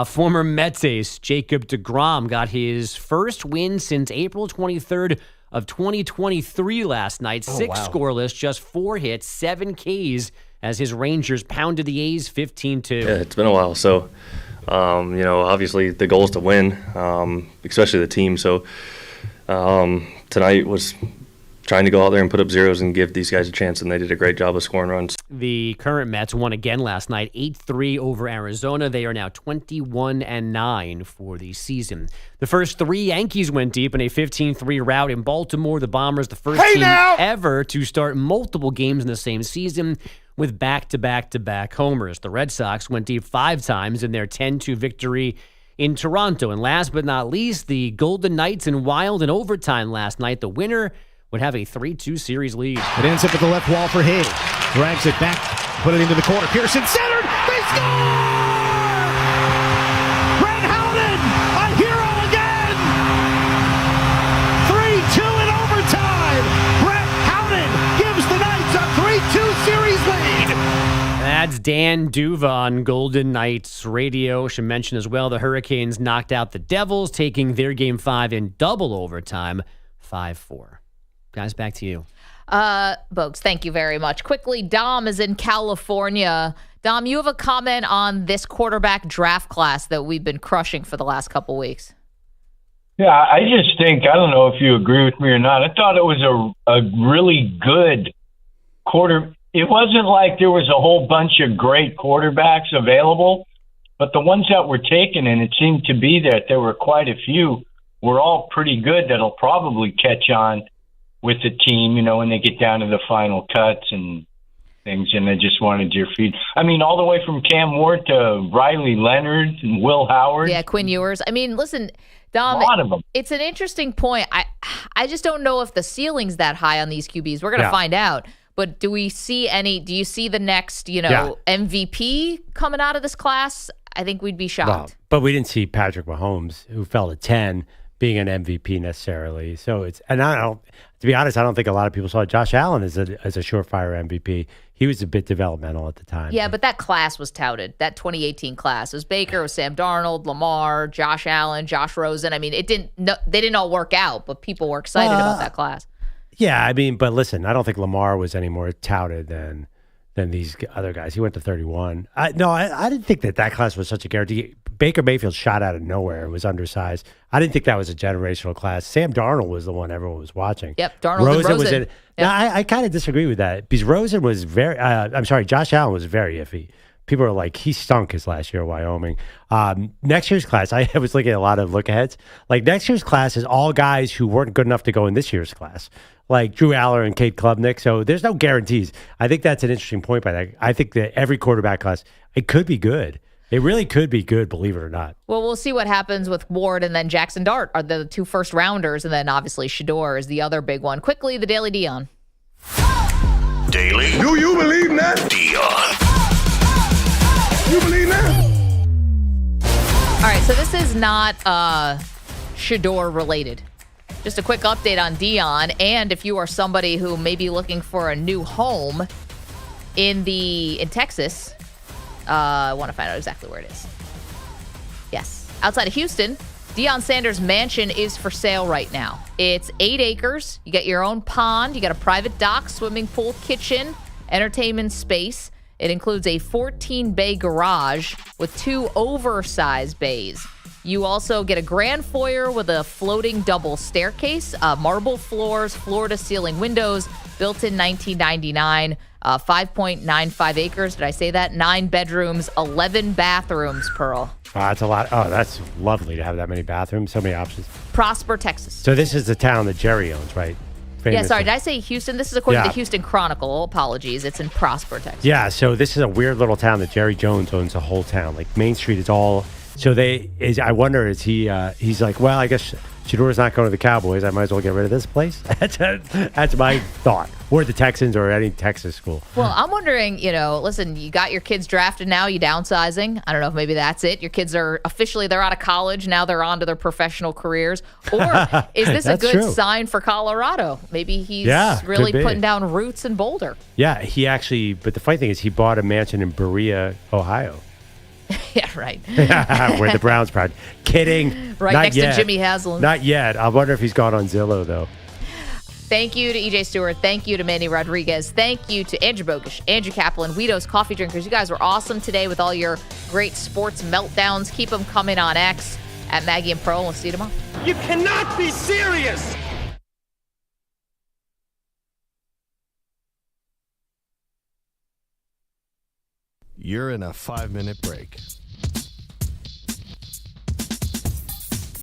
Former Mets ace Jacob deGrom got his first win since April 23rd of 2023 last night. Six scoreless, just 4 hits, 7 Ks as his Rangers pounded the A's 15-2. Yeah, it's been a while. So, obviously the goal is to win, especially the team. So tonight was trying to go out there and put up zeros and give these guys a chance, and they did a great job of scoring runs. The current Mets won again last night, 8-3 over Arizona. They are now 21-9 for the season. The first 3 Yankees went deep in a 15-3 rout in Baltimore. The Bombers, the first team ever to start multiple games in the same season with back-to-back-to-back homers. The Red Sox went deep 5 times in their 10-2 victory in Toronto. And last but not least, the Golden Knights in wild and overtime last night. The winner would have a 3-2 series lead. It ends up at the left wall for Hayes. Drags it back, put it into the corner. Pearson centered. They score! Brett Howden, a hero again! 3-2 in overtime. Brett Howden gives the Knights a 3-2 series lead. That's Dan Duva on Golden Knights radio. Should mention as well the Hurricanes knocked out the Devils, taking their Game 5 in double overtime, 5-4. Guys, back to you. Bogusch, thank you very much. Quickly, Dom is in California. Dom, you have a comment on this quarterback draft class that we've been crushing for the last couple weeks. Yeah, I just think, I don't know if you agree with me or not, I thought it was a really good quarter. It wasn't like there was a whole bunch of great quarterbacks available, but the ones that were taken, and it seemed to be that there were quite a few, were all pretty good that'll probably catch on with the team, when they get down to the final cuts and things, and they just wanted your feed. I mean, all the way from Cam Ward to Riley Leonard and Will Howard. Yeah, Quinn Ewers. I mean, listen, Dom, a lot of them. It's an interesting point. I just don't know if the ceiling's that high on these QBs. We're going to find out. But do you see the next, MVP coming out of this class? I think we'd be shocked. Well, but we didn't see Patrick Mahomes, who fell to 10, being an MVP necessarily. So to be honest, I don't think a lot of people saw Josh Allen as a surefire MVP. He was a bit developmental at the time. Yeah, but that class was touted. That 2018 class. It was Baker, it was Sam Darnold, Lamar, Josh Allen, Josh Rosen. I mean, they didn't all work out, but people were excited about that class. Yeah, I mean, but listen, I don't think Lamar was any more touted than these other guys. He went to 31. I didn't think that class was such a guarantee. Baker Mayfield shot out of nowhere and was undersized. I didn't think that was a generational class. Sam Darnold was the one everyone was watching. Yep, Darnold and Rosen. Was in. Yep. Now, I kind of disagree with that because Rosen was Josh Allen was very iffy. People are like, he stunk his last year at Wyoming. Next year's class, I was looking at a lot of look-aheads. Like, next year's class is all guys who weren't good enough to go in this year's class, like Drew Aller and Cade Klubnik. So there's no guarantees. I think that's an interesting point by that. I think that every quarterback class, it could be good. It really could be good, believe it or not. Well, we'll see what happens with Ward and then Jackson Dart are the two first rounders, and then obviously Shedeur is the other big one. Quickly, the Daily Deion. Daily. Do you believe that? Deion. You believe that? All right, so this is not Shedeur related. Just a quick update on Deion, and if you are somebody who may be looking for a new home in Texas, I want to find out exactly where it is. Yes, outside of Houston, Deion Sanders' mansion is for sale right now. It's 8 acres. You get your own pond. You got a private dock, swimming pool, kitchen, entertainment space. It includes a 14-bay garage with 2 oversized bays. You also get a grand foyer with a floating double staircase, marble floors, floor-to-ceiling windows, built in 1999, 5.95 acres. Did I say that? 9 bedrooms, 11 bathrooms, Pearl. That's a lot. Oh, that's lovely to have that many bathrooms, so many options. Prosper, Texas. So this is the town that Jerry owns, right? Yeah, sorry, did I say Houston? This is according to the Houston Chronicle. Apologies. It's in Prosper, Texas. Yeah, so this is a weird little town that Jerry Jones owns the whole town. Like, Main Street is all... So I wonder, he's like, well, I guess Shedeur's not going to the Cowboys. I might as well get rid of this place. That's my thought. Or the Texans or any Texas school. Well, I'm wondering, listen, you got your kids drafted now, you downsizing. I don't know if maybe that's it. Your kids they're out of college. Now they're on to their professional careers. Or is this a good sign for Colorado? Maybe he's really putting down roots in Boulder. Yeah, but the funny thing is he bought a mansion in Berea, Ohio. Yeah, right. Where the Browns proud. Kidding. Right Not next yet. to Jimmy Haslam. Not yet. I wonder if he's gone on Zillow, though. Thank you to EJ Stewart. Thank you to Manny Rodriguez. Thank you to Andrew Bogusch, Andrew Kaplan, Guido's Coffee Drinkers. You guys were awesome today with all your great sports meltdowns. Keep them coming on X at Maggie and Pearl. We'll see you tomorrow. You cannot be serious. You're in a 5-minute break.